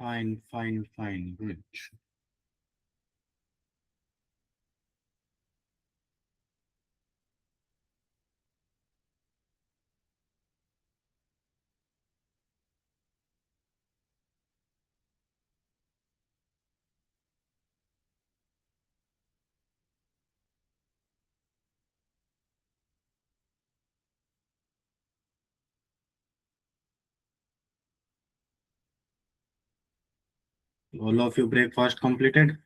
Fine. Good. All of you breakfast completed?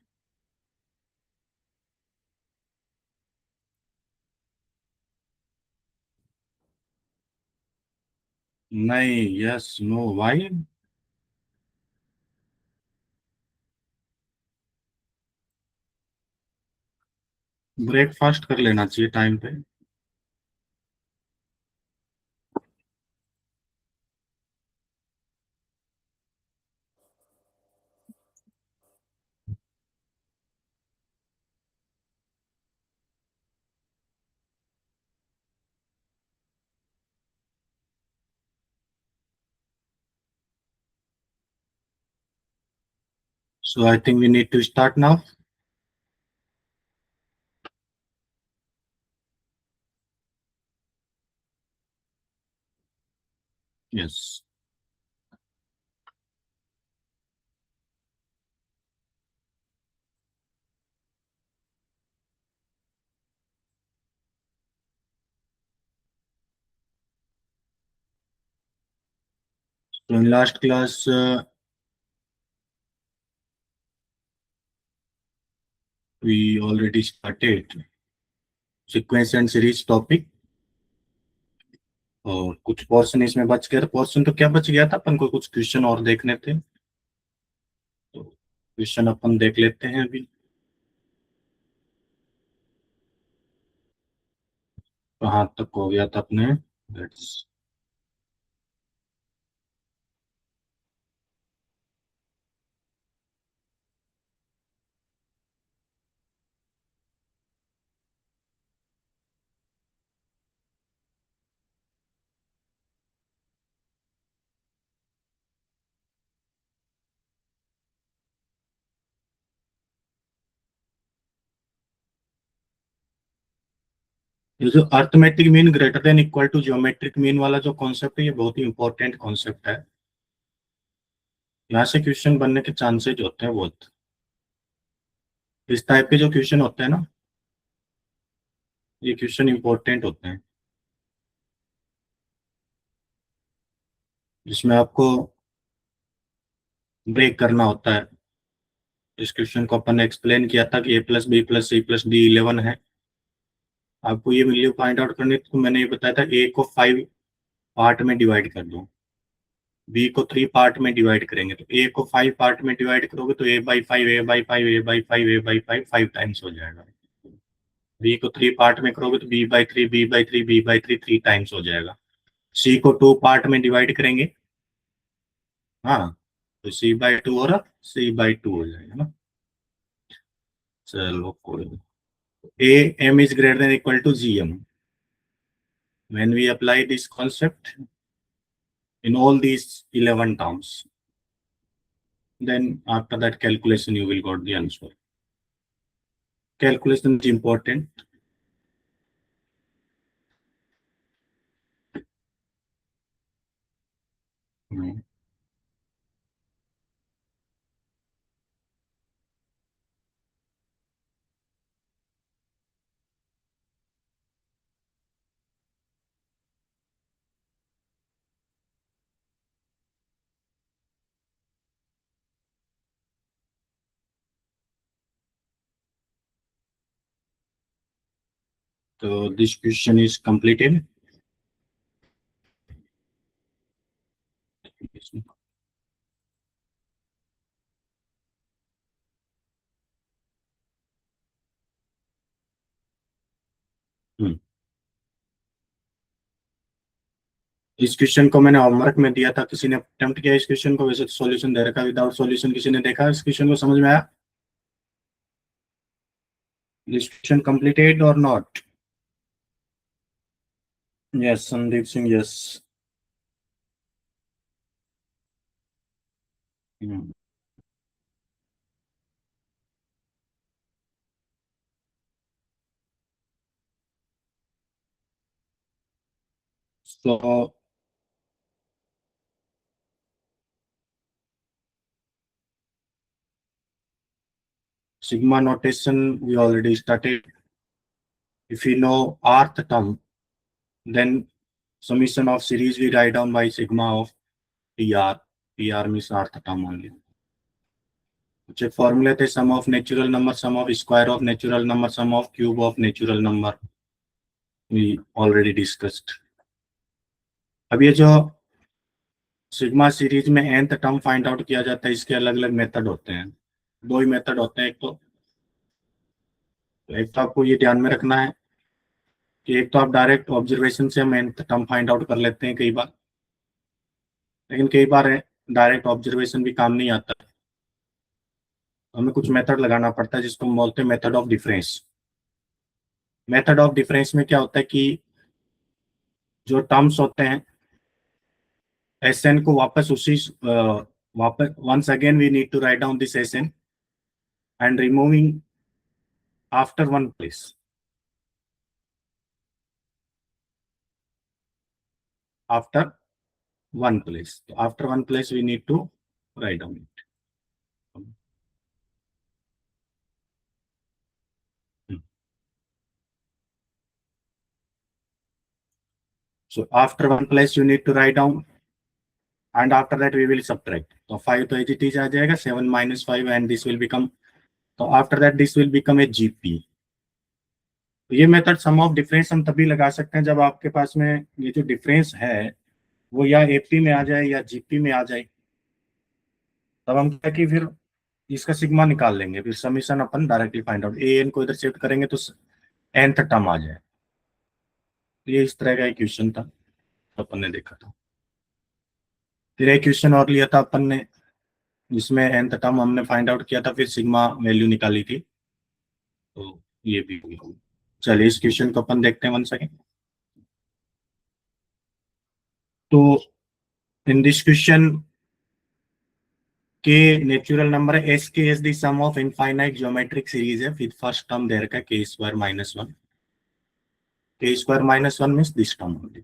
नहीं, yes, no, why? Breakfast कर लेना चाहिए टाइम पे। So I think we need to start now. Yes. So in last class, we already started sequence and series topic, और कुछ portion इसमें बच गया। पोर्शन तो क्या बच गया था, अपन को कुछ क्वेश्चन और देखने थे, तो क्वेश्चन अपन देख लेते हैं अभी। कहाँ तक हो गया था अपने? Let's- ये जो arithmetic mean greater than equal to geometric mean वाला जो कॉन्सेप्ट है, ये बहुत ही इंपॉर्टेंट कॉन्सेप्ट है। यहाँ से क्वेश्चन बनने के चांसेज होते हैं बहुत। इस टाइप के जो क्वेश्चन होते हैं ना, ये क्वेश्चन इंपॉर्टेंट होते हैं, जिसमें आपको ब्रेक करना होता है। इस क्वेश्चन को अपन ने एक्सप्लेन किया था कि a+b+c+d 11 है। आपको ये वैल्यू फाइंड आउट करनी, तो मैंने ये बताया था ए को 5 पार्ट में डिवाइड कर दो, बी को 3 पार्ट में डिवाइड करेंगे। तो ए को 5 पार्ट में डिवाइड करोगे तो a/5 a/5 a/5 a/5 5 times हो जाएगा। बी को 3 पार्ट में करोगे तो b/3 b/3 b/3 3 टाइम्स हो जाएगा। सी को 2 पार्ट में डिवाइड करेंगे, हाँ, तो c/2 और c/2 हो जाएगा ना। चलो कोई, a m is greater than equal to gm, when we apply this concept in all these 11 terms, then after that calculation you will got the answer. Calculation is important. Hmm. So this question is completed. Hmm. इस question को मैंने homework में दिया था, किसी ने attempt किया इस क्वेश्चन को? वैसे सॉल्यूशन दे रखा, विदाउट सॉल्यूशन किसी ने देखा इस क्वेश्चन को? समझ में आया? दिस क्वेश्चन कंप्लीटेड और not? Yes, Sandeep Singh, yes. So sigma notation we already started. If we know rth term, then summation of series we write down by sigma of PR. PR means rth term only. Check formula थे sum of natural number, sum of square of natural number, sum of cube of natural number. We already discussed. अब ये जो sigma series में nth term find out किया जाता है, इसके अलग अलग मेथड होते हैं। दो ही मेथड होते हैं। एक तो आपको ये ध्यान में रखना है कि एक तो आप डायरेक्ट ऑब्जर्वेशन से हम nth टर्म फाइंड आउट कर लेते हैं कई बार, लेकिन कई बार डायरेक्ट ऑब्जर्वेशन भी काम नहीं आता, हमें कुछ मेथड लगाना पड़ता है जिसको हम बोलते हैं method of difference. Method of difference में क्या होता है कि जो टर्म्स होते हैं Sn को वापस उसी वापस once again we need to write down this Sn and removing after one place. After one place. So after one place we need to write down it. So after one place you need to write down, and after that we will subtract. So 5 तो as it is आ जाएगा, 7 minus 5 and this will become, so after that this will become a GP. तो ये method some of difference हम तभी लगा सकते हैं जब आपके पास में ये जो डिफरेंस है वो या एपी में आ जाए या जीपी में आ जाए, तब हम क्या कि फिर इसका सिग्मा निकाल लेंगे, फिर summation upon directly find out, A N को इधर शिफ्ट करेंगे तो nth टर्म आ जाए। ये इस तरह का इक्वेशन था अपन ने देखा था। फिर एक क्वेश्चन और लिया था अपन ने जिसमें nth टर्म हमने फाइंड आउट किया था, फिर सिग्मा वैल्यू निकाली थी, तो ये भी हुई। चलिए इस क्वेश्चन को अपन देखते हैं 1 सेकेंड। तो in this question K natural number है S K S the sum of infinite geometric series है, फिर फर्स्ट टर्म दे रखा है के स्क्वायर माइनस 1, के square minus 1 means this term only,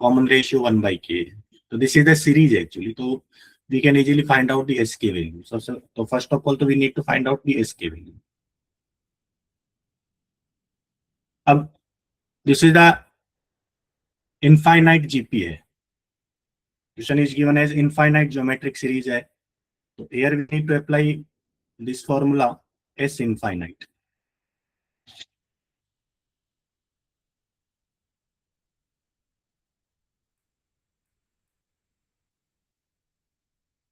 common ratio 1 by k, तो this is the series actually, तो we can easily find out the SK value. So first of all, we need to find out the SK value. अब this is the infinite GP है, question is given as infinite geometric series है, तो here we need to apply this formula S infinite.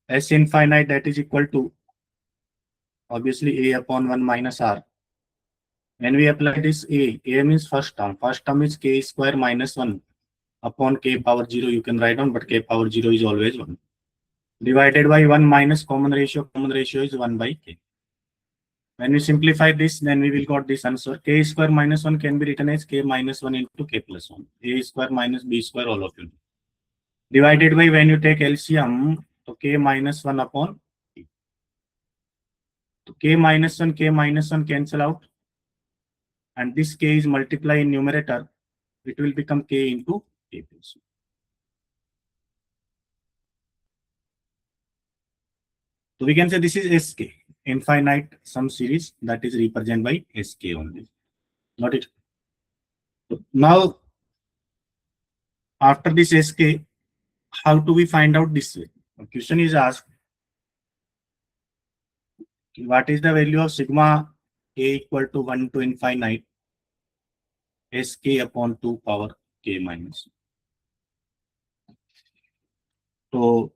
S infinite that is equal to obviously A upon 1 minus R. When we apply this A means first term is k square minus 1 upon k power 0, you can write down, but k power 0 is always 1, divided by 1 minus common ratio is 1 by k. When we simplify this, then we will got this answer, k square minus 1 can be written as k minus 1 into k plus 1, a square minus b square, all of you, divided by, when you take LCM, so k minus 1 upon k. So k minus 1 cancel out, and this k is multiplied in numerator, it will become k into k plus 1. So we can say this is SK, infinite sum series, that is represented by SK only. Got it? So now after this SK, how do we find out this way? The question is asked, what is the value of sigma k equal to 1 to infinite SK upon 2 power k minus. So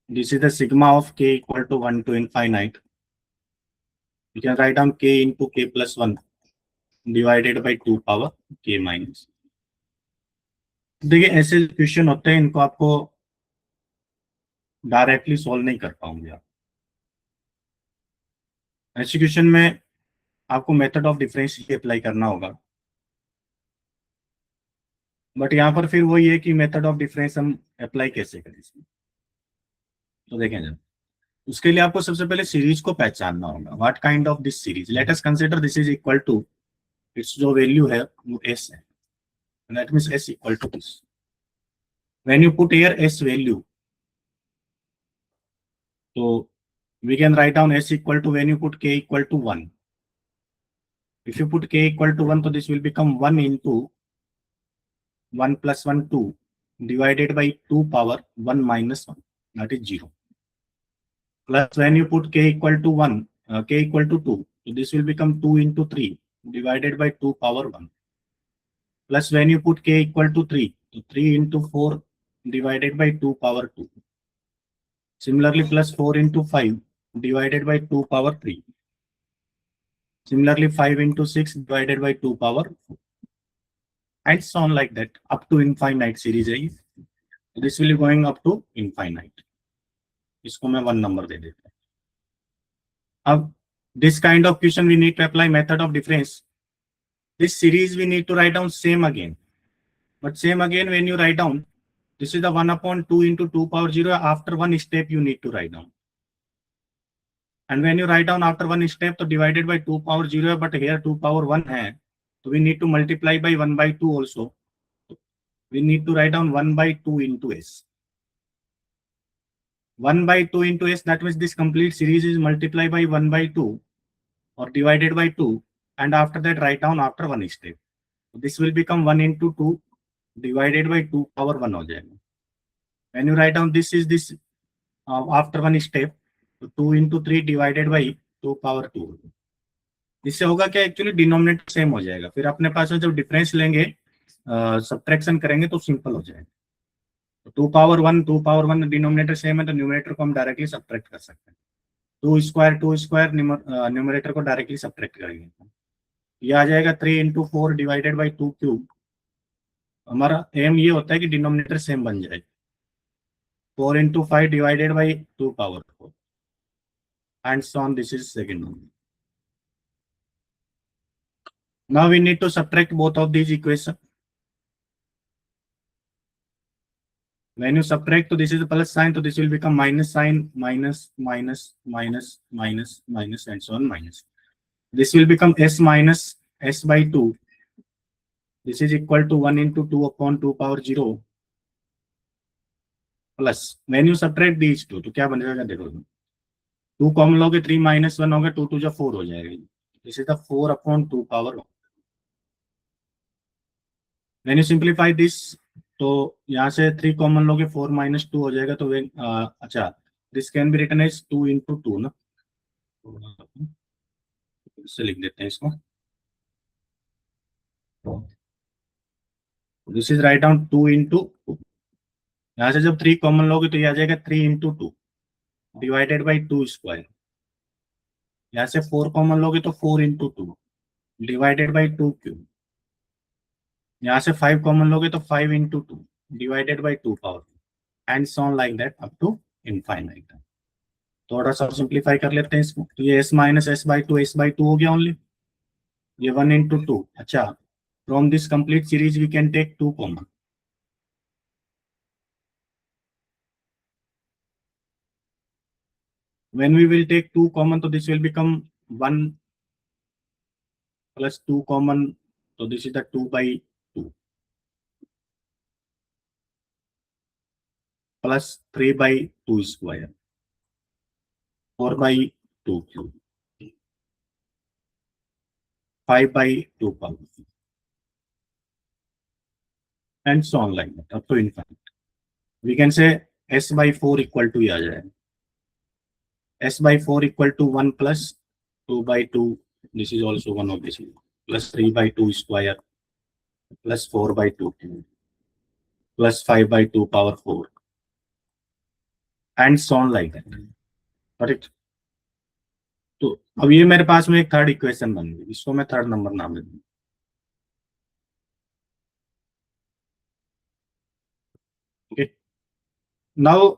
this is the sigma of k equal to 1 to infinite. You can write down k into k plus 1 divided by 2 power k minus. देखिए ऐसे question होते हैं, इनको आपको directly solve नहीं कर पाओगे आप। ऐसे क्वेश्चन में आपको method of difference he apply करना होगा, बट यहाँ पर फिर वही है कि मेथड ऑफ डिफरेंस हम अप्लाई कैसे करें इसमें। तो देखें जब, उसके लिए आपको सबसे पहले सीरीज को पहचानना होगा, what kind of this series, let us consider this is equal to, its जो वैल्यू है वो s है, that means s equal to this, when you put here s value, so we can write down s equal to when you put k equal to 1. If you put k equal to 1, so this will become 1 into 1 plus 1, 2, divided by 2 power 1 minus 1, that is 0. Plus when you put k equal to 1, k equal to 2, so this will become 2 into 3, divided by 2 power 1. Plus when you put k equal to 3, so 3 into 4, divided by 2 power 2. Similarly, plus 4 into 5, divided by 2 power 3. Similarly, 5 into 6, divided by 2 power 4. And so on like that, up to infinite series है ये. This will be going up to infinite. इसको मैं 1 number दे देता हूँ. अब this kind of question we need to apply method of difference. This series we need to write down same again. But same again when you write down, this is the 1 upon 2 into 2 power 0. After one step you need to write down. And when you write down after one step, so divided by 2 power 0, but here 2 power 1 है, so we need to multiply by 1 by 2 also. We need to write down 1 by 2 into s. 1 by 2 into s, that means this complete series is multiplied by 1 by 2 or divided by 2, and after that write down after one step. So this will become 1 into 2 divided by 2 power 1 हो जाएगा. When you write down this is this after one step, तो 2 into 3 divided by 2 power 2. इससे होगा क्या, actually denominator same हो जाएगा. फिर अपने पास में जब डिफरेंस लेंगे, सब्ट्रैक्शन करेंगे तो सिंपल हो जाएगा. तो 2 पावर 1 डिनोमिनेटर सेम है, तो न्यूमरेटर को हम डायरेक्टली सब्ट्रैक्ट कर सकते हैं. 2 स्क्वायर न्यूमरेटर को डायरेक्टली सब्ट्रैक्ट करेंगे. ये आ जाएगा 3 into 4 डिवाइडेड बाई 2 क्यूब. हमारा एम ये होता है कि डिनोमिनेटर सेम बन जाए. 4 into 5 divided by 2 power 4. And so on, this is second one. Now we need to subtract both of these equations. When you subtract, so this is the plus sign, so this will become minus sign, minus, minus, minus, minus, minus, and so on, minus. This will become s minus s by 2. This is equal to 1 into 2 upon 2 power 0. Plus, when you subtract these two, तो क्या बन जाएगा देखो. 2 common लोगे, 3 minus 1 होगा, 2 2 4 हो जाएगा. This is the 4 upon 2 power 1. When you simplify this, तो यहाँ से 3 कॉमन लोगे, 4 minus 2 हो जाएगा. तो अच्छा, this can be written as 2 into 2 ना. इससे लिख देते हैं इसको. This is write down 2 into 2. यहाँ से जब 3 कॉमन लोगे तो ये आ जाएगा 3 into 2 डिवाइडेड बाई 2 स्क्वायर. यहाँ से 4 कॉमन लोगे तो 4 into 2 डिवाइडेड बाई 2 क्यूब. यहाँ से 5 कॉमन लोगे तो 5 into 2 divided by 2 power. And so on like that up to infinite. थोड़ा सा सिंप्लीफाई कर लेते हैं इसको. तो ये s माइनस s बाई 2 हो गया ओनली. ये 1 into 2. अच्छा, from this complete series we can take 2 common. When we will take 2 common, so this will become 1 plus 2 common. So this is the 2 by 2 plus 3 by 2 square, 4 by 2 cube, 5 by 2 power, and so on like that up to infinite. We can say s by 4 equal to ये आ जाएगा. S by 4 equal to 1 plus 2 by 2. This is also one of this. Plus 3 by 2 square plus 4 by 2 plus 5 by 2 power 4 and so on like that. Correct? तो अब ये मेरे पास में एक third equation बन गई. इसको मैं थर्ड नंबर नाम दे दूं. ओके, नाउ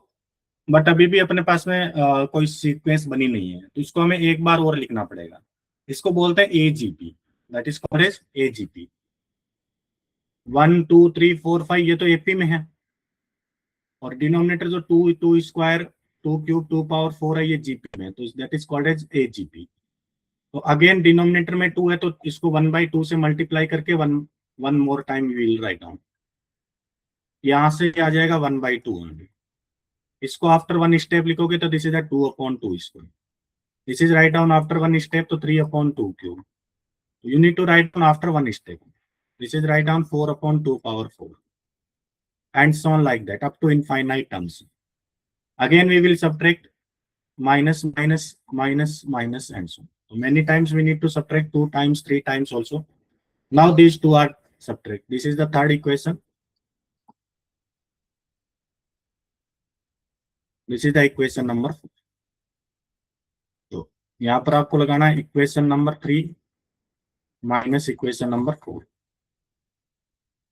बट अभी भी अपने पास में कोई सीक्वेंस बनी नहीं है, तो इसको हमें एक बार और लिखना पड़ेगा. इसको बोलते हैं AGP. That is called as AGP. 1 2 3 4 5 ये तो एपी में है, और डिनोमिनेटर जो 2 स्क्वायर 2 क्यूब 2 पावर 4 है, ये जीपी में. तो that is called as AGP. तो अगेन डिनोमिनेटर में 2 है, तो इसको 1 by 2 से मल्टीप्लाई करके one more time we will write down. यहां से आ जाएगा 1/2 ओनली। इसको आफ्टर वन स्टेप लिखोगे तो दिस इज अ 2/2 इसको। This is right down after one step तो 3/2 cube. You need to write down after one step. This is write down 4/2 power 4, and so on like that up to infinite terms. Again, we will subtract minus, minus, minus, minus, and so on. So many times we need to subtract 2 times, 3 times also. Now these two are subtract. This is the third equation. This is the equation number 4. तो यहाँ पर आपको लगाना है equation number 3 minus equation number 4।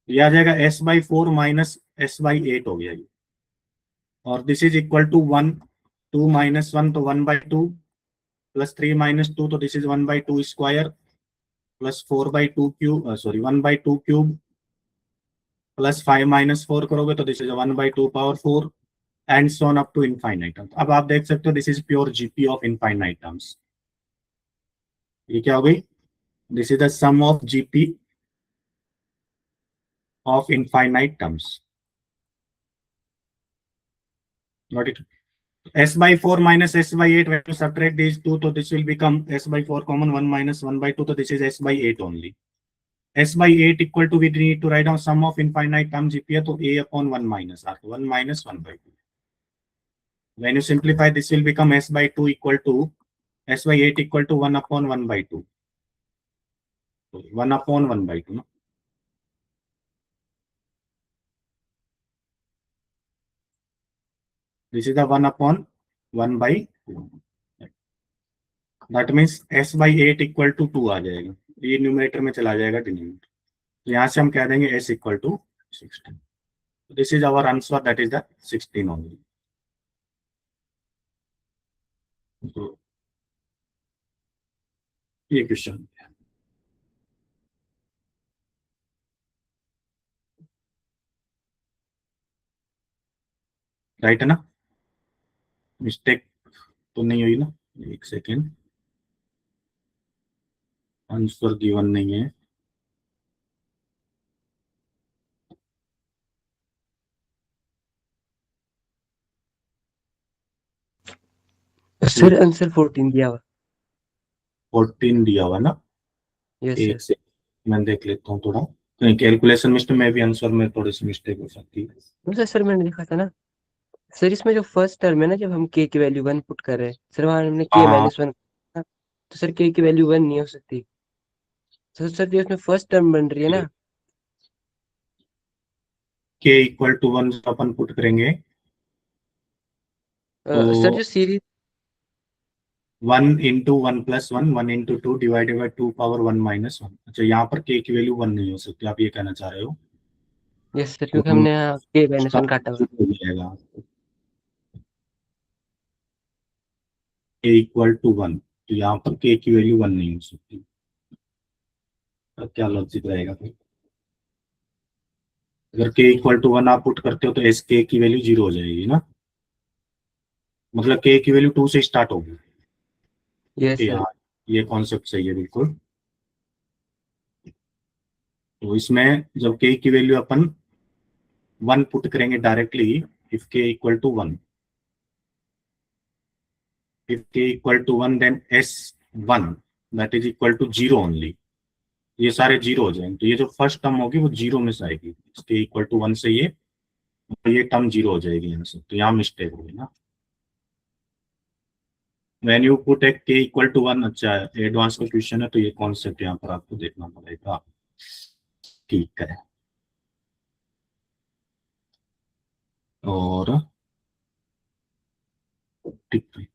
ये आ जाएगा s/4 minus s/8 हो गया ये। और this is equal to 1, 2 minus 1 तो 1/2 प्लस 3 माइनस 2 तो this is 1/2 square plus 4/2 cube, sorry 1/2 cube plus 5 minus 4 करोगे तो this is 1/2 power 4, and so on up to infinite terms. अब आप देख सकते हो this is pure GP of infinite terms. ये क्या हो गई? This is the sum of GP of infinite terms. Got it? s/4 minus s/8, when you subtract these two, so this will become s/4 common 1 minus 1/2, so this is s/8 only. s/8 equal to, we need to write down sum of infinite term GPA, so a/1 minus r, 1 minus 1/2. When you simplify, this will become s/2 equal to s/8 equal to 1/1/2. So 1/1/2. No? This is the 1/1/2. That means s/8 equal to 2 आ जाएगा, ये numerator में चला जाएगा denominator, तो यहाँ से हम कह देंगे s equal to 16. This is our answer, that is the 16 only. So ये क्वेश्चन राइट है ना? मिस्टेक तो नहीं हुई ना? एक सेकेंड, आंसर गिवन नहीं है। सर आंसर 14 दिया हुआ। 14 दिया हुआ ना? यस एक सर। से मैं देख लेता हूँ थोड़ा, कहीं कैलकुलेशन मिस्टेक में भी आंसर में थोड़ी सी मिस्टेक हो सकती है। सर मैंने देखा था ना सर, इसमें जो फर्स्ट टर्म है ना, जब हम के की वैल्यू 1 पुट कर रहे हैं सर, वहां हमने के हाँ, -1, तो सर के की वैल्यू 1 नहीं हो सकती। सर जो इसमें फर्स्ट टर्म बन रही है ना, के इक्वल टू 1 अपन पुट करेंगे सर तो जो series 1 into 1 plus 1, 1 into 2 divided by 2 power 1 minus 1। अच्छा, यहाँ पर के की वैल्यू 1 नहीं हो सकती, आप ये कहना चाह रहे हो? यस सर, तो क्योंकि हमने यहाँ के -1 काटा हुआ। हो जाएगा के इक्वल टू 1, तो यहाँ पर के की वैल्यू 1 नहीं हो सकती। अब क्या लॉजिक रहेगा फिर? अगर के इक्वल टू 1 आप पुट करते हो तो एस के की वैल्यू 0 हो जाएगी ना, मतलब के की वैल्यू 2 से स्टार्ट होगी। Yes sir. हाँ, ये कॉन्सेप्ट सही है बिल्कुल। तो इसमें जब के की वैल्यू अपन 1 पुट करेंगे डायरेक्टली, इफ के equal to 1, if k equal to 1 then s1 that is equal to 0 only, ये सारे जीरो हो जाएंगे, तो ये जो फर्स्ट टर्म होगी वो जीरो में से आएगी, k इक्वल टू 1 से ये टर्म जीरो हो जाएगी यहाँ से, तो यहाँ मिस्टेक होगी ना। when you put a k equal to 1, अच्छा एडवांस का क्वेश्चन है तो ये कॉन्सेप्ट यहाँ पर आपको देखना पड़ेगा। ठीक है, और ठीक है,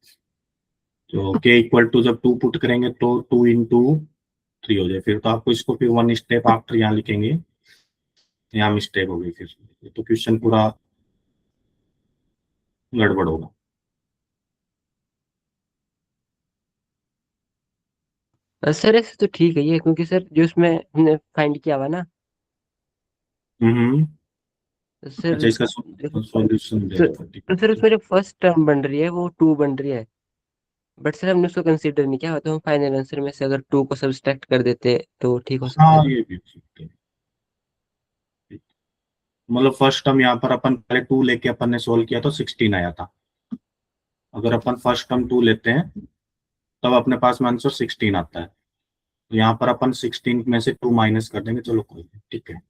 तो k इक्वल टू जब 2 पुट करेंगे तो 2 इंटू 3 हो जाए, फिर तो आपको इसको फिर 1 स्टेप आफ्टर यहाँ लिखेंगे, यहाँ मिस्टेक हो गई, फिर तो क्वेश्चन पूरा गड़बड़ होगा। सर ऐसे तो ठीक है ये, क्योंकि सर जो इसमें हमने फाइंड किया हुआ ना हम्म, सर, अच्छा इसका देखो सॉल्यूशन सर, देखो, ठीक तो सर उसमें जो फर्स्ट टर्म बन रही है वो 2 बन रही है, बट सर हमने उसको कंसीडर नहीं किया, तो हम फाइनल आंसर में से अगर 2 को सब्सट्रैक्ट कर देते तो ठीक हो सकता है हाँ ना। ये भी हो सकते हैं। मतलब फर्स्ट टर्म यहाँ पर अपन पहले 2 लेके अपन ने सोल्व किया तो 16 आया था। अगर अपन फर्स्ट टर्म 2 लेते हैं तब अपने पास में आंसर 16 आता है। तो यहाँ पर अपन 16 में से 2 माइनस कर देंगे, चलो कोई नहीं, ठीक है।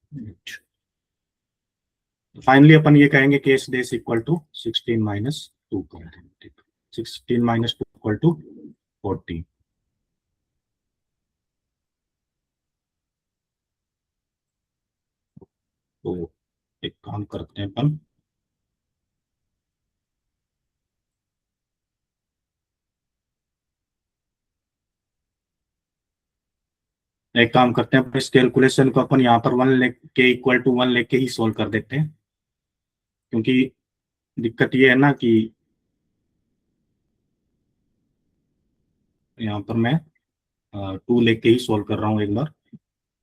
फाइनली अपन ये कहेंगे कि S dash equal to 16 minus 2 कर देंगे, ठीक है। 16 माइनस 2 इक्वल टू 40। तो एक काम करते हैं अपन, एक काम करते हैं अपन, इस कैलकुलेशन को अपन यहाँ पर 1 लेके इक्वल टू 1 लेके ही सोल्व कर देते हैं, क्योंकि दिक्कत ये है ना कि यहाँ पर मैं 2 लेके ही सोल्व कर रहा हूँ एक बार।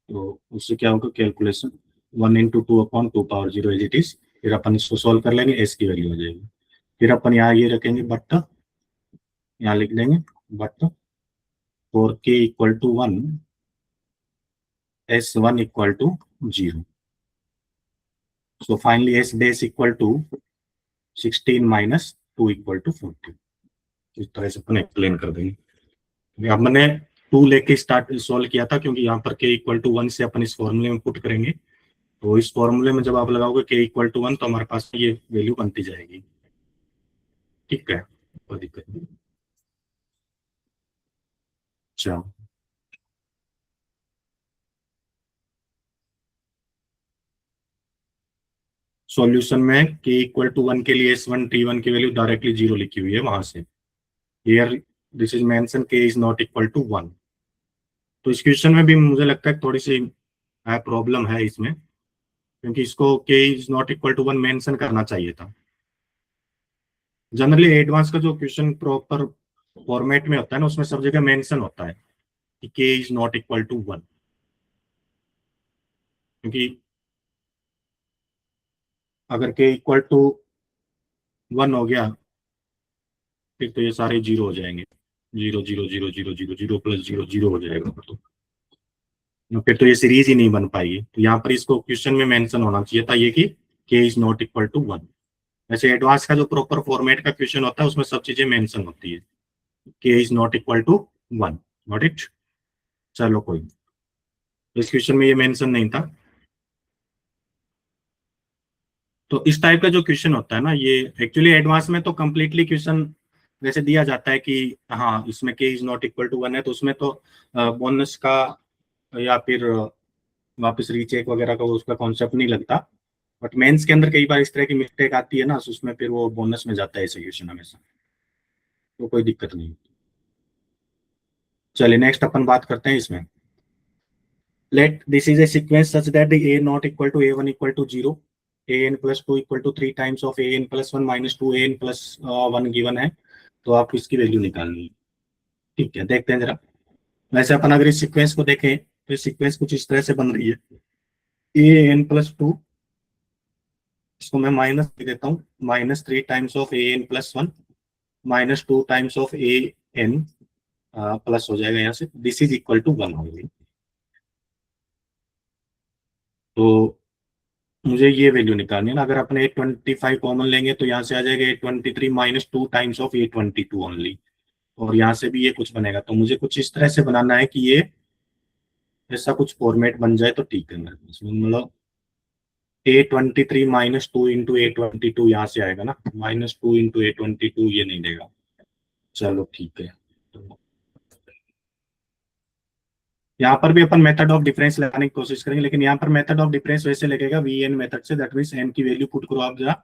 तो उससे क्या होगा, calculation 1 into 2 upon 2 power 0 as it is. फिर अपन इसको सोल्व कर लेंगे, एस की वैल्यू हो जाएगी। फिर अपन यहाँ ये रखेंगे बट, यहाँ लिख देंगे but for k equal to 1 S 1 equal to 0। So finally S dash equal to 16 minus 2 equal to 40। इस तरह से अपन एक्सप्लेन कर देंगे। अब मैंने 2 लेके स्टार्ट सोल्व किया था, क्योंकि यहाँ पर के इक्वल टू 1 से अपन इस फॉर्मूले में पुट करेंगे। तो इस फॉर्मूले में जब आप लगाओगे के इक्वल टू 1 तो हमारे पास ये वैल्यू बनती जाएगी, ठीक है, कोई दिक्कत नहीं। अच्छा, सॉल्यूशन में के इक्वल टू 1 के लिए S1 T1 की वैल्यू डायरेक्टली 0 लिखी हुई है वहां से। हियर दिस इज मेंशन के इज नॉट इक्वल टू 1। तो इस क्वेश्चन में भी मुझे लगता है थोड़ी सी प्रॉब्लम है इसमें, क्योंकि इसको k is not equal to 1 mention करना चाहिए था। जनरली एडवांस का जो क्वेश्चन प्रॉपर फॉर्मेट में होता है ना, उसमें सब जगह मेंशन होता है कि के इज नॉट इक्वल टू 1, क्योंकि अगर के इक्वल टू 1 हो गया फिर तो ये सारे जीरो हो जाएंगे। 0 0 0 0 0 0 प्लस 0 0 हो जाएगा, फिर तो ये सीरीज ही नहीं बन पाएगी। तो यहाँ पर इसको क्वेश्चन में मेंशन होना चाहिए था ये कि के इज नॉट इक्वल टू 1। वैसे एडवांस का जो प्रॉपर फॉर्मेट का क्वेश्चन होता है उसमें सब चीजें मेंशन होती है, k is not equal to 1। Not it. चलो कोई, इस क्वेश्चन में ये मेंशन नहीं था। तो इस टाइप का जो क्वेश्चन होता है ना, ये एक्चुअली एडवांस में तो कंप्लीटली क्वेश्चन वैसे दिया जाता है कि हाँ इसमें के इज नॉट इक्वल टू 1 है, तो उसमें तो बोनस का या फिर वापस रीचेक वगैरह का उसका कॉन्सेप्ट नहीं लगता। बट मेंस के अंदर कई बार इस तरह की मिस्टेक आती है ना, तो उसमें फिर वो बोनस में जाता है क्वेश्चन हमेशा, तो कोई दिक्कत नहीं। चलिए नेक्स्ट अपन बात करते हैं इसमें। Let this is a sequence such that the a not equal to a1 equal to 0, an plus 2 equal to 3 times of an plus 1 minus 2 an plus 1 given है। तो आप इसकी वैल्यू निकालनी है, ठीक है। देखते हैं जरा। वैसे अपन अगर इस सीक्वेंस को देखें तो सीक्वेंस कुछ इस तरह से बन रही है, an प्लस 2, इसको मैं माइनस दे देता हूँ, minus 3 times of an plus 1 minus 2 times of an plus हो जाएगा यहाँ से, दिस इज इक्वल टू 1 होगी। तो मुझे ये वैल्यू निकालनी है ना। अगर अपने 825 कॉमन लेंगे तो यहाँ से आ जाएगा 823 माइनस 2 टाइम्स ऑफ 822 ओनली, और यहाँ से भी ये कुछ बनेगा। तो मुझे कुछ इस तरह से बनाना है कि ये ऐसा कुछ फॉर्मेट बन जाए तो ठीक है मेरे पास। मतलब 823 माइनस 2 इंटू 822 यहाँ से आएगा ना, माइनस 2 इंटू 822 ये नहीं देगा। चलो ठीक है, तो यहाँ पर भी अपन मेथड ऑफ डिफरेंस लगाने की कोशिश करेंगे, लेकिन यहाँ पर मेथड ऑफ डिफरेंस वैसे लगेगा वी एन मेथड से। दैट मीन्स एन की वैल्यू पुट करो आप जरा,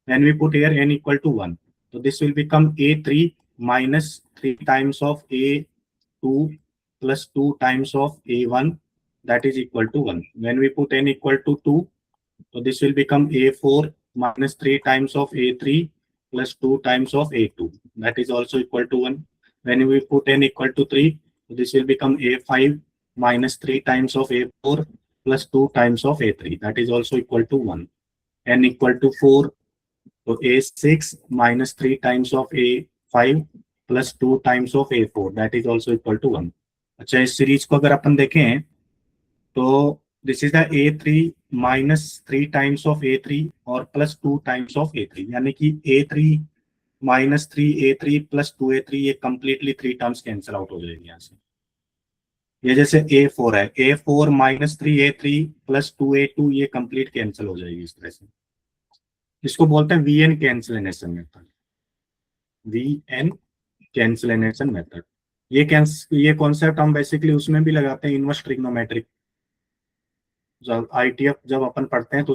when we put here n equal to 1, so this will become a3 minus 3 times of a2 plus 2 times of a1, that is equal to 1. When we put n equal to 2, so this will become a4 minus 3 times of a3 plus 2 times of a2, that is also equal to 1. When we put n equal to 3, so this will become a5 minus 3 times of a4 plus 2 times of a3, that is also equal to 1. n equal to 4, तो a6 minus 3 times of a5 plus 2 times of a4, that is also equal to 1. अच्छा, इस series को अगर अपन देखें तो this is the A3 minus 3 times of A3 और plus 2 times of A3, यानी कि A3 minus 3 A3 plus 2 A3, ये कंप्लीटली 3 टर्म्स कैंसिल आउट हो जाएगी यहाँ से। ये जैसे A4 है, A4 minus 3 A3 plus 2 A2, ये कंप्लीट कैंसिल हो जाएगी इस तरह से। इसको बोलते हैं VN cancellation method, VN cancellation method. ये कॉन्सेप्ट हम बेसिकली उसमें भी लगाते हैं, इनवर्स ट्रिग्नोमेट्रिक। जब ITF जब अपन पढ़ते हैं तो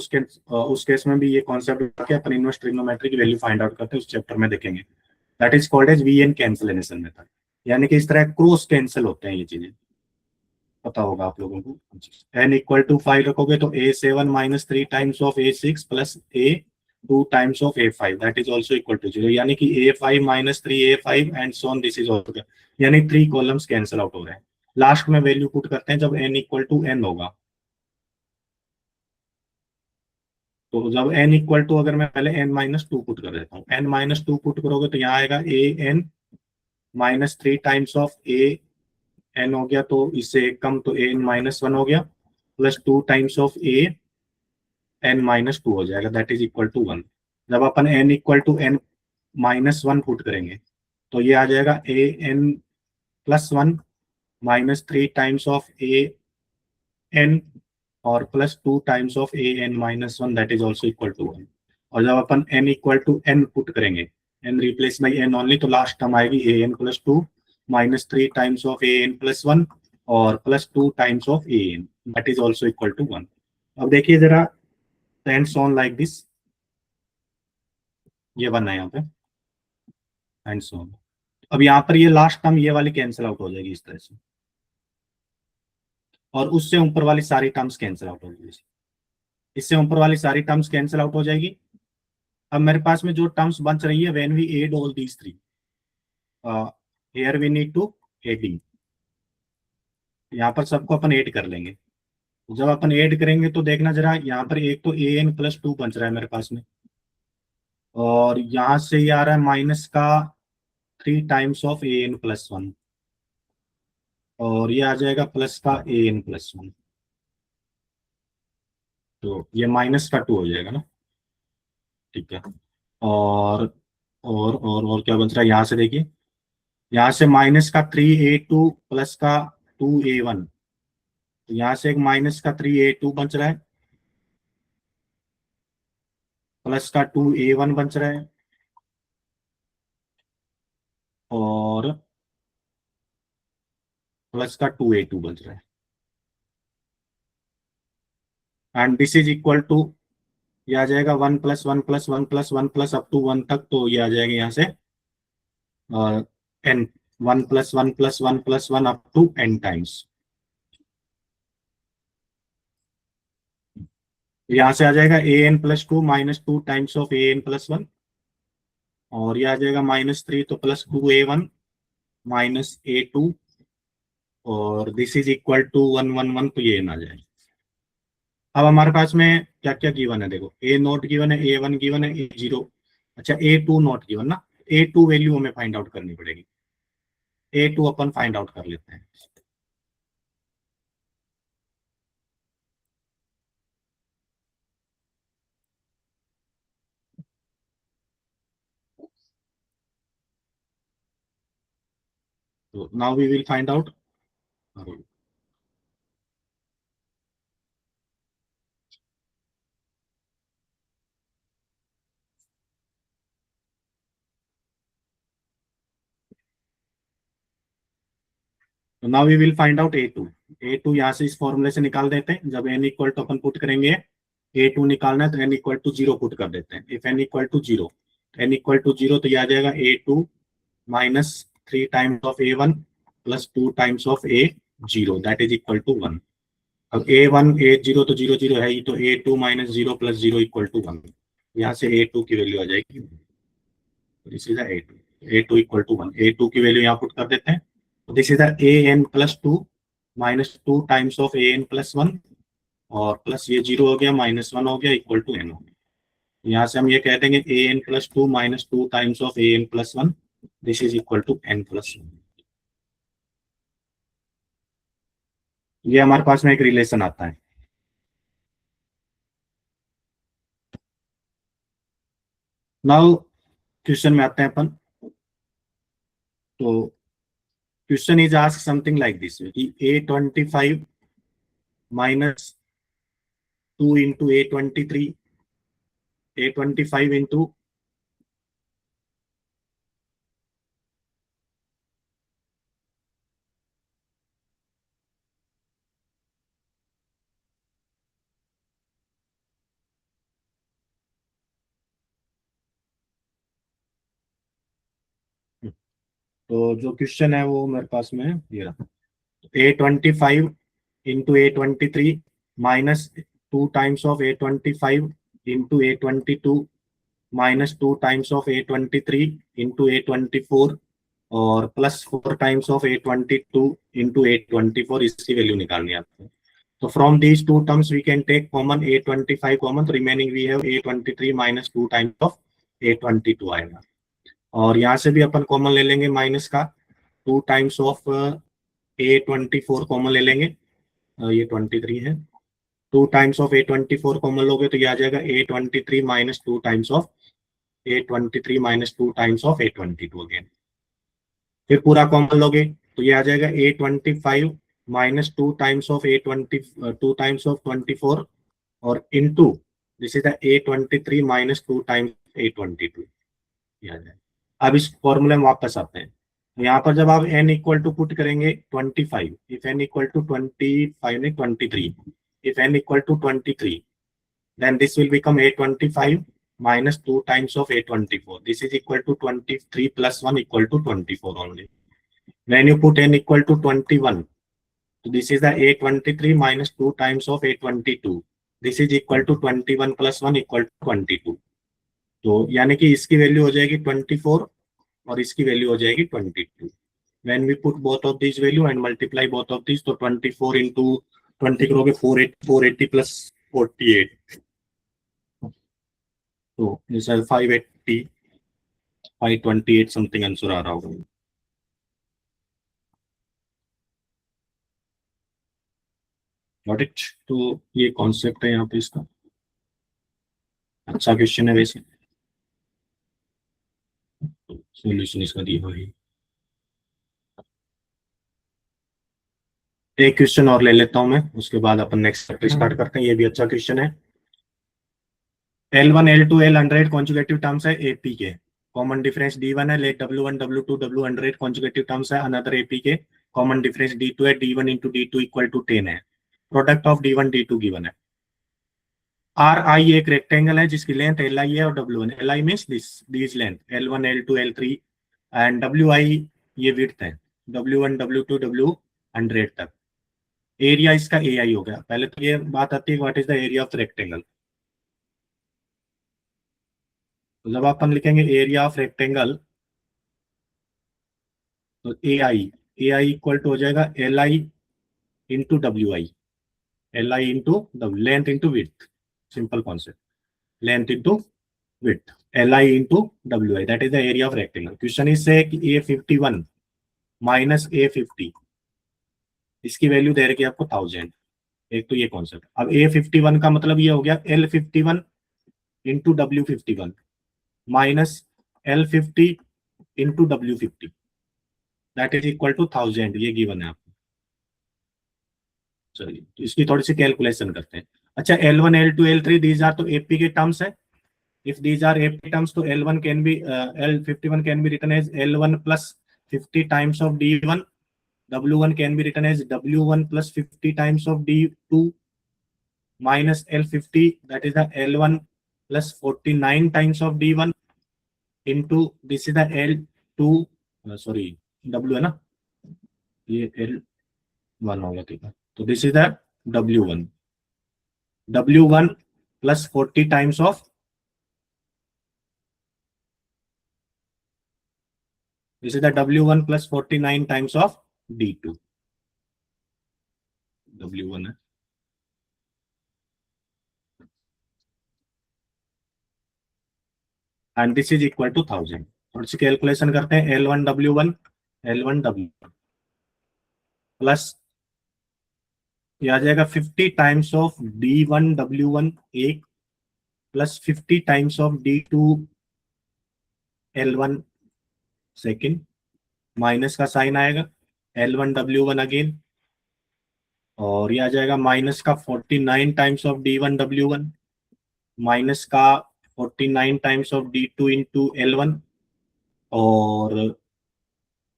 उस केस में भी ये कॉन्सेप्ट लगा के अपन इनवर्स ट्रिग्नोमेट्री की वैल्यू फाइंड आउट करते हैं, उस चैप्टर में देखेंगे। That is called as VN cancellation method, यानी कि इस तरह क्रॉस कैंसिल होते हैं ये चीजें, पता होगा आप लोगों को। n=5 रखोगे तो A7 minus 3 times of A6 प्लस A2 times of A5, that is also equal to 0, यानी कि A5 minus 3 A5 and so on, this is also, यानी 3 कॉलम्स कैंसिल आउट हो रहे हैं। लास्ट में वैल्यू पुट करते हैं जब n=n होगा। तो जब n=, अगर मैं पहले n-2 पुट कर देता हूँ, n-2 पुट करोगे तो यहाँ आएगा an minus 3 times of a n हो गया, तो इससे एक कम, तो an-1 हो गया, plus 2 times of a n-2 हो जाएगा, दैट इज इक्वल टू 1। जब अपन n=n-1 पुट करेंगे तो ये आ जाएगा an+1 minus 3 times of a n और plus 2 times of an-1, that is also equal to 1। और जब अपन n=n पुट करेंगे, n replace by n only, तो लास्ट टर्म आएगी an+2 minus 3 times of an+1 और plus 2 times of an, that is also equal to 1। अब देखिए जरा, एंड्स ऑन लाइक दिस, ये 1 है यहाँ पे, एंड्स ऑन। अब यहाँ पर ये लास्ट टर्म ये वाली कैंसिल आउट हो जाएगी इस तरह से, और उससे ऊपर वाली सारी टर्म्स कैंसिल आउट हो जाएगी, इससे ऊपर वाली सारी टर्म्स कैंसिल आउट हो जाएगी। अब मेरे पास में जो टर्म्स बच रही है, when we add all these three, here we need to adding, यहाँ पर सबको अपन ऐड कर लेंगे। जब अपन ऐड करेंगे तो देखना जरा, यहाँ पर एक तो an+2 बच रहा है मेरे पास में, और यहाँ से ये आ रहा है माइनस का 3 टाइम्स ऑफ an+1, और ये आ जाएगा प्लस का an+1, तो ये माइनस का 2 हो जाएगा ना, ठीक है। और और क्या बच रहा है यहाँ से, देखिए यहाँ से माइनस का 3a2 प्लस का 2a1, तो यहाँ से एक माइनस का 3a2 बच रहा है, प्लस का 2a1 बच रहा है, और प्लस का 2a2 बच रहा है, and this is equal to, ये आ जाएगा 1+1+1+1 प्लस अप टू 1 तक, तो ये आ जाएगा यहाँ से n, 1+1+1+1 up to n times. यहाँ से आ जाएगा an+2 minus 2 times of an+1, और ये आ जाएगा -3, तो प्लस 2a1 माइनस a2, और दिस इज इक्वल टू 111, तो ये ना जाए। अब हमारे पास में क्या क्या गिवन है, देखो a0 गिवन है, a1 गिवन है, a0, अच्छा a2 नॉट गिवन ना, a2 वैल्यू हमें फाइंड आउट करनी पड़ेगी, a2 अपन फाइंड आउट कर लेते हैं। तो now we will find out, तो now we will find out a2 यहाँ से इस फॉर्मूले से निकाल देते हैं, जब n=, अपन पुट करेंगे a2 निकालना है तो n=0 पुट कर देते हैं, इफ n=0, n=0, तो ये आ जाएगा a2 minus 3 times of a1 plus 2 times of a0, that is equal to 1। अब a1 a0 तो 0 0 है ही, तो a2 minus 0 plus 0 equal to 1, यहाँ से a2 की वैल्यू आ जाएगी, this is a2 equal to 1, a2 की वैल्यू यहाँ पुट कर देते हैं, this is an+2 minus 2 times of an+1, और प्लस ये 0 हो गया, -1 हो गया, इक्वल टू n हो गया। यहाँ से हम ये कह देंगे an+2 minus 2 times of an+1, this is equal to n+1। ये हमारे पास में एक रिलेशन आता है, नाउ क्वेश्चन में आते हैं अपन। तो question is ask something like this कि A25 minus 2 into A23, A25 into तो जो क्वेश्चन है वो मेरे पास में है ये रहा। A25 into A23 minus 2 times of A25 into A22 minus 2 times of A23 into A24 और plus 4 times of A22 into A24, इसकी वैल्यू निकालनी है आपको। तो from these two terms we can take common A25 common, तो remaining we have A23 minus 2 times of A22 आएगा। और यहाँ से भी अपन कॉमन ले लेंगे माइनस का, 2 टाइम्स ऑफ A24 कॉमन ले लेंगे, ये 23 है। 2 टाइम्स ऑफ A24 कॉमन लोगे तो ये आ जाएगा A23 minus 2 times of A23 minus 2 times of A22 again. फिर पूरा कॉमन लोगे तो ये आ जाएगा A25 minus 2 times of A20 2 times of 24 और into this is the A23 minus 2 times A22, ये आ जाएगा। अब इस फॉर्मूले में वापस आते हैं। यहाँ पर जब आप n इक्वल टू पुट करेंगे 25, इफ n इक्वल टू 25 नहीं 23, if n equal to 23, then this will become A25 minus 2 times of A24. This is equal to 23 plus 1 equal to 24 only. When you put n equal to 21, so this is the A23 minus 2 times of A22. This is equal to 21 plus 1 equal to 22. तो यानी कि इसकी value हो जाएगी 24 और इसकी value हो जाएगी 22। When we put both of these value and multiply both of these, तो 24 into 20 करोगे 480 plus 48, तो दिस इज 580 528 समथिंग आंसर आ रहा होगा। Got it. तो ये कॉन्सेप्ट है यहाँ पे इसका, अच्छा क्वेश्चन है वैसे। सॉल्यूशन इसका दिया हुआ है। एक क्वेश्चन और ले लेता हूं मैं, उसके बाद अपन नेक्स्ट चैप्टर स्टार्ट करते हैं। ये भी अच्छा क्वेश्चन है। L1 L2 L100 conjugative terms है एपी के, कॉमन डिफरेंस D1 है, let W1 W2 W100 conjugative terms है अनदर एपी के, कॉमन डिफरेंस D2 है, D1 into D2 equal to 10 है, product of D1 D2 given है। R I एक rectangle है जिसकी लेंथ एल आई है और W one, L I means this length L1 L2 L3 and W I ये width है, W1 W2 W100 तक। एरिया इसका ए आई हो गया। पहले तो ये बात आती है what is the area of rectangle. तो जब अपन लिखेंगे एरिया ऑफ रेक्टेंगल तो ए आई इक्वल टू हो जाएगा L I into W I, L I into length into width, simple concept, length into width, Li into Wi, that is the area of rectangle. Question is say कि A51 minus A50, इसकी value दे रखी है आपको 1000। एक तो ये concept. अब A51 का मतलब ये हो गया L51 into W51 minus L50 into W50, that is equal to 1000, ये गिवन है आपको। चलिए तो इसकी थोड़ी सी कैलकुलेशन करते हैं। अच्छा L1 L2 L3 these are तो AP के टर्म्स है। If these are AP terms, so L1 can be L51 can be written as L1 plus 50 times of D1. W1 can be written as W1 plus 50 times of D2 minus L50, that is the L1 plus 49 times of D1 into this is the L2 sorry W है ना, ये L1 होगा ठीक है। तो this is the W1 plus 40 times of this is the W1 plus 49 times of D2, W1 है। And this is equal to 1000। थोड़ी सी calculation करते हैं। L1W1 प्लस ये आ जाएगा 50 टाइम्स ऑफ D1 W1 एक plus 50 times of D2 L1 second, minus का sign आएगा, L1W1 अगेन, और ये आ जाएगा माइनस का 49 टाइम्स ऑफ D1W1, माइनस का 49 times of D2 into L1, और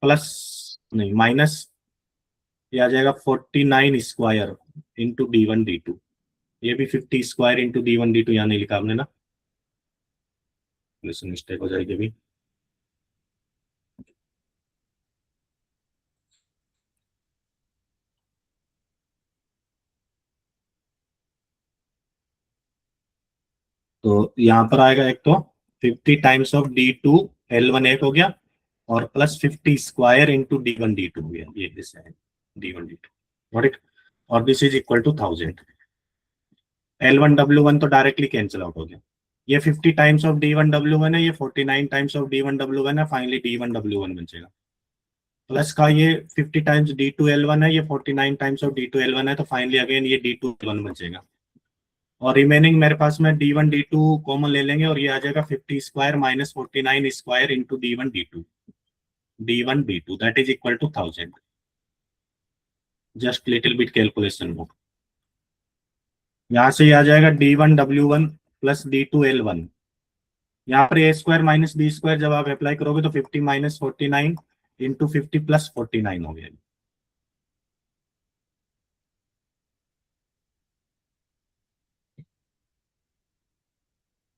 प्लस नहीं माइनस, ये आ जाएगा 49 स्क्वायर इंटू D1 D2। ये भी 50 स्क्वायर इंटू D1 D2 यहाँ नहीं लिखा आपने ना, मिस्टेक हो जाएगी अभी। तो यहाँ पर आएगा एक तो 50 टाइम्स ऑफ D2 L1 एक हो गया, और plus 50 square into D1 D2 हो गया, ये दिस है D1 D2, गॉट इट। और this is equal to 1000। L1W1 तो डायरेक्टली कैंसिल आउट हो गया। ये 50 टाइम्स ऑफ D1W1 है, ये 49 टाइम्स ऑफ D1W1 है, फाइनली D1W1 बचेगा। प्लस का ये 50 टाइम्स D2L1 है, ये 49 टाइम्स ऑफ D2L1 है, तो फाइनली अगेन ये D2L1 बचेगा। और रिमेनिंग मेरे पास में D1 D2 कॉमन ले लेंगे, और ये आ जाएगा 50 square minus 49 square into D1 D2 that is equal to 1000। Just little bit calculation हो, यहाँ से ये आ जाएगा D1W1 प्लस D2L1। यहाँ पर ए स्क्वायर माइनस बी स्क्वायर जब आप अप्लाई करोगे तो 50 माइनस 49 इंटू 50 प्लस 49 हो गया।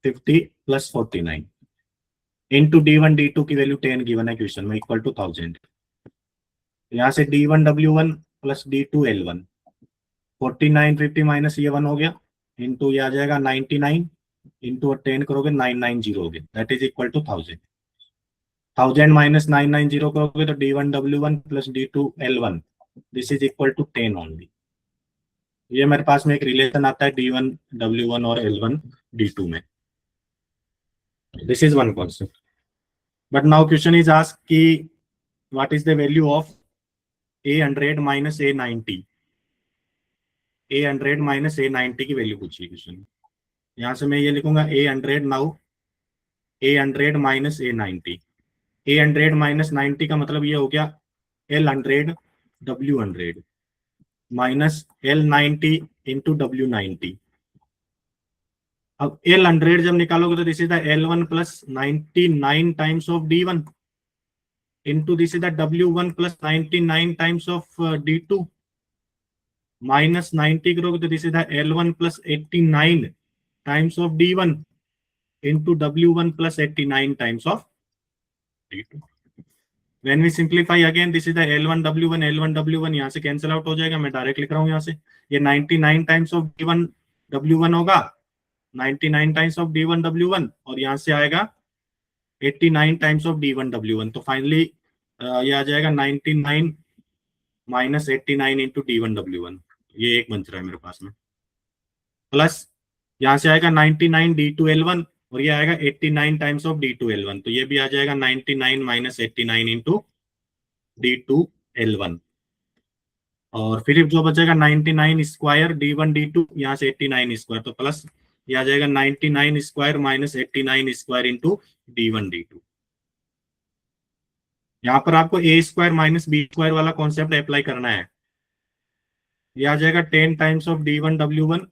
Fifty plus 49 into D1 D2 की वैल्यू 10 गिवन है क्वेश्चन में, इक्वल टू 1000। यहाँ से D1W1 प्लस D2L1, 49 50 माइनस ये 1 हो गया, इंटू ये आ जाएगा 99 इंटू 10 करोगे 990 हो गया, that is equal to 1000। 1000 minus 990 करोगे तो D1W1 plus D2L1, this is equal to 10 only. ये मेरे पास में एक रिलेशन आता है D1W1 और L1D2 में। This is one concept. But now question is ask कि what is the value of A100 minus A90। A100 minus A90 की वैल्यू पूछी क्वेश्चन। यहाँ से मैं ये लिखूंगा A100 now, A100 minus A90। A100 minus 90 का मतलब ये हो गया L100 W100 minus L90 into W90। अब L100 जब निकालोगे तो this is the L1 plus 99 times of D1 into this is the W1 plus 99 times of D2 minus 90 करोगे तो this is the L1 plus 89 times of D1 into W1 plus 89 times of D2। When we simplify again, this is the L1W1 L1W1 यहाँ से cancel out हो जाएगा, मैं direct लिख रहा हूँ यहाँ से। ये 99 टाइम्स ऑफ D1W1 होगा, 99 टाइम्स ऑफ D1W1, और यहाँ से आएगा 89 टाइम्स ऑफ D1W1, तो फाइनली ये आ जाएगा 99 माइनस 89 इंटू D1W1, ये एक बच रहा है मेरे पास में। प्लस यहाँ से आएगा 99 D2L1, और ये आएगा 89 टाइम्स ऑफ D2L1, तो ये भी आ जाएगा 99 माइनस 89 इंटू D2L1। और फिर जो बचेगा 99 स्क्वायर D1 D2, यहाँ से 89 स्क्वायर, तो प्लस ये आ जाएगा 99 square minus 89 square into D1 D2। यहाँ पर आपको ए स्क्वायर माइनस बी स्क्वायर वाला कॉन्सेप्ट अप्लाई करना है। ये आ जाएगा 10 times of D1W1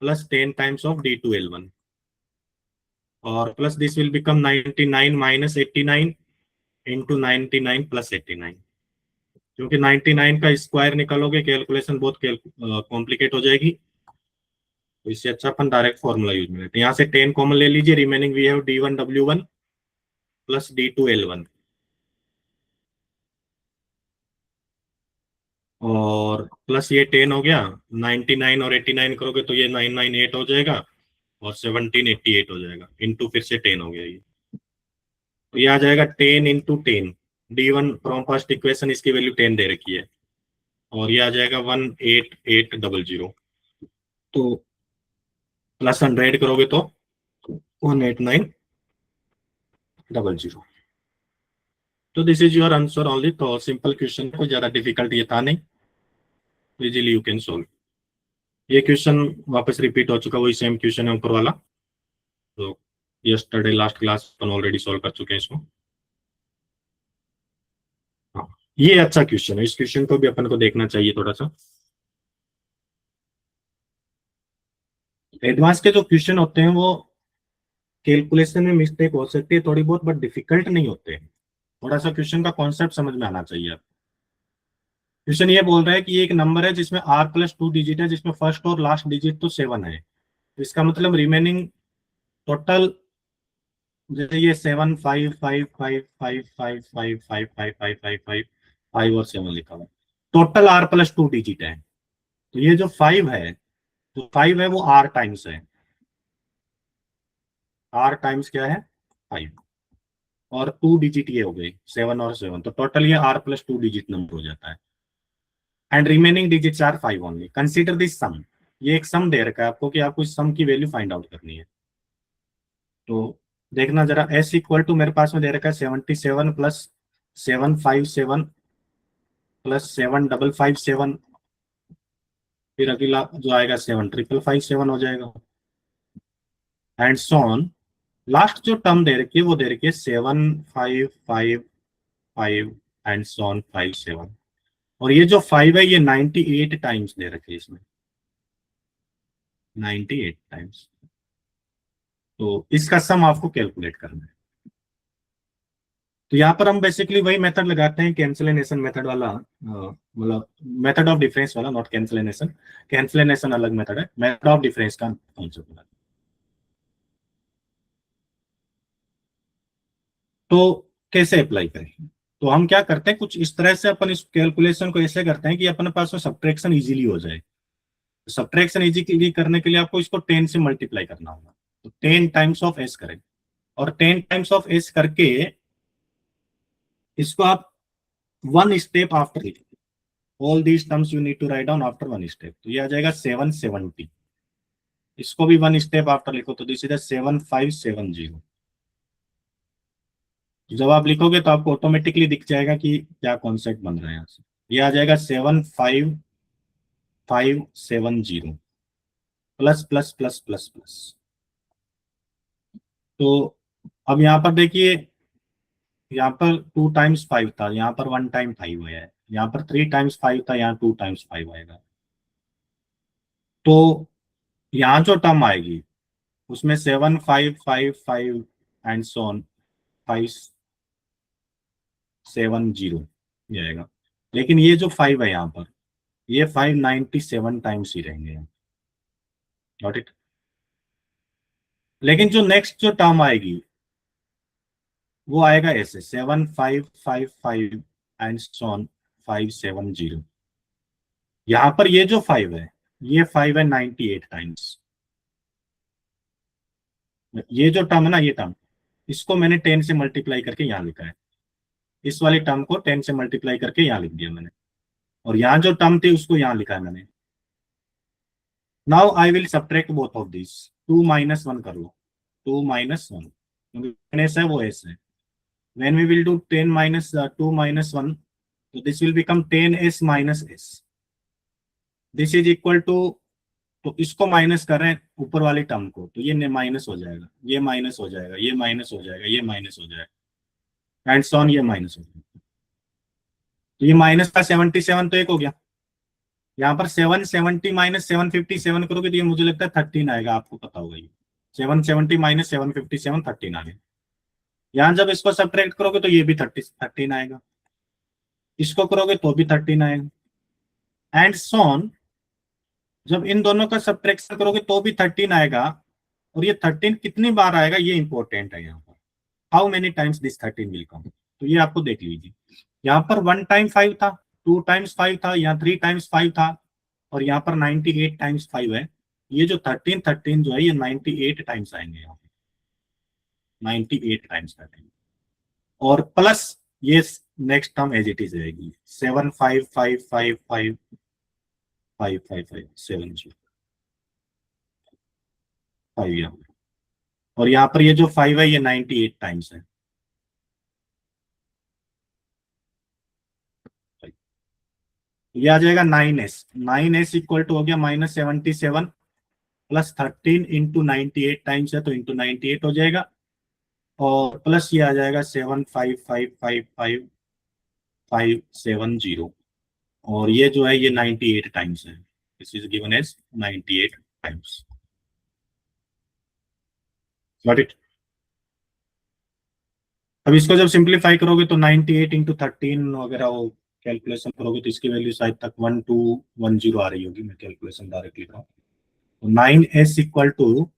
plus 10 times of D2L1, और plus this will become 99 minus 89 into 99 plus 89। क्योंकि 99 का स्क्वायर निकालोगे कैलकुलेशन बहुत कॉम्प्लिकेट हो जाएगी, तो इससे अच्छा अपन डायरेक्ट फॉर्मूला यूज में लेते हैं। यहाँ से 10 कॉमन ले लीजिए, remaining we have D1W1 plus D2L1, और प्लस ये 10 हो गया, 99 और 89 करोगे तो ये 998 हो जाएगा, और 1788 हो जाएगा, इंटू फिर से 10 हो गया ये, तो ये आ जाएगा 10 into 10। D1 from first equation इसकी वैल्यू 10 दे रखी है, और ये आ जाएगा 18800, तो प्लस 100 करोगे तो 18900। तो this is your answer only. तो सिंपल क्वेश्चन, कोई ज्यादा डिफिकल्ट ये था नहीं, इजीली यू कैन सोल्व। ये क्वेश्चन वापस रिपीट हो चुका, वही सेम क्वेश्चन है ऊपर वाला। तो यस्टरडे लास्ट क्लास अपन ऑलरेडी सॉल्व कर चुके हैं इसको। हाँ, ये अच्छा क्वेश्चन है, इस क्वेश्चन को भी अपन को देखना चाहिए थोड़ा सा। एडवांस के जो क्वेश्चन होते हैं वो कैलकुलेशन में मिस्टेक हो सकती है थोड़ी बहुत, बट डिफिकल्ट नहीं होते हैं। थोड़ा सा क्वेश्चन का कॉन्सेप्ट समझ में आना चाहिए। क्वेश्चन ये बोल रहा है कि एक नंबर है जिसमें r+2 डिजिट है, जिसमें फर्स्ट और लास्ट डिजिट तो 7 है। इसका मतलब रिमेनिंग टोटल, जैसे ये 7 5 5 5 5 5 5 5 5 5 5 5 5 और 7 लिखा हुआ है, टोटल r+2 डिजिट है। तो ये जो 5 है, जो 5 है वो r टाइम्स है। r टाइम्स क्या है? 5। और 2 डिजिट ये हो गए 7 और 7, तो टोटल ये r+2 डिजिट नंबर हो जाता है। And remaining digits are 5 only. Consider this sum. ये एक सम दे रखा है आपको कि आपको इस सम की वैल्यू फाइंड आउट करनी है। तो देखना जरा, s इक्वल टू मेरे पास में दे रखा है 77 प्लस 757 प्लस 7557, फिर अगला जो आएगा 7557 हो जाएगा, एंड सो ऑन। लास्ट जो टर्म दे रखी है वो दे रखी है 7555 एंड सो ऑन 57। और ये जो 5 है ये 98 टाइम्स दे रखी है इसमें, 98 टाइम्स। तो इसका सम आपको कैलकुलेट करना है। तो यहाँ पर हम बेसिकली वही मेथड लगाते हैं, कैंसिलेशन मेथड वाला, मतलब मेथड ऑफ डिफरेंस वाला, नॉट कैंसिलेशन। कैंसिलेशन अलग मेथड है, मेथड ऑफ डिफरेंस का कॉन्सेप्ट वाला। तो कैसे अप्लाई करें? तो हम क्या करते हैं, कुछ इस तरह से अपन इस कैलकुलेशन को ऐसे करते हैं कि अपने पास में सब्ट्रैक्शन इजीली हो जाए। सब्ट्रैक्शन इजीली करने के लिए आपको इसको 10 से मल्टीप्लाई करना होगा। तो 10 टाइम्स ऑफ एस करें, और 10 टाइम्स ऑफ एस करके इसको आप वन स्टेप आफ्टर लिखें। All these terms you need to write down after one step. तो ये आ जाएगा 770। इसको भी वन स्टेप आफ्टर लिखो, तो दिस इज 7570। जब आप लिखोगे तो आपको ऑटोमेटिकली दिख जाएगा कि क्या कॉन्सेप्ट बन रहा है यहाँ से। ये आ जाएगा 75570 plus plus plus plus plus. तो अब यहाँ पर देखिए, यहाँ पर 2 टाइम्स 5 था, यहाँ पर 1 टाइम 5 आया है। यहाँ पर 3 टाइम्स 5 था, यहाँ 2 टाइम्स 5 आएगा। तो यहाँ जो टर्म आएगी उसमें 7555 एंड सो ऑन 570 ये आएगा। लेकिन ये जो 5 है यहाँ पर, ये 597 टाइम्स ही रहेंगे। Got it? लेकिन जो नेक्स्ट जो टर्म आएगी वो आएगा ऐसे 7555 एंड सो ऑन 570। यहाँ पर ये जो 5 है, ये 5 है 98 टाइम्स। ये जो टर्म है ना, ये टर्म, इसको मैंने 10 से मल्टीप्लाई करके यहाँ लिखा है। इस वाले टर्म को 10 से मल्टीप्लाई करके यहाँ लिख दिया मैंने, और यहाँ जो टर्म थी उसको यहाँ लिखा है मैंने। Now I will subtract both of this. 2 minus 1 कर लो, 2 माइनस 1, क्योंकि एस है वो एस है। When we will do 10 minus 2 minus 1, तो this will become 10s minus S. This is equal to, तो इसको माइनस कर रहे हैं ऊपर वाले टर्म को, तो ये माइनस हो जाएगा, ये माइनस हो जाएगा, ये माइनस हो जाएगा, ये माइनस हो जाएगा, एंड सो ऑन, ये माइनस हो जाएगा। तो ये माइनस का 77 तो एक हो गया। यहाँ पर 770 माइनस 757 करोगे तो ये मुझे लगता है 13 आएगा, आपको पता होगा ये 770 माइनस 757 13 आ गया। यहाँ जब इसको सब्ट्रैक्ट करोगे तो ये भी 13 आएगा, इसको करोगे तो भी 13 आएगा, एंड सो ऑन। जब इन दोनों का सब्ट्रैक्शन करोगे तो भी 13 आएगा, और ये 13 कितनी बार आएगा ये इंपॉर्टेंट है यहाँ पर। How many times this 13 will come, तो ये आपको देख लीजिए। यहाँ पर 1 टाइम 5 था, 2 टाइम्स 5 था, यहाँ 3 टाइम्स 5 था, और यहाँ पर 98 टाइम्स 5 है। ये जो 13 13 जो है ये 98 टाइम्स आएंगे यहाँ पे, 98 टाइम्स 13, और प्लस ये next term as it is रहेगी 755555 55570 5 यहाँ पे। और यहाँ पर ये जो 5 है ये 98 टाइम्स है। ये आ जाएगा 9s। 9s इक्वल टू हो गया -77 प्लस 13 इंटू 98 टाइम्स है, तो इंटू 98 हो जाएगा, और प्लस ये आ जाएगा 7555557 और ये जो है ये 98 टाइम्स है। This is given as 98 times. Got it. अब इसको जब सिंप्लीफाई करोगे तो 98 इंटू 13 वगैरह वो कैलकुलेशन करोगे तो इसकी वैल्यू शायद तक 1210 आ रही होगी। मैं कैलकुलेशन डायरेक्टली लिख रहा हूँ। तो 9s इक्वल टू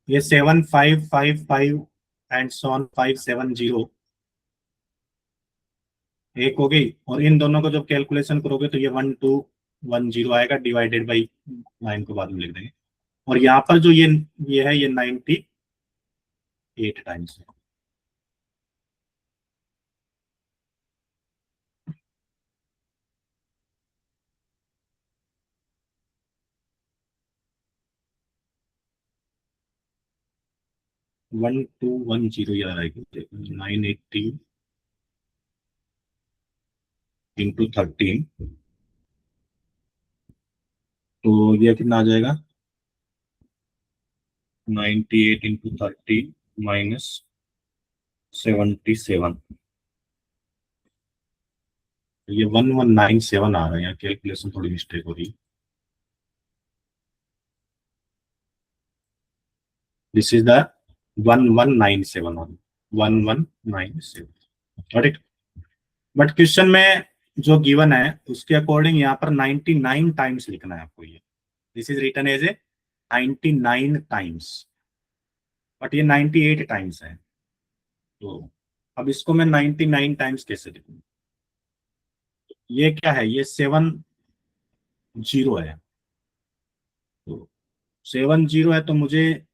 ये 7555 एंड सॉन 570 एक हो गई, और इन दोनों को जब कैलकुलेशन करोगे तो ये 1210 आएगा, डिवाइडेड बाई 9 को बाद में लिख देंगे। और यहाँ पर जो ये है ये 98 टाइम्स है। वन टू वन जीरो याद आएगी। 980 इंटू 13 तो ये कितना आ जाएगा? 98 इंटू 13 माइनस 77, ये 1197 आ रहा है। यहाँ कैलकुलेशन थोड़ी मिस्टेक हो रही है। This is the 1197 one 1197। Right. But question में जो गिवन है उसके अकॉर्डिंग यहाँ पर 99 टाइम्स लिखना है आपको। ये this is written as a 99 times, but ये 98 टाइम्स है। तो अब इसको मैं 99 टाइम्स कैसे लिखूं? ये क्या है? ये 70 है। तो 70 है तो मुझे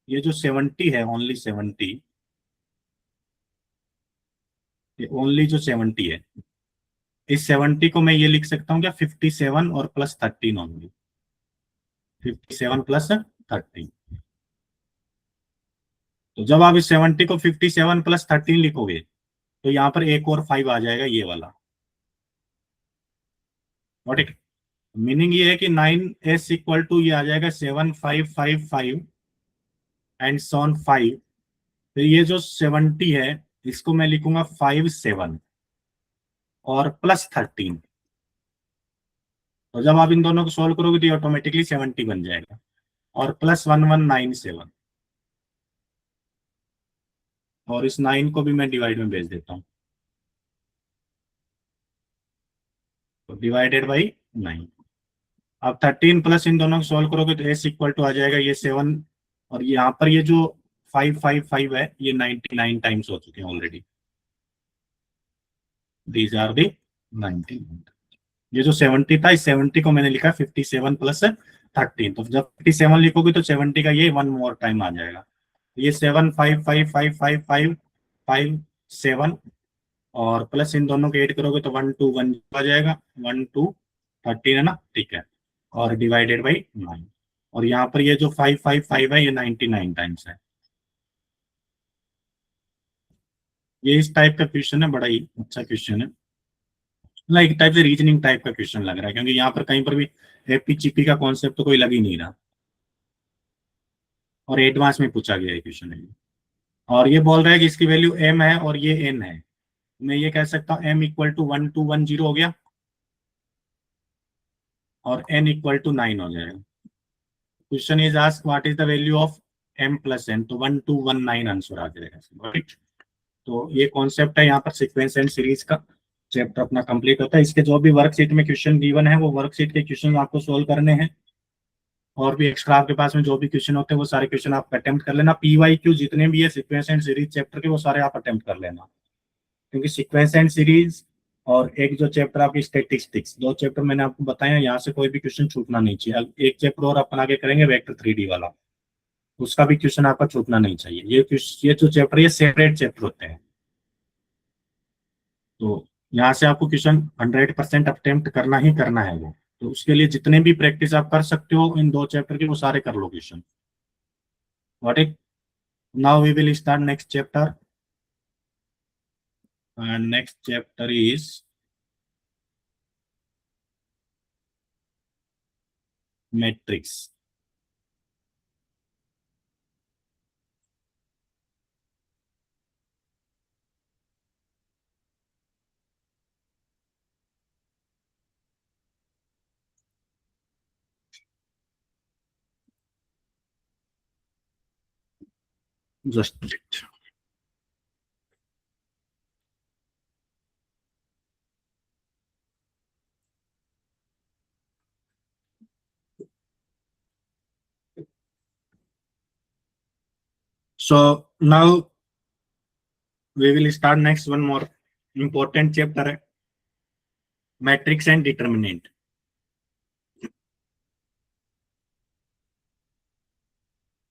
ये जो 70 है, ओनली 70, ये ओनली जो 70 है, इस 70 को मैं ये लिख सकता हूँ क्या? 57 और प्लस 13 ओनली। 57 प्लस 13। तो जब आप इस 70 को 57 प्लस 13 लिखोगे तो यहाँ पर एक और 5 आ जाएगा, ये वाला। वॉट इट मीनिंग ये है कि 9s इक्वल टू ये आ जाएगा 7555 एंड सॉन 5। फिर ये जो 70 है इसको मैं लिखूंगा 57 और प्लस 13। तो जब आप इन दोनों को सोल्व करोगे तो ये ऑटोमेटिकली 70 बन जाएगा, और प्लस 1197, और इस 9 को भी मैं डिवाइड में भेज देता हूँ। तो डिवाइडेड बाई 9। अब 13 प्लस इन दोनों को सोल्व करोगे तो एस इक्वल टू आ जाएगा ये 7, और यहाँ पर ये जो 555 है ये 99 टाइम्स हो चुके हैं ऑलरेडी। दीज आर दी 99। ये जो 70 था, इस 70 को मैंने लिखा 57 प्लस 13। तो जब 57 लिखोगे तो 70 का ये वन मोर टाइम आ जाएगा। ये 75555557 और प्लस इन दोनों को ऐड करोगे तो 121 आ जाएगा। 1213 है ना? ठीक है। और डिवाइडेड बाई 9। और यहाँ पर ये जो 555 है ये 99 टाइम्स है। ये इस टाइप का क्वेश्चन है, बड़ा ही अच्छा क्वेश्चन है। मतलब एक टाइप से रीजनिंग टाइप का क्वेश्चन लग रहा है, क्योंकि यहाँ पर कहीं पर भी एपीजीपी का कॉन्सेप्ट तो कोई लग ही नहीं रहा, और एडवांस में पूछा गया है क्वेश्चन है। और ये बोल रहा है कि इसकी वैल्यू m है और ये n है। मैं ये कह सकता हूँ m इक्वल टू 1210 हो गया और n इक्वल टू 9 हो जाएगा। Question is ask what is the value of m plus n, तो 1219 आंसर आ जाएगा। राइट। तो ये कॉन्सेप्ट है यहाँ पर सीक्वेंस एंड सीरीज का। चैप्टर अपना कंप्लीट होता है। इसके जो भी वर्कशीट में क्वेश्चन गिवन है वो वर्कशीट के क्वेश्चन आपको सोल्व करने हैं, और भी एक्स्ट्रा आपके पास में जो भी क्वेश्चन होते हैं वो सारे क्वेश्चन आप अटेम्प्ट कर लेना। पीवाईक्यू जितने भी है सीक्वेंस एंड सीरीज चैप्टर के, वो सारे आप अटेम्प्ट कर लेना, क्योंकि सीक्वेंस एंड सीरीज और एक जो चैप्टर आपकी स्टेटिस्टिक्स, दो चैप्टर मैंने आपको बताया, यहाँ से कोई भी क्वेश्चन छूटना नहीं चाहिए। एक चैप्टर और अपन आगे करेंगे वेक्टर 3D वाला, उसका भी क्वेश्चन आपका छूटना नहीं चाहिए। ये जो चैप्टर ये सेपरेट चैप्टर होते हैं। तो यहाँ से आपको क्वेश्चन 100% अटेम्प्ट करना ही करना है वो। तो उसके लिए जितने भी प्रैक्टिस आप कर सकते हो इन दो चैप्टर के, वो सारे कर लो question. What it now we will start next chapter, and next chapter is matrix. just it. So now we will start next one more important chapter, matrix and determinant.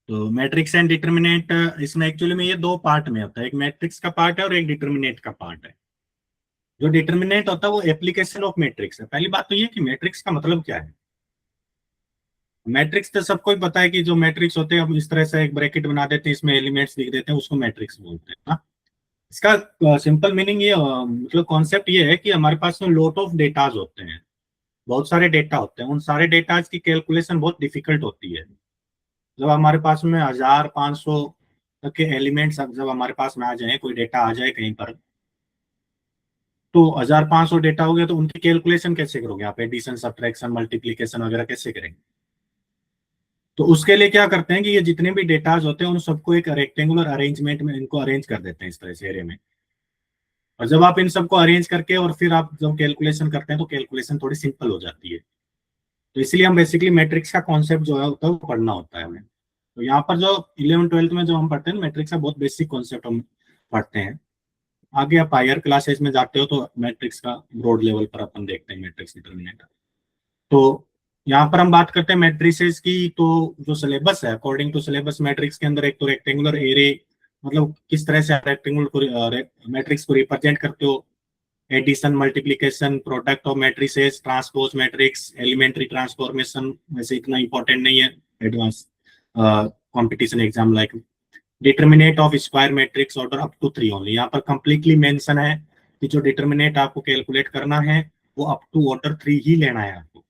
तो मैट्रिक्स एंड डिटर्मिनेंट इसमें actually में ये दो part में होता है, एक matrix का पार्ट है और एक डिटर्मिनेंट का पार्ट है। जो डिटर्मिनेंट होता है वो एप्लीकेशन ऑफ मैट्रिक्स है। पहली बात तो ये कि मैट्रिक्स का मतलब क्या है। मैट्रिक्स तो सबको ही पता है कि जो मैट्रिक्स होते हैं, अब इस तरह से एक ब्रैकेट बना देते हैं, इसमें एलिमेंट्स लिख देते हैं, उसको मैट्रिक्स बोलते हैं ना। इसका सिंपल मीनिंग ये मतलब कॉन्सेप्ट ये है कि हमारे पास में लॉट ऑफ डेटाज होते हैं, बहुत सारे डेटा होते हैं। उन सारे डेटाज की कैलकुलेशन बहुत डिफिकल्ट होती है। जब हमारे पास में 1500 तक के एलिमेंट्स जब हमारे पास में आ जाए, कोई डेटा आ जाए कहीं पर, तो 1500 डेटा हो गया, तो उनकी कैलकुलेशन कैसे करोगे आप? एडिशन, सब्ट्रैक्शन, मल्टीप्लीकेशन वगैरह कैसे करेंगे? तो उसके लिए क्या करते हैं कि ये जितने भी डेटाज होते हैं उन सबको एक रेक्टेंगुलर अरेंजमेंट में इनको अरेंज कर देते हैं इस तरह से एरे में। और जब आप इन सबको अरेंज करके और फिर आप जब कैलकुलेशन करते हैं तो कैलकुलेशन थोड़ी सिंपल हो जाती है। तो इसलिए हम बेसिकली मैट्रिक्स का कॉन्सेप्ट जो है होता है वो पढ़ना होता है हमें। तो यहाँ पर जो 11th-12th में जो हम पढ़ते हैं मैट्रिक्स का बहुत बेसिक कॉन्सेप्ट हम पढ़ते हैं। आगे आप हायर क्लासेज में जाते हो तो मैट्रिक्स का ब्रॉड लेवल पर अपन देखते हैं मैट्रिक्स डिटर्मिनेंट। तो यहाँ पर हम बात करते हैं मैट्रिसेस की। तो जो सिलेबस है, अकॉर्डिंग टू सिलेबस, मैट्रिक्स के अंदर एक तो रेक्टेंगुलर एरे, मतलब किस तरह से रेक्टेंगुलर को मैट्रिक्स को रिप्रेजेंट करते हो, addition, multiplication, product of matrices, transpose matrix, elementary transformation, वैसे इतना इंपॉर्टेंट नहीं है advance competition exam like. Determinant of square matrix order up to 3 only. यहाँ पर कंप्लीटली मेंशन है कि जो डिटर्मिनेट आपको कैलकुलेट करना है वो अप टू ऑर्डर 3 ही लेना है आपको,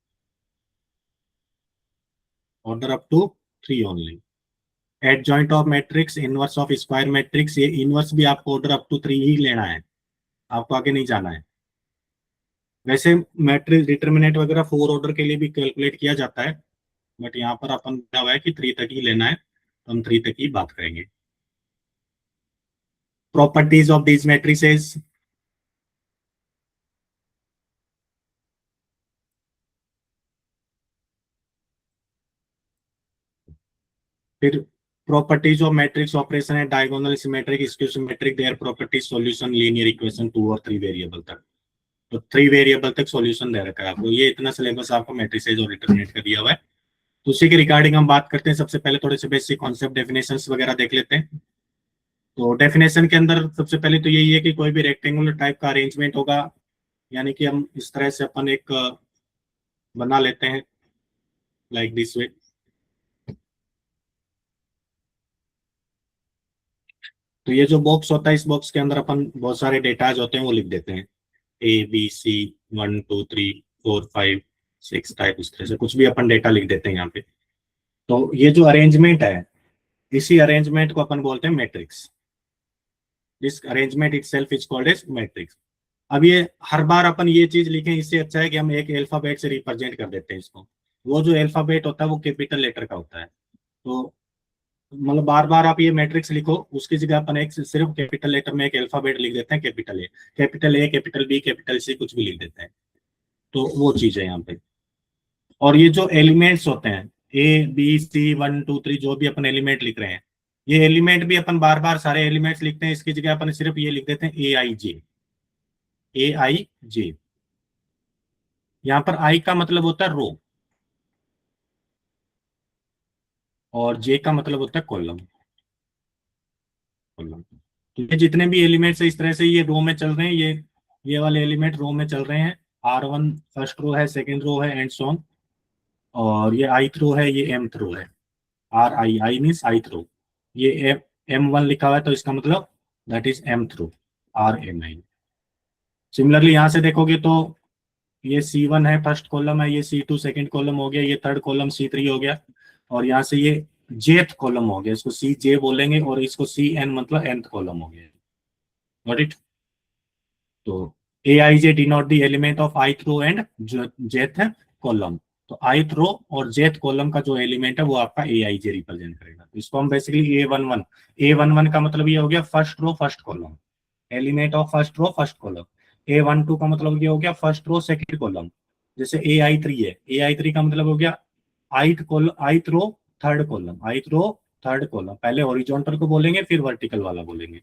order up to 3 only. Adjoint of matrix, inverse of square matrix, ये इनवर्स भी आपको ऑर्डर अप टू 3 ही लेना है, आपको आगे नहीं जाना है। वैसे मैट्रिक्स डिटर्मिनेट वगैरह 4 ऑर्डर के लिए भी कैलकुलेट किया जाता है, बट यहाँ पर अपन क्या हुआ है कि 3 तक ही लेना है, तो हम 3 तक ही बात करेंगे। प्रॉपर्टीज ऑफ दीज मैट्रिसेस, फिर प्रॉपर्टीज ऑफ मैट्रिक्स ऑपरेशन है, diagonal, symmetric, skew symmetric, their properties, solution, linear equation, 2 और 3 वेरिएबल तक। तो 3 वेरिएबल तक सॉल्यूशन दे रखा है आपको। ये इतना सिलेबस आपको मैट्रिसेज और डिटर्मिनेंट का दिया हुआ है। तो उसी के रिगार्डिंग हम बात करते हैं। सबसे पहले थोड़े से बेसिक कॉन्सेप्ट, डेफिनेशंस वगैरह देख लेते हैं। तो डेफिनेशन के अंदर सबसे पहले तो यही है कि कोई भी रेक्टेंगुलर टाइप का अरेंजमेंट होगा, यानी कि हम इस तरह से अपन एक बना लेते हैं लाइक दिस वे। तो ये जो बॉक्स होता है, इस बॉक्स के अंदर अपन बहुत सारे डेटाज होते हैं वो लिख देते हैं, ABC 1 2 3 4 5 6 टाइप, इस तरह से कुछ भी अपन डेटा लिख देते हैं यहाँ पे। तो ये जो अरेंजमेंट है, इसी अरेंजमेंट को अपन बोलते हैं matrix. This arrangement itself is called as matrix. अब ये हर बार अपन ये चीज लिखें, इससे अच्छा है कि हम एक अल्फाबेट से रिप्रेजेंट कर देते हैं इसको। वो जो अल्फाबेट होता है वो कैपिटल लेटर का होता है। तो मतलब बार बार आप ये मैट्रिक्स लिखो, उसकी जगह अपन एक सिर्फ कैपिटल लेटर में एक अल्फाबेट लिख देते हैं, capital A, capital A, capital B, capital C, कुछ भी लिख देते हैं। तो वो चीज है यहाँ पे। और ये जो एलिमेंट्स होते हैं ABC 1 2 3, जो भी अपन एलिमेंट लिख रहे हैं, ये एलिमेंट भी अपन बार बार सारे एलिमेंट्स लिखते हैं, इसकी जगह अपन सिर्फ ये लिख देते हैं AIJ, AIJ। यहाँ पर आई का मतलब होता है रो और जे का मतलब होता है कॉलम। कॉलम, तो ये जितने भी एलिमेंट्स है इस तरह से ये रो में चल रहे हैं, ये वाले एलिमेंट रो में चल रहे हैं। R1 फर्स्ट रो है, सेकंड रो है, एंड सो ऑन। और ये i रो है, ये mth रो है। I means ith row. ये M1 लिखा हुआ है तो इसका मतलब that is mth row, RMI। Similarly यहाँ से देखोगे तो ये C1 है, फर्स्ट कॉलम है, ये C2 सेकंड कॉलम हो गया, ये थर्ड कॉलम C3 हो गया, और यहाँ से ये जेथ कॉलम हो गया, इसको CJ बोलेंगे, और इसको CN मतलब nth कॉलम हो गया। Got it? तो AIJ denote the element of ith row and jth column. तो ith रो और jth कॉलम का जो एलिमेंट है वो आपका aij रिप्रेजेंट करेगा। तो इसको हम बेसिकली a11 का मतलब ये हो गया first row first column, element of first row first column. a12 का मतलब ये हो गया फर्स्ट रो सेकंड कॉलम। जैसे ai3 है, ai3 का मतलब हो गया ith row third column, ith row third column. पहले हॉरिजॉन्टल को बोलेंगे फिर वर्टिकल वाला बोलेंगे,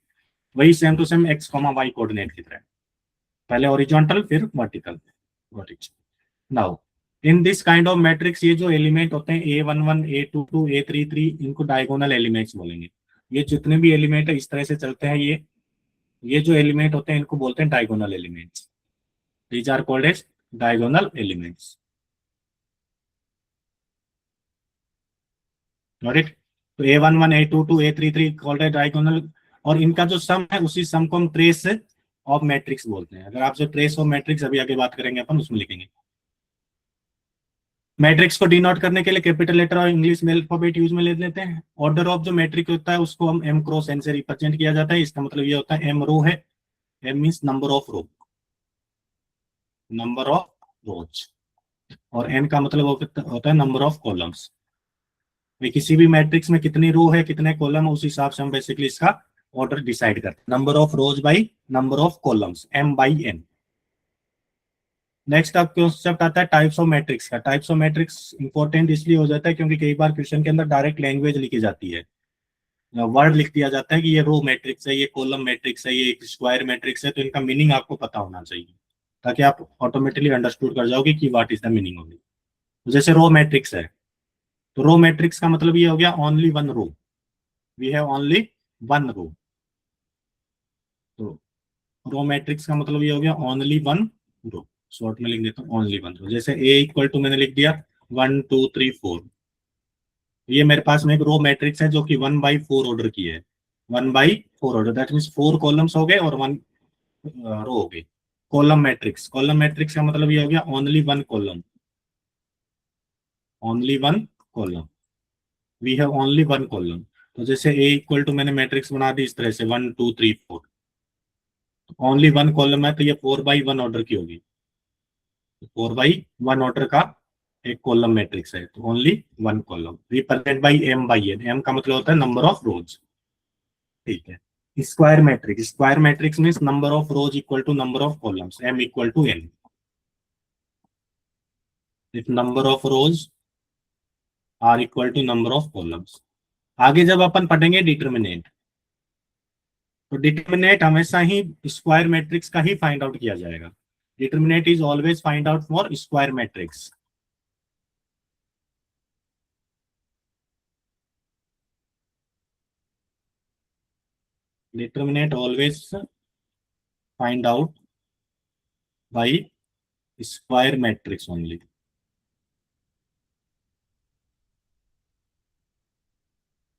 वही same to same x, y coordinate की तरह, पहले हॉरिजॉन्टल फिर vertical. Now in this kind of matrix ये जो एलिमेंट होते हैं a11 a22 a33 इनको डायगोनल एलिमेंट्स बोलेंगे। ये जितने भी एलिमेंट है इस तरह से चलते हैं, ये जो एलिमेंट होते हैं इनको बोलते हैं diagonal elements. These are called as diagonal elements. Got it? तो a11 a22 a33 called as diagonal, और इनका जो सम है उसी सम को हम ट्रेस ऑफ मैट्रिक्स बोलते हैं। अगर आपसे ट्रेस ऑफ मैट्रिक्स अभी आगे बात करेंगे अपन, उसमें लिखेंगे। मैट्रिक्स को डिनोट करने के लिए कैपिटल लेटर और इंग्लिश में अल्फाबेट यूज में ले लेते हैं। ऑर्डर ऑफ जो मैट्रिक्स होता है उसको हम m क्रॉस n से रिप्रेजेंट किया जाता है। इसका मतलब ये होता है m रो है, m means number of row, number of rows, और n का मतलब होता है नंबर ऑफ कॉलम्स। किसी भी मैट्रिक्स में कितनी रो है कितने कॉलम है उस हिसाब से हम बेसिकली इसका ऑर्डर डिसाइड करते हैं। Number of rows by number of columns, m by n। Next अब कॉन्सेप्ट आता है टाइप्स ऑफ मैट्रिक्स का। टाइप्स ऑफ मैट्रिक्स इंपॉर्टेंट इसलिए हो जाता है क्योंकि कई बार क्वेश्चन के अंदर डायरेक्ट लैंग्वेज लिखी जाती है, वर्ड लिख दिया जाता है कि ये रो मैट्रिक्स है, ये कॉलम मैट्रिक्स है, ये स्क्वायर मैट्रिक्स है। तो इनका मीनिंग आपको पता होना चाहिए ताकि आप ऑटोमेटिकली अंडरस्टूड कर जाओगे कि what is the meaning of it. जैसे रो मैट्रिक्स है, तो रो मैट्रिक्स का मतलब ये हो गया only one row, we have only one row. तो रो मैट्रिक्स का मतलब ये हो गया ओनली वन रो। शॉर्ट में लिख देता हूँ ओनली वन रो। जैसे ए इक्वल टू मैंने लिख दिया 1 2 3 4, ये मेरे पास में एक रो मैट्रिक्स है जो कि 1/4 ऑर्डर की है, 1/4 ऑर्डर, दैट मीन्स 4 कॉलम्स हो गए और 1 रो हो गई। कॉलम मैट्रिक्स, कॉलम मैट्रिक्स का मतलब ये हो गया only one column, only one column, we have only one column. तो जैसे ए इक्वल टू मैंने मैट्रिक्स बना दी इस तरह से 1 2 3 4, ओनली वन कॉलम है तो ये 4/1 ऑर्डर की होगी, 4/1 ऑर्डर का एक कॉलम मैट्रिक्स है, तो only one column represent by m by n। m का मतलब होता है नंबर ऑफ रोज, ठीक है। Square matrix means number of rows equal to number of columns, m equal to n। If number of rows are equal to number of columns. आगे जब अपन पढ़ेंगे determinant, तो डिटर्मिनेंट हमेशा ही स्क्वायर मैट्रिक्स का ही find out किया जाएगा। Determinant is always find out for square matrix. Determinant always find out by square matrix only.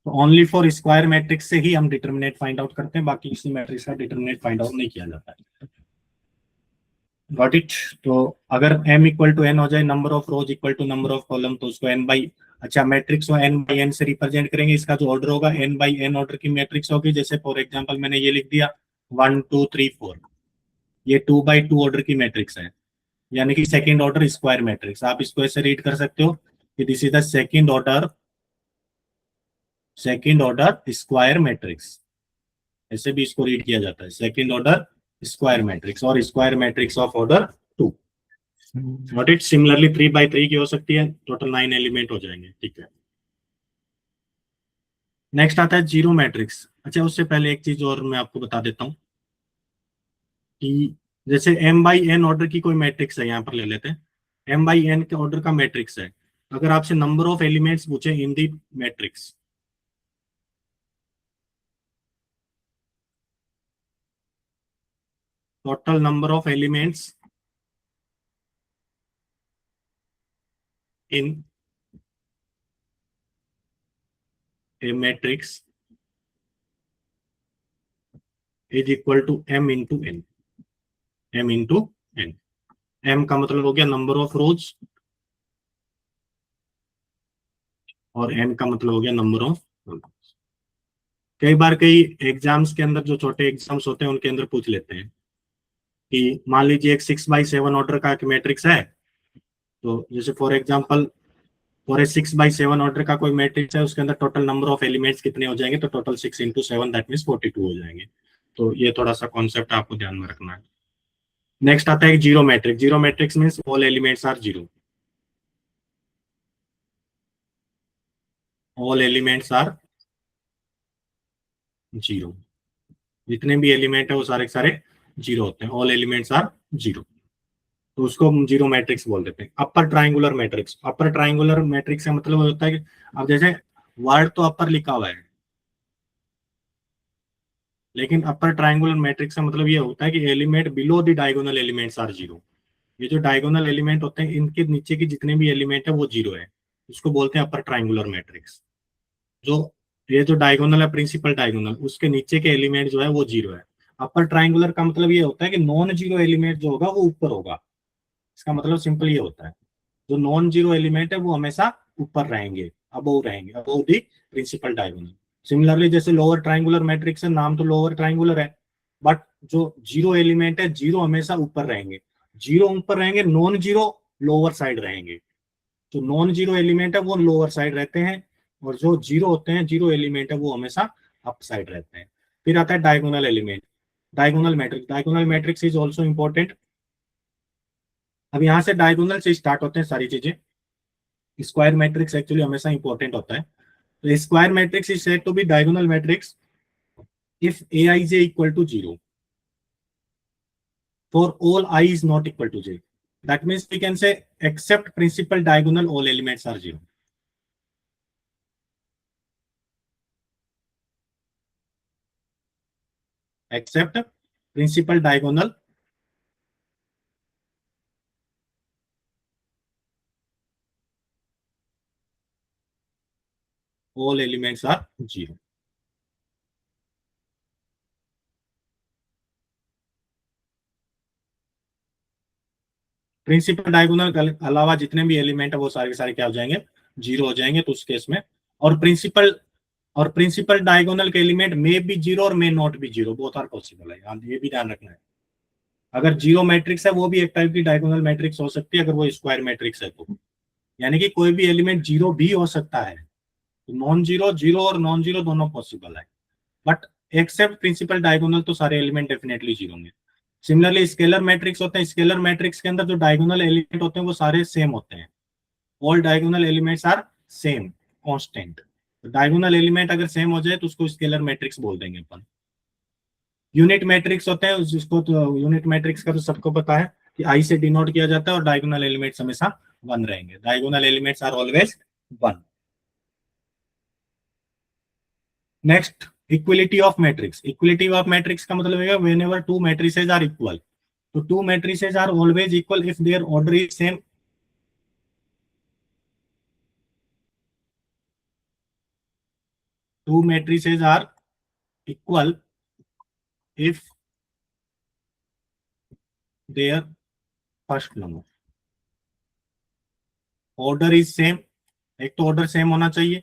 तो only for square matrix से ही हम डिटर्मिनेंट फाइंड आउट करते हैं, बाकी किसी मैट्रिक्स का डिटर्मिनेंट फाइंड आउट नहीं किया जाता है। Got it? तो अगर m इक्वल टू n हो जाए, number of rows equal to number of column, तो उसको n बाई, अच्छा मैट्रिक्स को n बाई n से रिप्रेजेंट करेंगे। इसका जो ऑर्डर होगा n बाई n ऑर्डर की मैट्रिक्स होगी। जैसे फॉर एग्जांपल मैंने ये लिख दिया 1 2 3 4, ये 2/2 ऑर्डर की मैट्रिक्स है, यानी कि सेकंड ऑर्डर स्क्वायर मैट्रिक्स। आप इसको ऐसे रीड कर सकते हो कि this is the second order square matrix, ऐसे भी इसको रीड किया जाता है, सेकंड ऑर्डर स्क्वायर मैट्रिक्स और square matrix of order 2। Note it? Similarly 3/3 की हो सकती है, टोटल 9 एलिमेंट हो जाएंगे, ठीक है। नेक्स्ट आता है जीरो मैट्रिक्स। अच्छा उससे पहले एक चीज और मैं आपको बता देता हूँ कि जैसे m बाई n ऑर्डर की कोई मैट्रिक्स है, यहाँ पर ले लेते हैं m बाई n के ऑर्डर का मैट्रिक्स है। अगर आपसे नंबर ऑफ एलिमेंट्स पूछे in the matrix, total number of elements in a matrix is equal to m into n, m into n। m का मतलब हो गया नंबर ऑफ रोज और n का मतलब हो गया नंबर ऑफ कॉलम्स। कई बार कई एग्जाम्स के अंदर, जो छोटे एग्जाम्स होते हैं उनके अंदर पूछ लेते हैं कि मान लीजिए एक 6/7 ऑर्डर का एक मैट्रिक्स है तो जैसे for example for a 6/7 order का कोई मैट्रिक्स है, उसके अंदर टोटल नंबर ऑफ एलिमेंट्स कितने हो जाएंगे, तो टोटल 6 × 7 दैट मीन्स 42 हो जाएंगे। तो ये थोड़ा सा कॉन्सेप्ट आपको ध्यान में रखना है। नेक्स्ट आता है zero matrix. Zero matrix means all elements are zero. All elements are zero. जितने भी एलिमेंट है वो सारे के सारे जीरो होते हैं। ऑल एलिमेंट्स आर जीरो, तो उसको हम जीरो मैट्रिक्स बोल देते हैं। Upper triangular matrix. Upper triangular matrix का मतलब होता है कि अब जैसे वर्ड तो अपर लिखा हुआ है, लेकिन अपर ट्राइंगुलर मैट्रिक्स का मतलब ये होता है कि element below the diagonal elements are zero. ये जो डायगोनल एलिमेंट होते हैं इनके नीचे के जितने भी एलिमेंट है वो जीरो है, उसको बोलते हैं अपर ट्राइंगुलर मैट्रिक्स। जो ये जो डायगोनल है प्रिंसिपल डायगोनल, उसके नीचे के एलिमेंट जो है वो जीरो है। अपर ट्राइंगुलर का मतलब ये होता है कि नॉन जीरो एलिमेंट जो होगा वो ऊपर होगा। इसका मतलब सिंपल ये होता है, जो नॉन जीरो एलिमेंट है वो हमेशा ऊपर रहेंगे, अबोव रहेंगे, अबोव दी प्रिंसिपल डायगोनल। सिमिलरली जैसे लोअर ट्राइंगुलर मैट्रिक्स है, नाम तो लोअर ट्राइंगुलर है, बट जो जीरो एलिमेंट है जीरो हमेशा ऊपर रहेंगे। जीरो ऊपर रहेंगे, नॉन जीरो लोअर साइड रहेंगे। जो नॉन जीरो एलिमेंट है वो लोअर साइड रहते हैं, और जो जीरो होते हैं, जीरो एलिमेंट है, वो हमेशा अप साइड रहते हैं। फिर आता है diagonal element. Diagonal matrix. Diagonal matrix is also important. अब यहाँ से डायगोनल से स्टार्ट होते हैं सारी चीजें। स्क्वायर मैट्रिक्स एक्चुअली हमेशा इंपॉर्टेंट होता है। तो square matrix is said to be diagonal matrix if aij equal to 0 for all I is not equal to j. That means we can say except principal diagonal all elements are 0. Except principal diagonal all elements are 0. Principal diagonal के अलावा जितने भी element है वो सारे के सारे क्या हो जाएंगे, जीरो हो जाएंगे। तो उस केस में और प्रिंसिपल डायगोनल के एलिमेंट मे बी जीरो और may not be zero, both are possible है। ये भी ध्यान रखना है। अगर जीरो मैट्रिक्स है वो भी एक टाइप की डायगोनल मैट्रिक्स हो सकती है, अगर वो स्क्वायर मैट्रिक्स है तो। यानी कि कोई भी एलिमेंट जीरो भी हो सकता है। तो नॉन जीरो, जीरो और नॉन जीरो दोनों पॉसिबल है, बट एक्सेप्ट प्रिंसिपल डायगोनल तो सारे एलिमेंट डेफिनेटली जीरो होंगे। सिमिलरली स्केलर मैट्रिक्स होते हैं। स्केलर मैट्रिक्स के अंदर जो डायगोनल एलिमेंट होते हैं वो सारे सेम होते हैं। All diagonal elements are same, constant. Diagonal element अगर सेम हो जाए तो उसको स्केलर मैट्रिक्स बोल देंगे अपन। यूनिट मैट्रिक्स होते हैं, जिसको तो यूनिट मैट्रिक्स का तो सबको पता है कि आई से डिनोट किया जाता है, और डायगोनल एलिमेंट्स हमेशा वन रहेंगे। Diagonal elements are always one. Next, equality of matrix. Equality of matrix का मतलब है whenever two matrices are equal. तो two matrices are always equal if their order is same. Two matrices are equal if their first number order is same. एक तो order same होना चाहिए।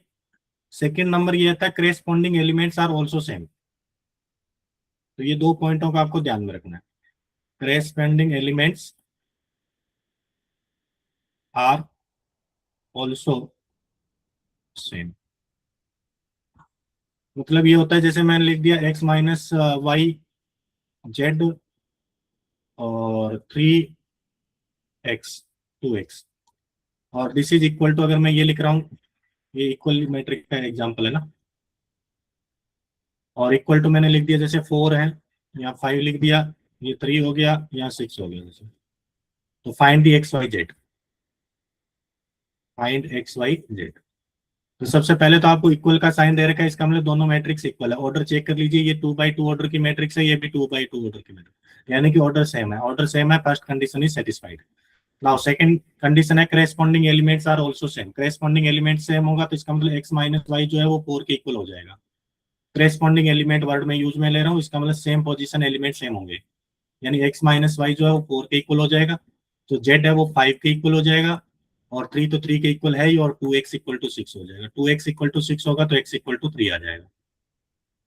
Second number ये आता है corresponding elements are also same. तो ये दो पॉइंटों का आपको ध्यान में रखना है। Corresponding elements are also same. मतलब ये होता है जैसे मैंने लिख दिया x - y z और 3x 2x, और दिस इज इक्वल टू, अगर मैं ये लिख रहा हूँ, ये इक्वल मैट्रिक्स का एग्जांपल है ना, और इक्वल टू मैंने लिख दिया जैसे 4 है, यहाँ 5 लिख दिया, ये 3 हो गया, यहाँ 6 हो गया जैसे। तो find the x Y z. Find x Y z. तो सबसे पहले तो आपको इक्वल का साइन दे रखा है, इसका मतलब दोनों मैट्रिक्स इक्वल है। ऑर्डर चेक कर लीजिए, ये 2/2 ऑर्डर की मैट्रिक्स है, ये भी 2/2 ऑर्डर की मैट्रिक्स, यानी कि ऑर्डर सेम है। ऑर्डर सेम है, first condition is satisfied. Now second condition है corresponding elements are also same. Corresponding element same होगा तो इसका मतलब x - y जो है वो 4 के इक्वल हो जाएगा। करेस्पॉन्डिंग एलिमेंट वर्ड में यूज में ले रहा हूँ, इसका मतलब सेम पोजीशन एलिमेंट सेम होंगे, यानी x - y जो है वो 4 के इक्वल हो जाएगा। तो z है वो 5 के इक्वल हो जाएगा, और 3 तो 3 के इक्वल है ही, और 2x = 6 हो जाएगा। 2x = 6 होगा तो x = 3 आ जाएगा।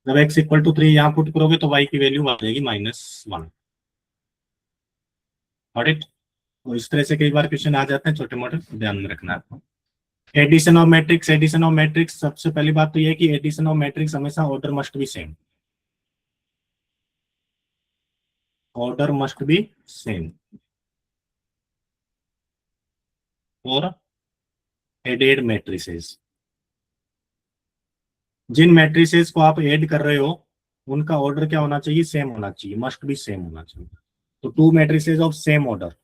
जब x = 3 यहाँ पुट करोगे तो y की वैल्यू आ जाएगी -1। Got it. तो इस तरह से कई बार क्वेश्चन आ जाते हैं छोटे मोटे, ध्यान में रखना आपको। Addition of matrix, addition of matrix, सबसे पहली बात तो यह है कि एडिशन ऑफ मैट्रिक्स हमेशा order must be same, order must be same और एडेड मैट्रिसेस, जिन मैट्रिसेस को आप ऐड कर रहे हो उनका ऑर्डर क्या होना चाहिए, सेम होना चाहिए, मस्ट बी सेम होना चाहिए। तो to matrices of same order,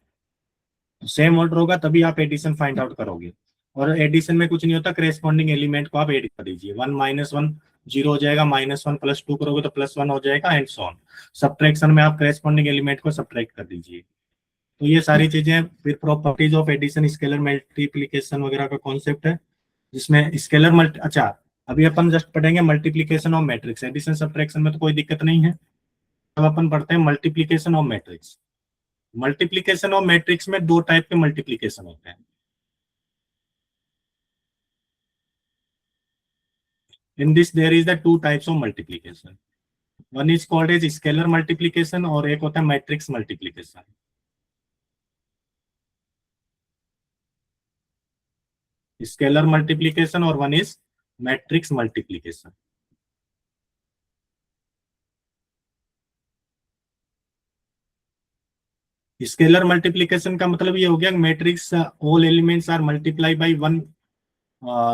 same order होगा तभी आप एडिशन फाइंड आउट करोगे। और एडिशन में कुछ नहीं होता, करेस्पॉन्डिंग एलिमेंट को आप ऐड कर दीजिए, 1 - 1 0 हो जाएगा, -1 +2 करोगे तो +1 हो जाएगा, एंड सो ऑन। सब्ट्रैक्शन में आप करेस्पॉन्डिंग एलिमेंट को सब्ट्रैक्ट कर दीजिए। तो ये सारी चीजें फिर properties of addition, scalar multiplication वगैरह का कॉन्सेप्ट है, जिसमें स्केलर मल्टी, अच्छा अभी अपन जस्ट पढ़ेंगे multiplication of matrix, addition subtraction में तो कोई दिक्कत नहीं है। अब अपन पढ़ते हैं multiplication of matrix. Multiplication of matrix में दो टाइप के मल्टीप्लीकेशन होते हैं। In this there is the two types of multiplication. One is called as scalar multiplication और एक होता है मैट्रिक्स मल्टीप्लीकेशन। स्केलर मल्टीप्लीकेशन और one is matrix multiplication. Scalar multiplication का मतलब ये हो गया matrix all elements are multiply by one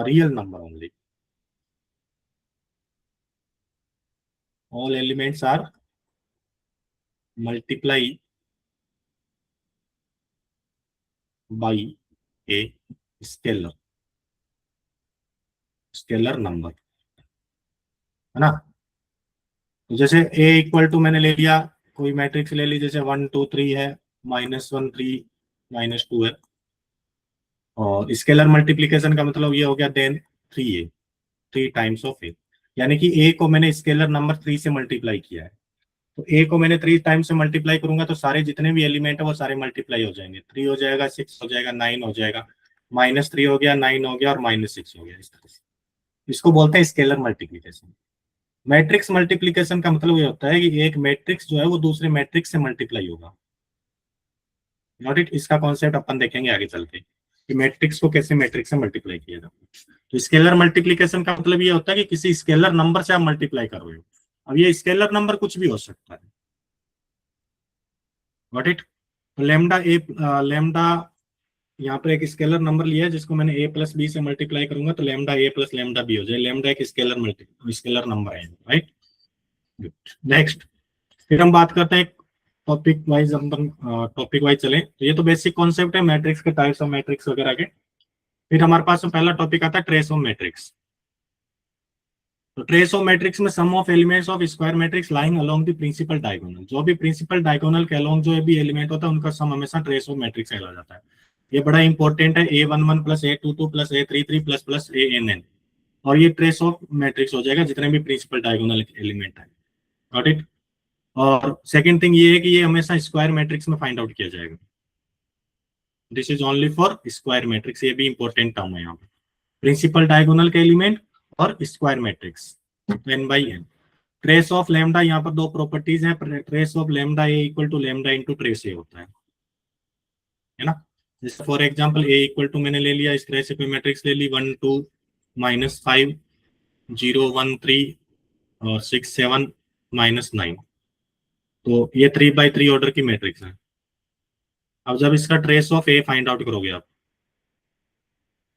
real number only, all elements are multiply by a scalar number, है ना। तो जैसे a इक्वल टू मैंने ले लिया, कोई मैट्रिक्स ले ली, जैसे 1 2 3 है, -1 3 -2 है, और स्केलर मल्टीप्लीकेशन का मतलब ये हो गया then 3a, 3 times of a, यानी कि a को मैंने स्केलर नंबर 3 से मल्टीप्लाई किया है, तो a को मैंने 3 टाइम्स से मल्टीप्लाई करूंगा तो सारे जितने भी एलिमेंट है वो सारे मल्टीप्लाई हो जाएंगे, 3 हो जाएगा, 6 हो जाएगा, 9 हो जाएगा, -3 हो गया, 9 हो गया और -6 हो गया, इस तरह से। इसको बोलते हैं स्केलर मल्टीप्लीकेशन। मैट्रिक्स मल्टीप्लीकेशन का मतलब ये होता है कि एक मैट्रिक्स जो है वो दूसरे मैट्रिक्स से मल्टीप्लाई होगा। नॉट इट, इसका कॉन्सेप्ट अपन देखेंगे आगे चल के कि मैट्रिक्स को कैसे मैट्रिक्स से मल्टीप्लाई किया जाता है। तो स्केलर मल्टीप्लीकेशन का मतलब ये होता है कि किसी स्केलर नंबर से आप मल्टीप्लाई कर रहे हो। अब ये स्केलर नंबर कुछ भी हो सकता है, गॉट इट। तो लेमडा यहाँ पर एक स्केलर नंबर लिया है जिसको मैंने a + b से मल्टीप्लाई करूंगा तो लेमडा a + लेमडा b हो जाए, लेमडा एक स्केलर नंबर है, राइट। नेक्स्ट, फिर हम बात करते हैं टॉपिक वाइज, हम टॉपिक वाइज चले तो ये तो बेसिक कॉन्सेप्ट है मैट्रिक्स के, टाइप्स ऑफ मैट्रिक्स वगैरह के। फिर हमारे पास तो पहला टॉपिक आता है ट्रेस ऑफ मैट्रिक्स। तो ट्रेस ऑफ मैट्रिक्स में sum of elements of square matrix lying along the principal diagonal, जो भी प्रिंसिपल डायगोनल के अलोंग जो भी एलिमेंट होता है उनका सम हमेशा ट्रेस ऑफ मैट्रिक्स कहला जाता है। ये बड़ा इंपॉर्टेंट है, a11 + a22 + a33 + ann, और ये ट्रेस ऑफ मैट्रिक्स हो जाएगा जितने भी प्रिंसिपल डायगोनल एलिमेंट है, गॉट इट। और सेकंड थिंग ये है कि ये हमेशा स्क्वायर मैट्रिक्स में फाइंड आउट किया जाएगा, this is only for square matrix, ये भी इंपॉर्टेंट टर्म है यहाँ पे, प्रिंसिपल डायगोनल के एलिमेंट और square matrix n/n। Trace of lambda, यहाँ पर दो प्रॉपर्टीज हैं, trace of lambda a = lambda × trace a होता है ना। जैसे फॉर एग्जांपल a = मैंने ले लिया इस तरह से कोई मैट्रिक्स ले ली, 1 2 -5 0 1 3 और 6 7 -9, तो ये 3/3 ऑर्डर की मैट्रिक्स है। अब जब इसका trace of A find out करोगे आप,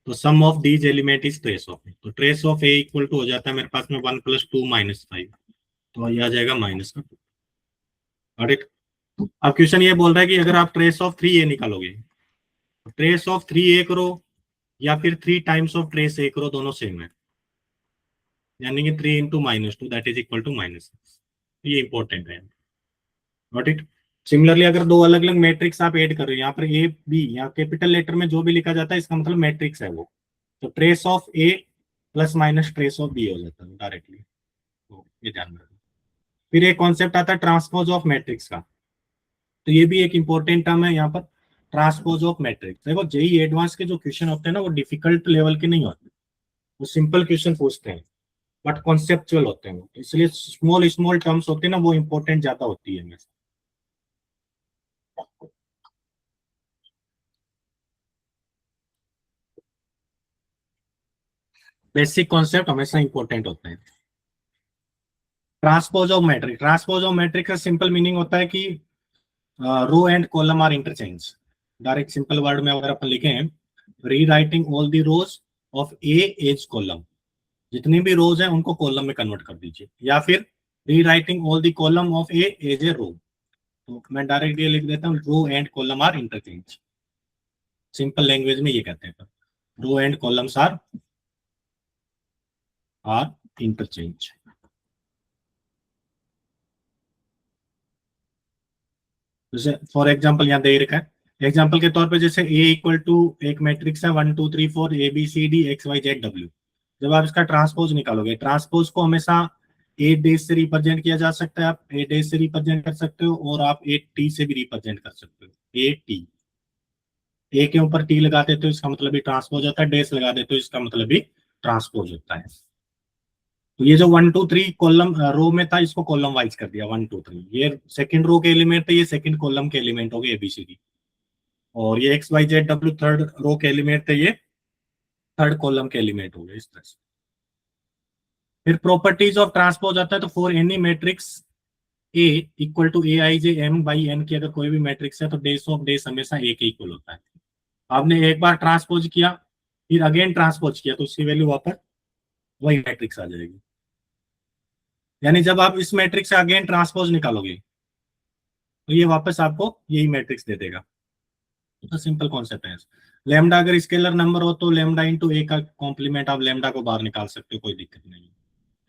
तो sum of these element is trace of A, तो ट्रेस ऑफ ए = हो जाता है मेरे पास में 1 + 2 -5, तो ये आ जाएगा -2, गॉट इट। अब क्वेश्चन ये बोल रहा है कि अगर आप ट्रेस ऑफ 3a निकालोगे, तो ट्रेस ऑफ 3a करो या फिर 3 टाइम्स ऑफ ट्रेस a करो, दोनों सेम है, यानी कि 3 × -2 दैट इज इक्वल टू -6, ये इंपॉर्टेंट है, गॉट इट। सिमिलरली अगर दो अलग अलग मैट्रिक्स आप ऐड कर रहे हो, यहाँ पर ए बी, यहाँ कैपिटल लेटर में जो भी लिखा जाता है इसका मतलब मैट्रिक्स है वो, तो trace of A + trace of B हो जाता है डायरेक्टली, तो ये ध्यान रखना। फिर एक कॉन्सेप्ट आता है ट्रांसपोज ऑफ मैट्रिक्स का, तो ये भी एक इंपॉर्टेंट टर्म है यहाँ पर, ट्रांसपोज ऑफ मैट्रिक्स। देखो जेई एडवांस के जो क्वेश्चन होते हैं ना वो डिफिकल्ट लेवल के नहीं होते, वो सिंपल क्वेश्चन पूछते हैं बट कॉन्सेप्चुअल होते हैं, तो इसलिए स्मॉल स्मॉल टर्म्स होते हैं ना वो इंपॉर्टेंट ज्यादा होती है। बेसिक कॉन्सेप्ट हमेशा इंपॉर्टेंट होते हैं। Transpose of matrix, transpose of matrix का सिंपल मीनिंग होता है कि row and column are interchange. Direct simple word में अगर अपन लिखें, rewriting all the rows of A as column, जितनी भी रोज हैं उनको कॉलम में कन्वर्ट कर दीजिए, या फिर rewriting all the column of A as a row. तो मैं डायरेक्ट ये लिख देता हूँ, row and column are interchange. Simple language में ये कहते हैं, row and columns are interchange. जैसे फॉर एग्जाम्पल यहाँ दे रखा है, एग्जाम्पल के तौर पे जैसे ए इक्वल टू एक मैट्रिक्स है 1 2 3 4 A B C D X Y Z W. जब आप इसका ट्रांसपोज निकालोगे, ट्रांसपोज को हमेशा ए डेज से रिप्रेजेंट किया जा सकता है, आप ए डेज से रिप्रेजेंट कर सकते हो, और आप ए टी से भी रिप्रेजेंट कर सकते हो। ए टी, ए के ऊपर टी लगा देते हो इसका मतलब भी ट्रांसपोज होता है, डेज लगा देते हो इसका मतलब भी ट्रांसपोज होता है। तो ये जो 1 2 3 कॉलम रो में था, इसको कॉलम वाइज कर दिया 1 2 3। ये सेकंड रो के एलिमेंट थे, ये सेकंड कॉलम के एलिमेंट हो गए एबीसीडी। और ये X Y Z W third row के एलिमेंट थे, ये थर्ड कॉलम के एलिमेंट हो गए इस तरह से। फिर प्रॉपर्टीज ऑफ ट्रांसपोज आता है, तो for any matrix A equal to A I J M by N की अगर कोई भी मैट्रिक्स है, तो डेज ऑफ डेज हमेशा ए के इक्वल होता है। आपने एक बार ट्रांसपोज किया, फिर अगेन ट्रांसपोज किया, तो उसकी वैल्यू वापस वही मैट्रिक्स आ जाएगी। यानी जब आप इस मैट्रिक्स से अगेन ट्रांसपोज निकालोगे, तो ये वापस आपको यही मैट्रिक्स दे देगा। तो सिंपल कॉन्सेप्ट है। लेमडा अगर स्केलर नंबर हो, तो लेमडा इंटू ए का कॉम्प्लीमेंट आप लेमडा को बाहर निकाल सकते हो, कोई दिक्कत नहीं है।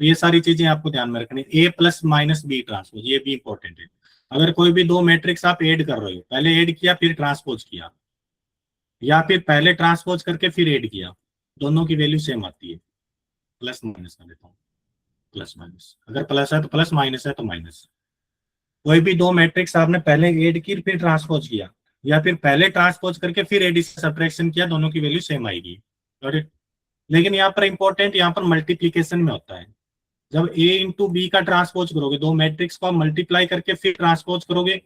तो ये सारी चीजें आपको ध्यान में रखनी है। A plus minus B transpose, ये भी इंपॉर्टेंट है। अगर कोई भी दो मैट्रिक्स आप ऐड कर रहे हो, पहले ऐड किया फिर ट्रांसपोज किया, या फिर पहले ट्रांसपोज करके फिर ऐड किया, दोनों की वैल्यू सेम आती है। प्लस माइनस कर देता हूँ, प्लस माइनस, अगर प्लस है तो प्लस, माइनस है तो माइनस। कोई भी दो मैट्रिक्स आपने पहले ऐड की फिर ट्रांसपोज किया, या फिर पहले ट्रांसपोज करके फिर एडिशन सब्ट्रैक्शन किया, दोनों की वैल्यू सेम आएगी। लेकिन यहाँ पर इंपॉर्टेंट, यहाँ पर मल्टीप्लीकेशन में होता है। जब ए इंटू बी का ट्रांसपोज करोगे, दो मैट्रिक्स को मल्टीप्लाई करके फिर ट्रांसपोज करोगे,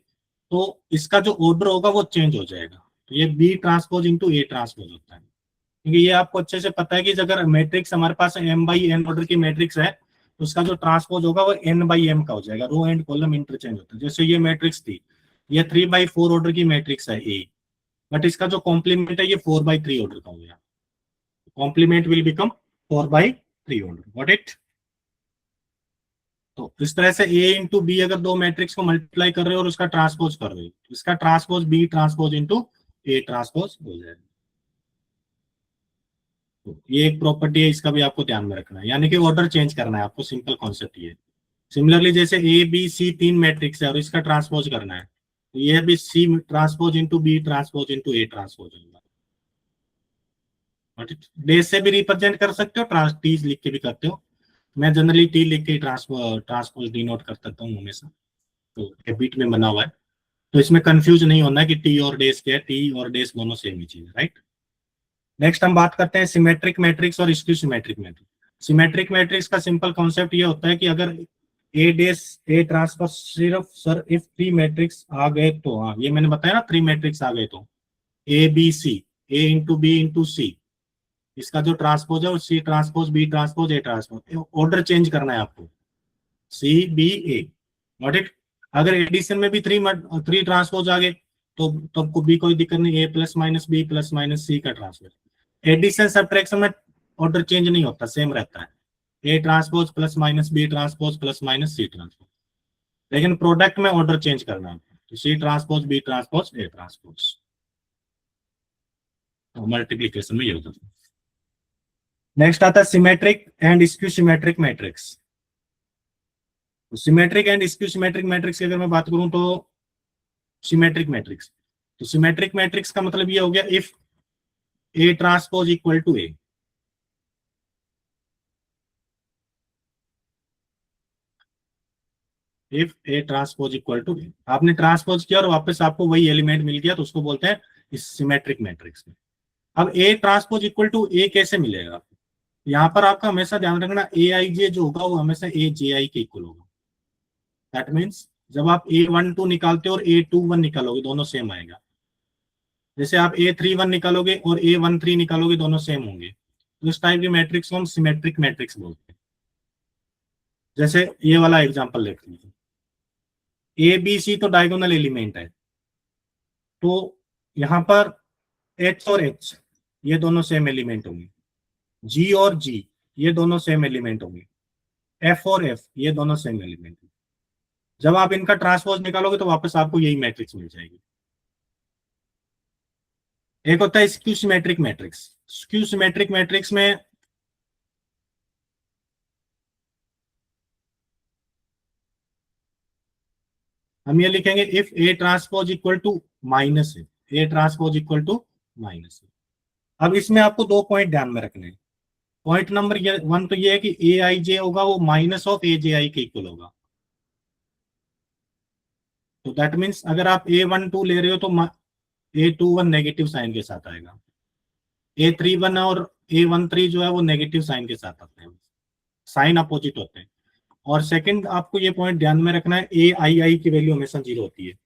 तो इसका जो ऑर्डर होगा वो चेंज हो जाएगा। तो ये B transpose into A transpose होता है। क्योंकि ये आपको अच्छे से पता है कि अगर मैट्रिक्स हमारे पास एम बाई एन ऑर्डर की मैट्रिक्स है, तो उसका जो ट्रांसपोज होगा वो एन बाई एम का हो जाएगा। रो एंड कॉलम इंटरचेंज होता है। जैसे ये मैट्रिक्स थी, ये 3/4 ऑर्डर की मैट्रिक्स है ए, बट इसका जो कॉम्प्लीमेंट है ये 4/3 ऑर्डर का हो गया। Complement will become 4/3 order. What it. तो इस तरह से ए इंटू बी अगर दो मैट्रिक्स को मल्टीप्लाई कर रहे हो और उसका ट्रांसपोज कर रहे हो, इसका transpose B transpose into A transpose हो जाएगा। तो ये एक प्रॉपर्टी है, इसका भी आपको ध्यान में रखना है, यानी कि ऑर्डर चेंज करना है आपको। सिंपल कॉन्सेप्ट ये। सिमिलरली जैसे ए बी सी तीन मैट्रिक्स है और इसका ट्रांसपोज करना है, तो ये भी C transpose into B transpose into A transpose होगा। डेज से भी रिप्रेजेंट कर सकते हो, टी लिख के भी करते हो। मैं जनरली टी लिख के ट्रांसपोज डिनोट कर देता हूँ हमेशा, तो हैबिट में बना हुआ है। तो इसमें कंफ्यूज नहीं होना कि टी और डेज क्या है, टी और डेज दोनों सेम ही चीज है, राइट। नेक्स्ट हम बात करते हैं सिमेट्रिक मैट्रिक्स और skew symmetric matrix. Symmetric matrix का सिंपल कॉन्सेप्ट ये होता है कि अगर ए डेज ए ट्रांसफर सिर्फ सर इफ 3 मैट्रिक्स आ गए, तो हाँ ये मैंने बताया ना, 3 मैट्रिक्स आ गए तो A B C, A into B into C, इसका जो ट्रांसपोज है वो C transpose B transpose A transpose. Order change करना है आपको, C B A. Not it. अगर एडिशन में भी 3 ट्रांसपोज आ गए, तो तब को भी कोई दिक्कत नहीं, A plus minus B plus minus C का ट्रांसपोज। एडिशन सब्ट्रैक्शन में ऑर्डर चेंज नहीं होता, सेम रहता है, A transpose plus minus B transpose plus minus C transpose. लेकिन प्रोडक्ट में ऑर्डर चेंज करना है, तो C transpose B transpose A transpose. Multiplication में ये होता है। नेक्स्ट आता है symmetric and skew symmetric matrix. Symmetric and skew symmetric matrix की अगर मैं बात करूं, तो सिमेट्रिक मैट्रिक्स, तो सिमेट्रिक मैट्रिक्स का मतलब ये हो गया if A transpose equal to A. If A transpose equal to A, आपने ट्रांसपोज किया और वापस आपको वही एलिमेंट मिल गया, तो उसको बोलते हैं इस सिमेट्रिक मैट्रिक्स में। अब ए ट्रांसपोज इक्वल टू ए कैसे मिलेगा, यहां पर आपका हमेशा ध्यान रखना, ए आई जे जो होगा वो हमेशा ए जे आई के इक्वल होगा। दैट मीन्स जब आप A12 निकालते हो और A21 निकालोगे, दोनों सेम आएगा। जैसे आप A31 निकालोगे और A13 निकालोगे, दोनों सेम होंगे। तो इस टाइप की मैट्रिक्स को हम सिमेट्रिक मैट्रिक्स बोलते हैं। जैसे ये वाला एग्जांपल देख लीजिए, ए बी सी तो डायगोनल एलिमेंट है, तो यहाँ पर एच और एच ये दोनों सेम एलिमेंट होंगे, जी और जी ये दोनों सेम एलिमेंट होंगे, एफ और एफ ये दोनों सेम एलिमेंट होंगे। जब आप इनका ट्रांसपोज निकालोगे तो वापस आपको यही मैट्रिक्स मिल जाएगी। एक होता है skew symmetric matrix. Skew symmetric matrix में हम ये लिखेंगे if A transpose equal to minus है, A transpose equal to minus है। अब इसमें आपको दो पॉइंट ध्यान में रखने हैं। पॉइंट नंबर 1 तो ये है कि ए आई जे होगा वो माइनस ऑफ ए जे आई के इक्वल होगा। तो दैट मीन्स अगर आप A12 ले रहे हो तो A21 नेगेटिव साइन के साथ आएगा, A31 और A13 जो है वो नेगेटिव साइन के साथ आते हैं, साइन अपोजिट होते हैं। और सेकंड आपको ये पॉइंट ध्यान में रखना है, ए आई आई की वैल्यू हमेशा 0 होती है,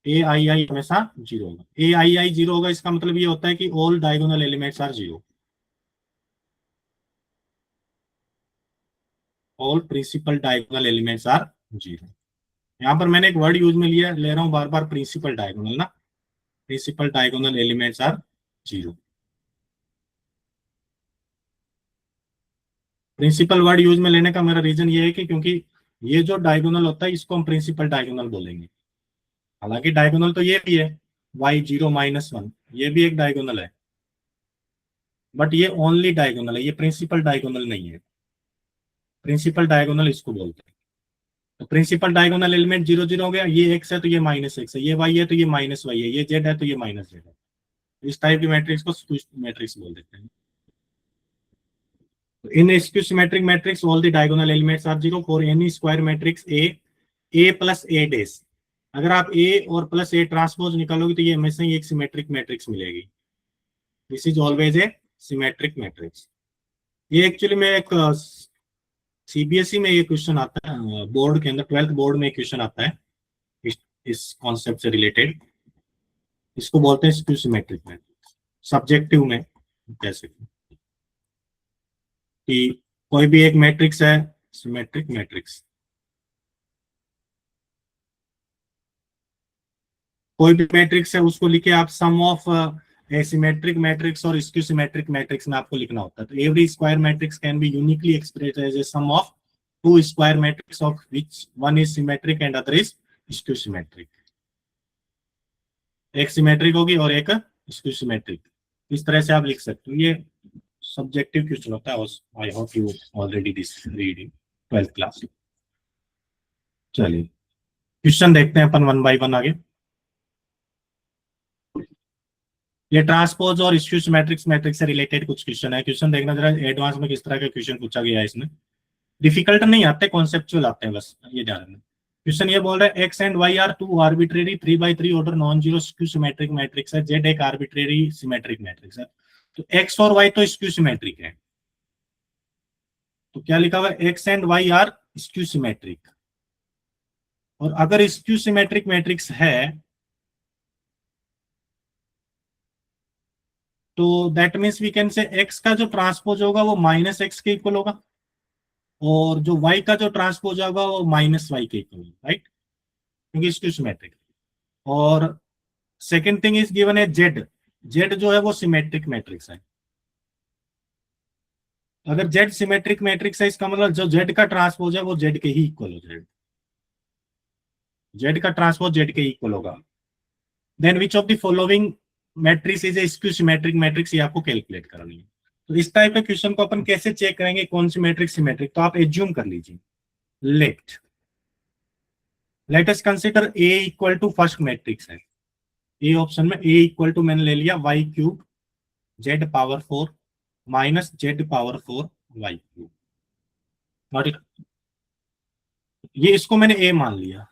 ए आई आई हमेशा 0 होगा। ए आई आई 0 होगा इसका मतलब ये होता है कि all diagonal elements are 0, all principal diagonal elements are 0। यहाँ पर मैंने एक वर्ड यूज में लिया, ले रहा हूं बार बार, प्रिंसिपल डायगोनल ना, principal diagonal elements are 0। Principal word use में लेने का मेरा रीजन ये है कि क्योंकि ये जो डायगोनल होता है इसको हम प्रिंसिपल डायगोनल बोलेंगे। हालांकि डायगोनल तो ये भी है, y0 - 1 ये भी एक डायगोनल है, बट ये ओनली डायगोनल है, ये प्रिंसिपल डायगोनल नहीं है। प्रिंसिपल डायगोनल इसको बोलते हैं। तो प्रिंसिपल डायगोनल एलिमेंट 0 0 हो गया, ये x है तो ये -x है, ये y है तो ये -y है, ये z है तो ये -z है। इस टाइप की मैट्रिक्स को स्क्यू मैट्रिक्स बोल देते हैं। In a skew symmetric matrix, all the diagonal elements are 0 for any square matrix A plus A dash। अगर आप A और प्लस A ट्रांसपोज निकालोगे तो ये हमेशा ही एक सिमेट्रिक मैट्रिक्स मिलेगी। This is always a symmetric matrix. ये एक्चुअली में एक सीबीएसई में ये क्वेश्चन आता है, बोर्ड के अंदर 12th बोर्ड में क्वेश्चन आता है इस कॉन्सेप्ट से रिलेटेड। इसको बोलते हैं स्क्यू सिमेट्रिक मैट्रिक्स। सब्जेक्टिव में कैसे कि कोई भी एक मैट्रिक्स है सिमेट्रिक मैट्रिक्स, कोई भी मैट्रिक्स है उसको लिखे आप सम ऑफ एसिमेट्रिक मैट्रिक्स और स्क्यू सिमेट्रिक मैट्रिक्स में आपको लिखना होता है। तो every square matrix can be uniquely expressed as a sum of two square matrix of which one is symmetric and other is skew symmetric. एक symmetric होगी और एक स्क्यू सिमेट्रिक, इस तरह से आप लिख सकते हो। ये सब्जेक्टिव क्वेश्चन होता है। I hope you already this reading 12th class. चलिए क्वेश्चन देखते हैं अपन 1 बाय 1 आगे। ये ट्रांसपोज और स्क्यू सिमेट्रिक्स मैट्रिक्स से रिलेटेड कुछ क्वेश्चन है। क्वेश्चन देखना जरा एडवांस में किस तरह का क्वेश्चन पूछा गया है इसमें। डिफिकल्ट नहीं आते, कॉन्सेप्चुअल आते हैं, बस ये ध्यान रखना। क्वेश्चन ये बोल रहा है X and Y are two arbitrary 3x3 order non zero skew symmetric matrix है, जेड एक आर्बिट्रेरी सिमेट्रिक मैट्रिक्स है। तो एक्स और वाई तो स्क्यू सिमेट्रिक है, तो क्या लिखा हुआ है X and Y are skew symmetric. और अगर स्क्यू सिमेट्रिक मैट्रिक्स है तो that means we can say X का जो ट्रांसपोज होगा वो -x के इक्वल होगा, और जो y का जो ट्रांसपोज होगा वो -y के इक्वल होगा, राइट, क्योंकि स्क्यू सिमेट्रिक। और सेकेंड थिंग इज गिवन है जेड, जेड जो है वो सिमेट्रिक मैट्रिक्स है। अगर जेड सिमेट्रिक मैट्रिक्स है इसका मतलब जो जेड का ट्रांसपोज है वो जेड के ही इक्वल हो जाएगा, जेड का ट्रांसपोज जेड के इक्वल होगा। Then which of the following matrix is a skew symmetric matrix, ये आपको कैलकुलेट करनी है। तो इस टाइप के क्वेश्चन को अपन कैसे चेक करेंगे कौन सी मैट्रिक्स सिमेट्रिक, तो आप एज्यूम कर लीजिए। Let us consider A equal to first matrix है, ए ऑप्शन में ए इक्वल टू मैंने ले लिया y³ z⁴ minus z⁴ y³। ये इसको मैंने ए मान लिया।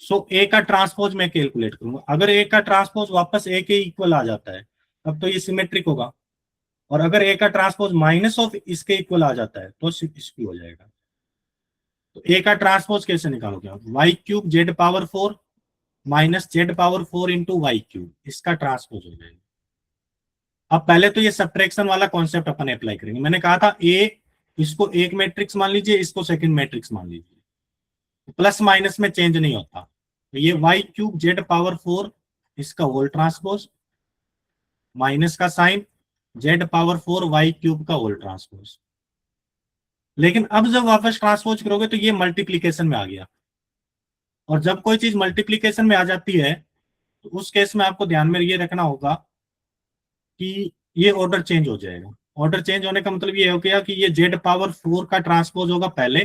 सो ए का ट्रांसपोज मैं कैलकुलेट करूंगा। अगर ए का ट्रांसपोज वापस ए के इक्वल आ जाता है तब तो ये सिमेट्रिक होगा, और अगर ए का ट्रांसपोज माइनस ऑफ इसके इक्वल आ जाता है तो स्क्यू हो जाएगा। तो ए का ट्रांसपोज कैसे निकालोगे आप, y³ z⁴ minus z⁴ into y³, इसका ट्रांसपोज हो जाएगा। अब पहले तो ये सब्ट्रैक्शन वाला कॉन्सेप्ट अपन अप्लाई करेंगे। मैंने कहा था ए, इसको एक मैट्रिक्स मान लीजिए, इसको सेकंड मैट्रिक्स मान लीजिए, प्लस माइनस में चेंज नहीं होता। तो ये वाई क्यूब जेड पावर 4 इसका होल ट्रांसपोज, माइनस का sign, Z power 4 Y cube का होल ट्रांसपोज। लेकिन अब जब वापस ट्रांसपोज करोगे तो ये मल्टीप्लीकेशन में आ गया, और जब कोई चीज मल्टीप्लीकेशन में आ जाती है तो उस केस में आपको ध्यान में ये रखना होगा कि ये ऑर्डर चेंज हो जाएगा। ऑर्डर चेंज होने का मतलब ये हो गया कि ये जेड पावर 4 का ट्रांसपोज होगा पहले,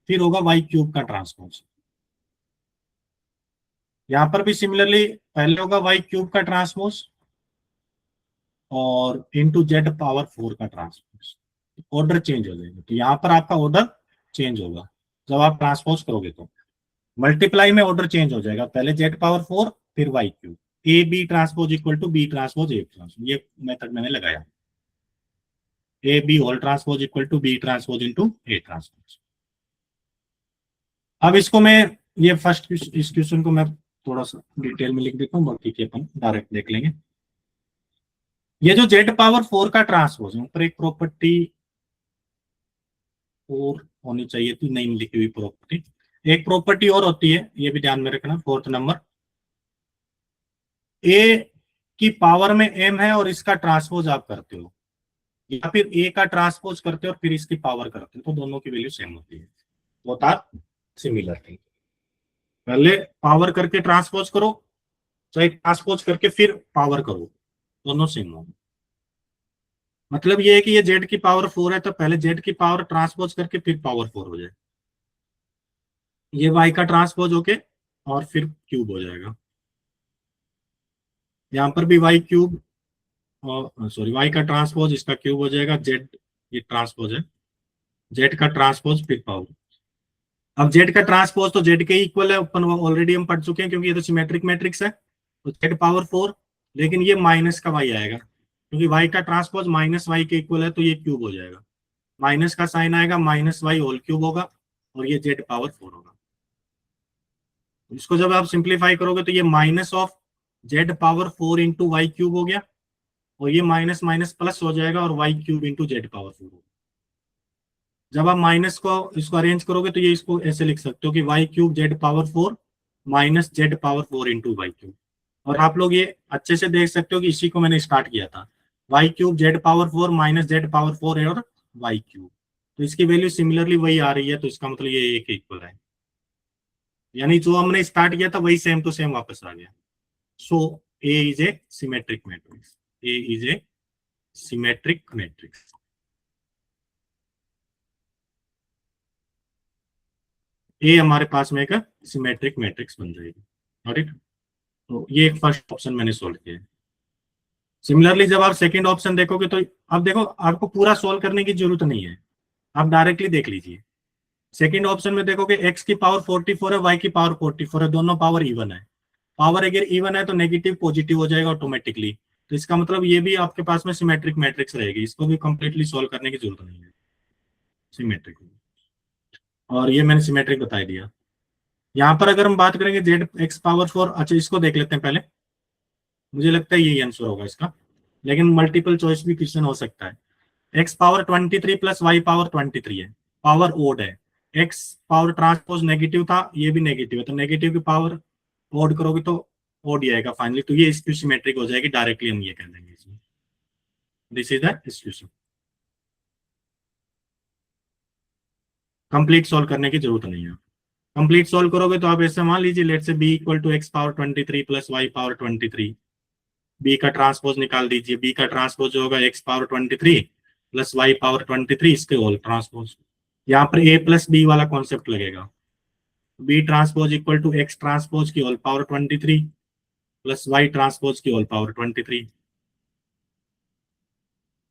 फिर होगा वाई क्यूब का ट्रांसपोज। यहां पर भी सिमिलरली पहले होगा वाई क्यूब का ट्रांसपोज और इंटू जेड पावर 4 का ट्रांसपोज, ऑर्डर चेंज हो जाएगा। तो यहां पर आपका ऑर्डर चेंज होगा जब आप ट्रांसपोज करोगे, तो मल्टीप्लाई में ऑर्डर चेंज हो जाएगा, पहले जेड पावर 4 फिर Y cube, A B transpose equal to B transpose A transpose, ये मेथड मैंने लगाया। A B whole transpose equal to B transpose into A transpose. अब इसको मैं, ये फर्स्ट इस क्वेश्चन को मैं थोड़ा सा डिटेल में लिख देता हूँ, बाकी के अपन डायरेक्ट देख लेंगे। ये जो जेड पावर 4 का ट्रांसपोज है, ऊपर एक प्रॉपर्टी और होनी चाहिए थी, नहीं लिखी हुई प्रॉपर्टी, एक प्रॉपर्टी और होती है, ये भी ध्यान में रखना, फोर्थ नंबर, ए की पावर में एम है और इसका ट्रांसपोज आप करते हो, या फिर ए का ट्रांसपोज करते हो और फिर इसकी पावर करते हो, तो दोनों की वैल्यू सेम होती है, बोथ आर सिमिलर थिंग। पहले पावर करके ट्रांसपोज करो, चाहे ट्रांसपोज करके फिर पावर करो, दोनों सेम होंगे। मतलब ये है कि ये जेड की पावर 4 है तो पहले जेड की पावर ट्रांसपोज करके फिर पावर 4 हो जाए, ये वाई का ट्रांसपोज होके और फिर क्यूब हो जाएगा। यहां पर भी वाई क्यूब, सॉरी वाई का ट्रांसपोज इसका क्यूब हो जाएगा, जेड ये ट्रांसपोज है, जेड का ट्रांसपोज फिर पावर। अब जेड का ट्रांसपोज तो जेड के इक्वल है, अपन ऑलरेडी हम पढ़ चुके हैं क्योंकि ये तो सिमेट्रिक मैट्रिक्स है, तो जेड पावर 4, लेकिन ये माइनस का वाई आएगा क्योंकि वाई का ट्रांसपोज माइनस वाई के इक्वल है, तो ये क्यूब हो जाएगा, माइनस का साइन आएगा, माइनस वाई होल क्यूब होगा और ये जेड पावर 4 होगा। इसको जब आप सिंप्लीफाई करोगे तो ये minus of Z power 4 into Y cube हो गया, और ये माइनस माइनस प्लस हो जाएगा और Y cube into Z power 4 होगा। जब आप माइनस को इसको अरेंज करोगे तो ये इसको ऐसे लिख सकते हो कि Y cube Z power 4 minus Z power 4 into Y cube. और आप लोग ये अच्छे से देख सकते हो कि इसी को मैंने स्टार्ट किया था, Y cube Z power 4 minus Z power 4 है और वाई क्यूब, तो इसकी वैल्यू सिमिलरली वही आ रही है, तो इसका मतलब ये एक इक्वल है, यानी जो हमने स्टार्ट किया था वही सेम टू सेम वापस आ गया। So A is a symmetric matrix, A is a symmetric matrix. A हमारे पास में एक सिमेट्रिक मैट्रिक्स बन जाएगी, राइट। तो ये एक फर्स्ट ऑप्शन मैंने सोल्व किया है। सिमिलरली जब आप सेकंड ऑप्शन देखोगे तो अब देखो, आपको पूरा सोल्व करने की जरूरत नहीं है, आप डायरेक्टली देख लीजिए। सेकंड ऑप्शन में देखोगे x की पावर 44 है, y की पावर 44 है, दोनों पावर इवन है। पावर अगर इवन है तो नेगेटिव पॉजिटिव हो जाएगा ऑटोमेटिकली, तो इसका मतलब ये भी आपके पास में सिमेट्रिक मैट्रिक्स रहेगी, इसको भी कंप्लीटली सोल्व करने की जरूरत नहीं है, सिमेट्रिक। और ये मैंने सिमेट्रिक बता दिया। यहाँ पर अगर हम बात करेंगे जेड एक्स पावर 4, अच्छा इसको देख लेते हैं पहले, मुझे लगता है यही आंसर होगा इसका, लेकिन मल्टीपल चॉइस भी क्वेश्चन हो सकता है। X power 23 plus Y power 23 है, पावर ओड है, एक्स पावर ट्रांसपोज नेगेटिव था, ये भी नेगेटिव है, तो नेगेटिव की पावर ओड करोगे तो ओड ही आएगा फाइनली, तो ये इसकी सिमेट्रिक हो जाएगी, डायरेक्टली हम ये कह देंगे इसमें, this is the question. Complete solve करने की जरूरत नहीं है। कंप्लीट सॉल्व करोगे तो आप ऐसे मान लीजिए, let say B equal to X power 23 plus Y power 23, B का ट्रांसपोज निकाल दीजिए, बी का ट्रांसपोज होगा X power 23 plus Y power 23, इसके होल ट्रांसपोज। यहाँ पर ए प्लस बी वाला कॉन्सेप्ट लगेगा, B transpose equal to X transpose की whole power 23 plus Y transpose की whole power 23,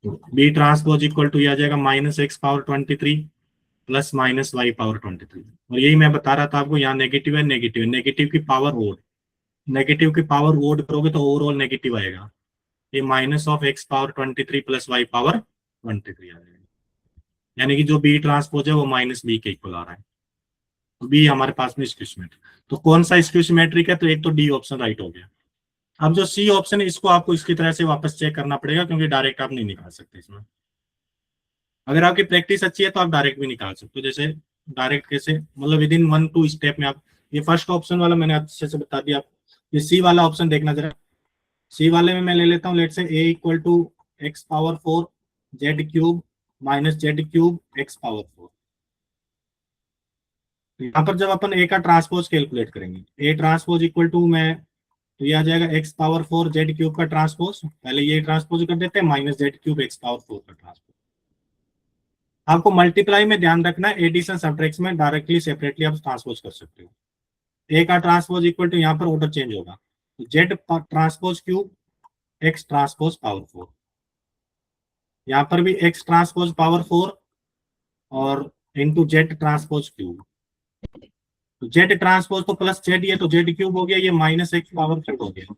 B transpose equal to आ जाएगा minus X power 23 plus minus Y power 23। और यही मैं बता रहा था आपको, यहाँ नेगेटिव है, नेगेटिव है, नेगेटिव की पावर ओड, नेगेटिव की पावर ओड करोगे तो ओवरऑल नेगेटिव आएगा, ये minus of X power 23 plus Y power 23 आ जाएगा, यानी कि जो बी ट्रांसपोज है वो माइनस बी के इक्वल आ रहा है, तो बी हमारे पास में स्क्यू सिमेट्रिक। तो कौन सा स्क्यू सिमेट्रिक है, तो एक तो डी ऑप्शन राइट हो गया। अब जो सी ऑप्शन है इसको आपको इसकी तरह से वापस चेक करना पड़ेगा, क्योंकि डायरेक्ट आप नहीं निकाल सकते इसमें। अगर आपकी प्रैक्टिस अच्छी है तो आप डायरेक्ट भी निकाल सकते हो। जैसे डायरेक्ट कैसे, मतलब विद इन 1-2 स्टेप में आप, ये फर्स्ट ऑप्शन वाला मैंने अच्छे से बता दिया। ये सी वाला ऑप्शन देखना जरा। सी वाले में मैं ले लेता हूँ, let say A equal to X power 4 Z cube minus Z cube X power 4। यहाँ पर जब अपन ए का ट्रांसपोज कैलकुलेट करेंगे, ए ट्रांसपोज इक्वल टू में, तो ये आ जाएगा एक्स पावर 4 जेड क्यूब का ट्रांसपोज, पहले ये ट्रांसपोज कर देते हैं, minus Z cube X power 4 का ट्रांसपोज। आपको मल्टीप्लाई में ध्यान रखना है, एडिशन सब्ट्रैक्शन में डायरेक्टली सेपरेटली आप ट्रांसपोज कर सकते हो। ए का ट्रांसपोज इक्वल टू, यहाँ पर ऑर्डर चेंज होगा, Z transpose cube x transpose power 4। यहाँ पर भी एक्स ट्रांसपोज पावर 4 और इंटू जेड ट्रांसपोज क्यूब। तो जेड ट्रांसपोज तो प्लस जेड, ये तो जेड क्यूब हो गया, ये माइनस एक्स पावर 4 हो गया,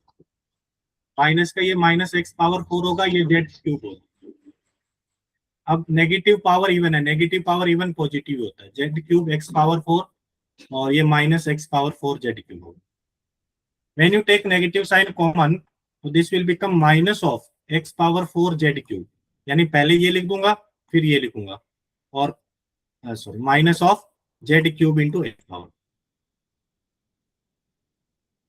माइनस का ये माइनस एक्स पावर 4 होगा, ये जेड क्यूब होगा। अब नेगेटिव पावर इवन है, नेगेटिव पावर इवन पॉजिटिव होता है, जेड क्यूब एक्स पावर 4 और ये minus X power 4 Z cube होगा। When you take negative sign common, तो this will become minus of X power 4 Z cube, यानी पहले ये लिख दूंगा फिर ये लिखूंगा, और sorry minus of Z cube into X power.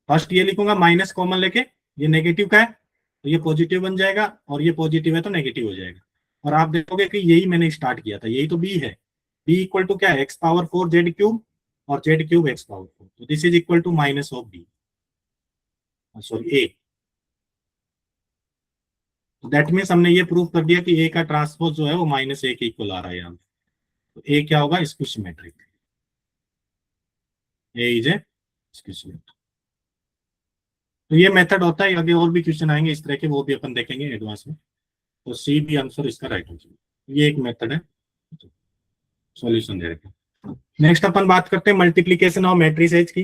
First ये लिखूंगा माइनस कॉमन लेके, ये नेगेटिव का है तो ये पॉजिटिव बन जाएगा, और ये पॉजिटिव है तो नेगेटिव हो जाएगा। और आप देखोगे कि यही मैंने स्टार्ट किया था, यही तो बी है। बी इक्वल टू क्या है, एक्स पावर 4 जेड क्यूब और जेड क्यूब एक्स पावर 4, तो this is equal to minus of B, sorry A. That means हमने ये प्रूव कर दिया कि ए का ट्रांसपोज जो है वो माइनस ए के इक्वल आ रहा है यहाँ पे। तो ए क्या होगा, इसको symmetric, A is a symmetric. तो ये मेथड होता है, आगे और भी क्वेश्चन आएंगे इस तरह के, वो भी अपन देखेंगे एडवांस में। तो सी भी आंसर इसका राइट हो जाएगा। ये एक मेथड है, सॉल्यूशन दे रहे हैं। नेक्स्ट अपन बात करते हैं मल्टीप्लीकेशन ऑफ मैट्रिसेज की।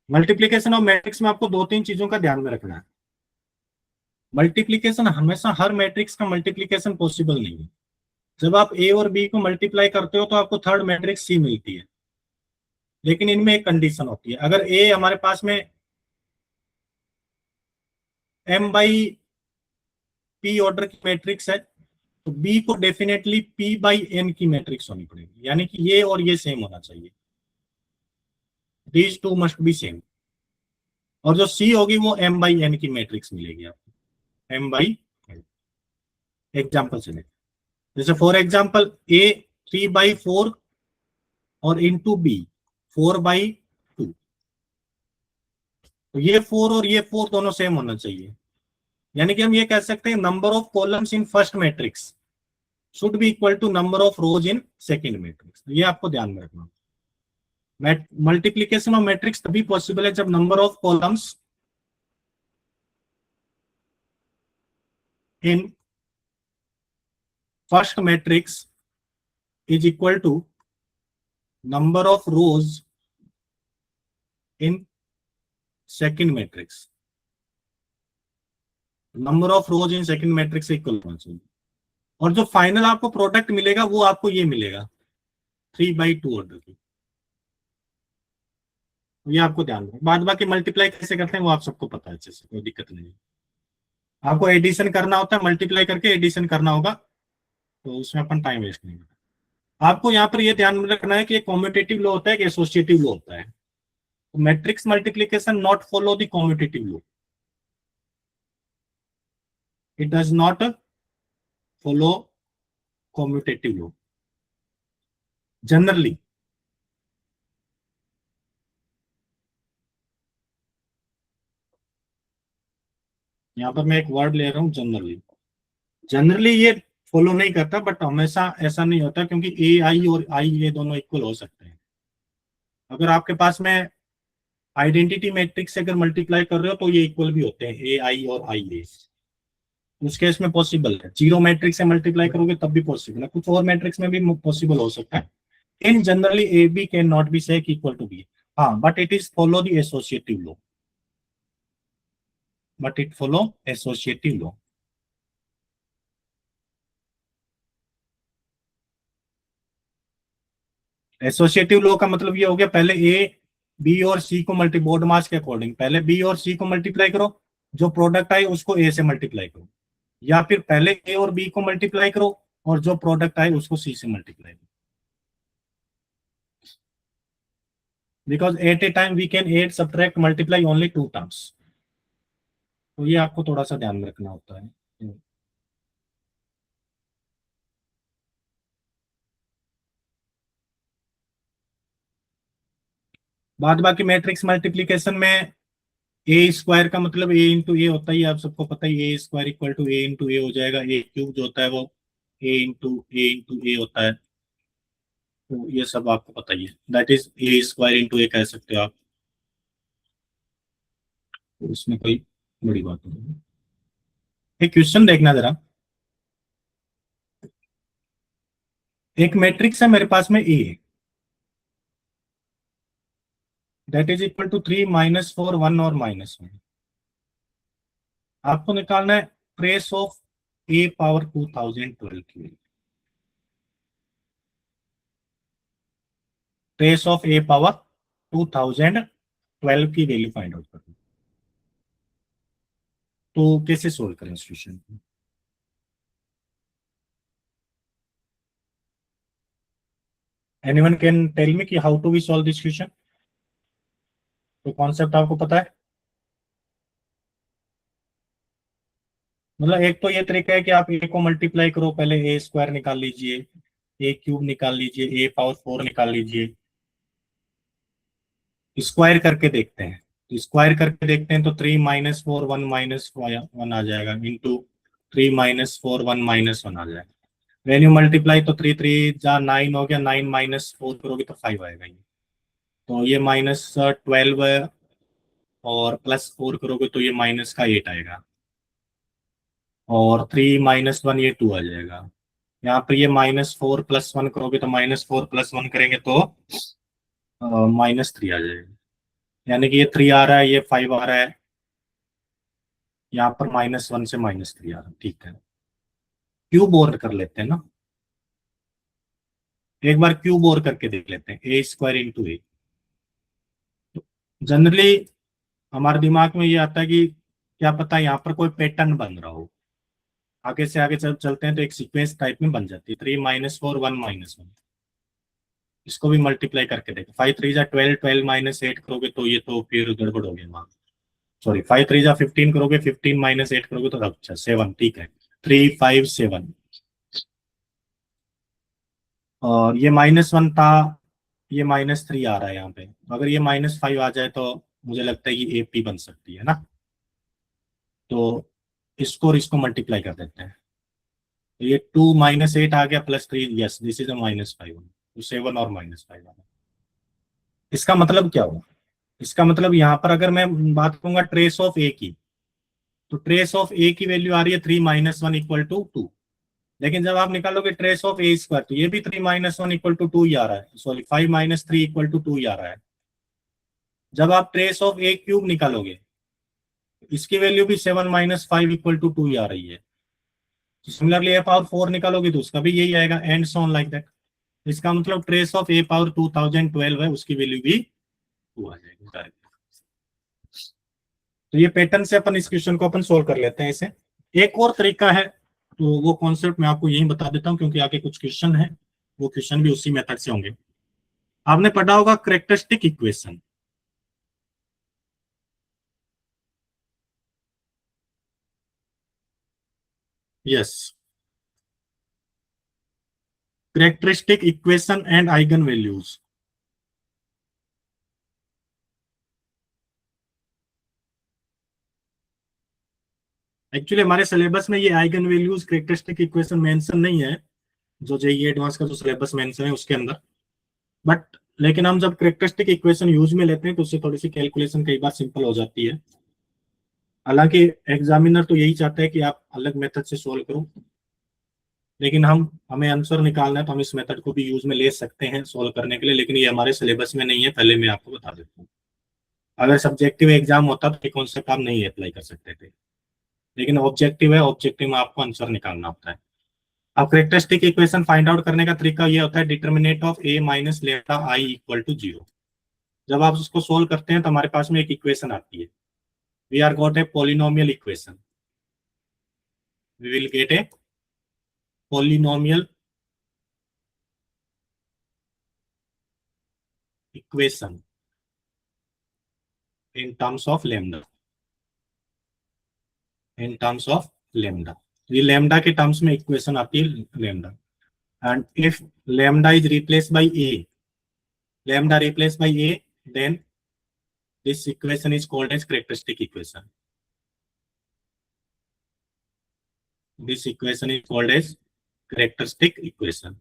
मल्टीप्लीकेशन ऑफ मैट्रिक्स में आपको 2-3 चीजों का ध्यान में रखना है। मल्टीप्लीकेशन हमेशा हर मैट्रिक्स का मल्टीप्लीकेशन पॉसिबल नहीं है। जब आप ए और बी को मल्टीप्लाई करते हो तो आपको थर्ड मैट्रिक्स सी मिलती है, लेकिन इनमें एक कंडीशन होती है। अगर ए हमारे पास में एम बाई पी ऑर्डर की मैट्रिक्स है, तो बी को डेफिनेटली पी बाई एन की मैट्रिक्स होनी पड़ेगी, यानी कि ये और ये सेम होना चाहिए, these two must be same. और जो सी होगी वो एम बाई एन की मैट्रिक्स मिलेगी आपको, एम बाई एन। एग्जाम्पल से जैसे फॉर एग्जाम्पल ए 3/4 और इंटू बी 4/2, तो ये 4 और ये 4 दोनों सेम होना चाहिए, यानी कि हम ये कह सकते हैं number of columns in first matrix should be equal to number of rows in second matrix. ये आपको ध्यान में रखना। मल्टीप्लीकेशन ऑफ मैट्रिक्स तभी पॉसिबल है जब number of columns in first matrix is equal to number of rows in second matrix. Number of rows in second matrix से equal होना चाहिए, और जो फाइनल आपको प्रोडक्ट मिलेगा वो आपको ये मिलेगा 3/2 ऑर्डर की। ये आपको ध्यान रखना। बाद बाकी मल्टीप्लाई कैसे करते हैं वो आप सबको पता है अच्छे से, कोई दिक्कत नहीं है। आपको एडिशन करना होता है, मल्टीप्लाई करके एडिशन करना होगा, तो उसमें अपन टाइम वेस्ट नहीं करना। आपको यहाँ पर ये ध्यान में रखना है कि कॉम्यूटेटिव लॉ होता है कि एसोसिएटिव लॉ होता है। Matrix multiplication not follow the commutative law, it does not follow commutative law generally. यहाँ पर मैं एक वर्ड ले रहा हूँ जनरली, जनरली ये फॉलो नहीं करता, बट हमेशा ऐसा नहीं होता, क्योंकि ए आई और आई ये दोनों इक्वल हो सकते हैं। अगर आपके पास में आइडेंटिटी मैट्रिक्स से अगर मल्टीप्लाई कर रहे हो तो ये इक्वल भी होते हैं, ए आई और आई ए, उस केस में पॉसिबल है। जीरो मैट्रिक्स से मल्टीप्लाई करोगे तब भी पॉसिबल है, कुछ और मैट्रिक्स में भी पॉसिबल हो सकता है। In generally A B can not be सेक इक्वल टू बी, हाँ, but it is follow the associative law, but it follow associative law. Associative law का मतलब ये हो गया, पहले ए बी और सी को मल्टी बोर्ड मास के अकॉर्डिंग पहले बी और सी को मल्टीप्लाई करो, जो प्रोडक्ट आए उसको ए से मल्टीप्लाई करो, या फिर पहले ए और बी को मल्टीप्लाई करो और जो प्रोडक्ट आए उसको सी से मल्टीप्लाई करो। Because at a time we can add subtract multiply only two terms, तो ये आपको थोड़ा सा ध्यान में रखना होता है। बाद बाकी मैट्रिक्स मल्टीप्लीकेशन में ए स्क्वायर का मतलब ए इंटू ए होता ही है, आप सबको पता ही, A square equal to A into A हो जाएगा, ए क्यूब जो होता है वो ए इंटू ए होता है, तो ये सब आपको पता ही है, that is A square into A कह सकते हो आप, तो इसमें कोई बड़ी बात नहीं। एक क्वेश्चन देखना जरा, एक मैट्रिक्स है मेरे पास में ए, दैट इज इक्वल टू 3 - 4 1 और -1, आपको निकालना है ट्रेस ऑफ ए पावर 2012 की, ट्रेस ऑफ ए पावर 2012 की वैल्यू फाइंड आउट करनी, तो कैसे सोल्व करें इस क्वेश्चन को? एनीवन कैन टेल मी कि how to we solve this question? तो कॉन्सेप्ट आपको पता है? मतलब एक तो ये तरीका है कि आप ए को मल्टीप्लाई करो, पहले ए स्क्वायर निकाल लीजिए, ए क्यूब निकाल लीजिए, ए पावर 4 निकाल लीजिए, स्क्वायर करके देखते हैं, तो स्क्वायर करके देखते हैं तो 3 - 4 1 -1 आ जाएगा, इंटू 3 - 4 1 -1 आ जाएगा, वैल्यू मल्टीप्लाई तो 3 3 जा 9 हो गया, 9 - 4 करोगे तो 5 आएगा ये, तो ये -12 और +4 करोगे तो ये माइनस का 8 आएगा, और 3 - 1 ये 2 आ जाएगा, यहाँ पर ये -4 +1 करोगे तो -4 +1 करेंगे तो -3 आ जाएगा, यानी कि ये 3 आ रहा है, ये 5 आ रहा है, यहाँ पर -1 से -3 आ रहा है, ठीक है। क्यूब और कर लेते हैं ना, एक बार क्यूब और करके देख लेते हैं, ए स्क्वायर इंटू ए, जनरली हमारे दिमाग में ये आता है कि क्या पता यहाँ पर कोई पैटर्न बन रहा हो, आगे से आगे चलते हैं तो एक सीक्वेंस टाइप में बन जाती है, 3 - 4 1 -1, इसको भी मल्टीप्लाई करके देखो, 5 3 जा 12 12 -8 करोगे तो ये तो फिर गड़बड़ हो गया वहां, सॉरी 5 3 जा 15 करोगे, 15 -8 करोगे तो अच्छा 7, ठीक है, 3 5 7, और ये -1 था, ये -3 आ रहा है यहाँ पे, अगर ये -5 आ जाए तो मुझे लगता है कि AP बन सकती है ना, तो इसको और इसको मल्टीप्लाई कर देते हैं, तो ये 2 -8 आ गया, +3, यस दिस इज अ -5, तो 7 और -5 आ गया। इसका मतलब क्या हुआ? इसका मतलब यहाँ पर अगर मैं बात करूंगा ट्रेस ऑफ ए की, तो ट्रेस ऑफ ए की वैल्यू आ रही है 3 - 1 = 2, लेकिन जब आप निकालोगे ट्रेस ऑफ ए स्क्वायर तो ये भी 3 - 1 = 2 ही आ रहा है, सॉरी 5 - 3 = 2 ही आ रहा है। जब आप ट्रेस ऑफ ए क्यूब निकालोगे, इसकी वैल्यू भी 7 - 5 = 2 ही आ रही है, सिमिलरली ए पावर 4 निकालोगे तो उसका भी यही आएगा, and so on like that, इसका मतलब ट्रेस ऑफ ए पावर 2012 है, उसकी वैल्यू भी 2 आ जाएगी डायरेक्ट। तो ये पैटर्न से अपन इस क्वेश्चन को अपन सोल्व कर लेते हैं इसे। एक और तरीका है, तो वो कॉन्सेप्ट मैं आपको यही बता देता हूँ क्योंकि आगे कुछ क्वेश्चन है, वो क्वेश्चन भी उसी मेथड से होंगे। आपने पढ़ा होगा characteristic equation, yes, characteristic equation and eigen values. Actually हमारे सिलेबस में ये eigen values characteristic equation mention नहीं है, जो जेईई एडवांस का जो सिलेबस मेंशन है उसके अंदर, बट लेकिन हम जब कैरेक्टरिस्टिक इक्वेशन यूज में लेते हैं तो उससे थोड़ी सी कैलकुलेशन कई बार सिंपल हो जाती है। हालांकि एग्जामिनर तो यही चाहता है कि आप अलग मेथड से सोल्व करो, लेकिन हमें आंसर निकालना है तो हम इस मेथड को भी यूज में ले सकते हैं सोल्व करने के लिए, लेकिन ये हमारे सिलेबस में नहीं है, पहले मैं आपको बता देता हूँ। अगर सब्जेक्टिव एग्जाम होता तो ये कॉन्सेप्ट आप नहीं अप्लाई कर सकते थे, लेकिन ऑब्जेक्टिव है, ऑब्जेक्टिव में आपको आंसर निकालना होता है। अब कैरेक्टरिस्टिक इक्वेशन फाइंड आउट करने का तरीका ये होता है डिटर्मिनेट ऑफ a - λ i = 0, जब आप उसको सोल्व करते हैं तो हमारे पास में एक इक्वेशन आती है, we are got a polynomial equation, we will get a polynomial equation in terms of lambda, in terms of lambda, ये lambda के टर्म्स में इक्वेशन आती है lambda, and if lambda is replaced by a, lambda replaced by a, then this equation is called as characteristic equation, this equation is called as characteristic equation,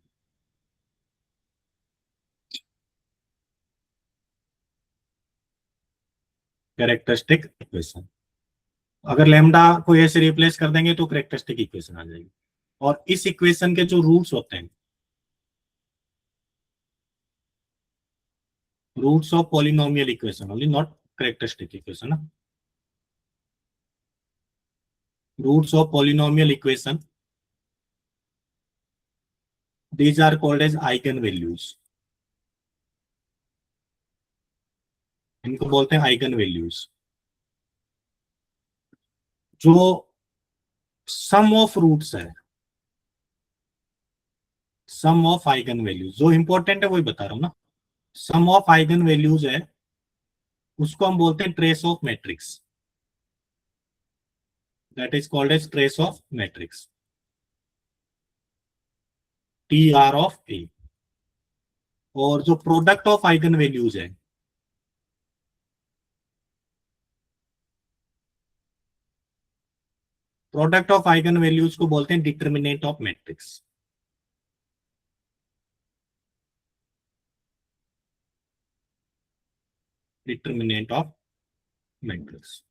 characteristic equation, अगर lambda को a से replace कर देंगे तो characteristic equation आ जाएगी, और इस equation के जो रूट्स होते हैं, roots of polynomial equation only, not characteristic equation ना, roots of polynomial equation, these are called as eigenvalues, इनको बोलते हैं आइगन वैल्यूज। जो सम ऑफ रूट्स है, सम ऑफ आइगन वैल्यूज, जो इंपॉर्टेंट है वही बता रहा हूं ना, सम ऑफ आइगन वैल्यूज है, उसको हम बोलते हैं trace of matrix, that is called as trace of matrix, T R of A. और जो प्रोडक्ट ऑफ आइगन वैल्यूज है, प्रोडक्ट ऑफ आइगन वैल्यूज को बोलते हैं determinant of matrix, determinant of matrix.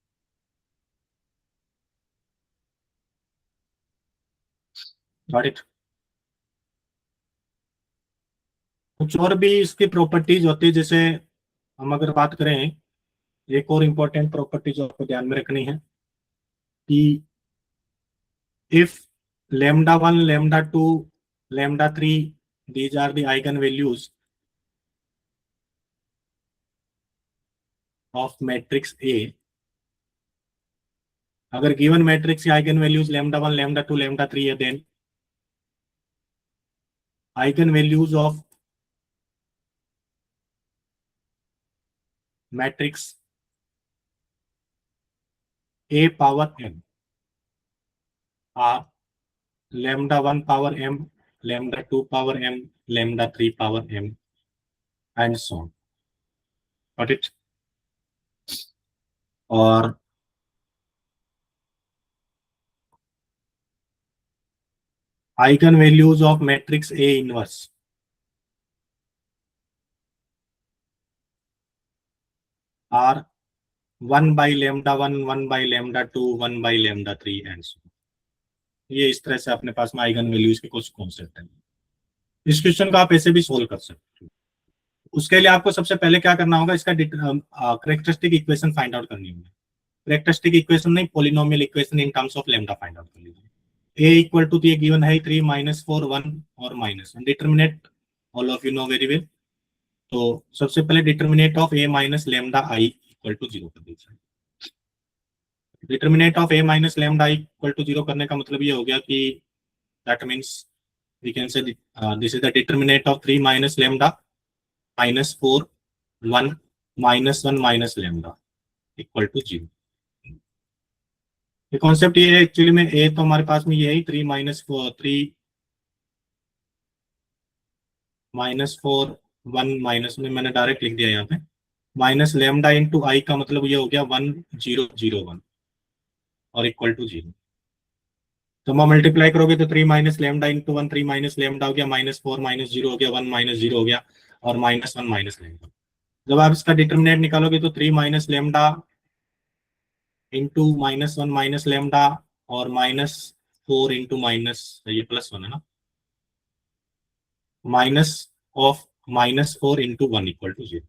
Got it. कुछ और भी इसकी प्रॉपर्टीज होती है, जैसे हम अगर बात करें, एक और इंपॉर्टेंट प्रॉपर्टी जो आपको ध्यान में रखनी है कि if lambda 1, lambda 2, lambda 3, these are the eigenvalues of matrix A, अगर गिवन मैट्रिक्स की eigen values lambda 1, lambda 2, lambda 3 है, then eigen values of matrix A power m are lambda 1 power m, lambda 2 power m, lambda 3 power m and so on. Got it? और eigen values of matrix A inverse are 1 by lambda 1, 1 by lambda 2, 1 by lambda 3 and so. ये इस तरह से अपने पास में eigen values के कुछ concept है। इस क्वेश्चन को आप ऐसे भी सोल्व कर सकते हो। उसके लिए आपको सबसे पहले क्या करना होगा, इसका कैरेक्टरिस्टिक इक्वेशन फाइंड आउट करनी होगी। कैरेक्टरिस्टिक इक्वेशन नहीं, polynomial equation in terms of lambda find out कर लीजिए। ए इक्वल टू ये गिवन है 3 -4 1 और -1, determinant all of you know very well. तो सबसे पहले determinant of A minus lambda I equal to 0 कर दीजिए। Determinant of A minus lambda I equal to 0 करने का मतलब ये हो गया कि दैट मींस वी कैन से this is the determinant of 3 minus lambda -4 1 -1 minus lambda equal to 0। ये कॉन्सेप्ट ये है एक्चुअली में, ए तो हमारे पास में ये है 3 -4 1 माइनस में मैंने डायरेक्ट लिख दिया यहाँ पे, माइनस लैम्डा इंटू आई का मतलब ये हो गया 1 0 0 1 और इक्वल टू 0। तो मैं मल्टीप्लाई करोगे तो 3 minus lambda into 1, 3 minus lambda हो गया, -4 -0 हो गया, 1 -0 हो गया और -1 माइनस लैम्डा। जब आप इसका डिटरमिनेंट निकालोगे तो 3 minus lambda into -1 minus lambda और -4 इंटू माइनस, ये +1 है ना, minus of -4 into 1 equal to 0।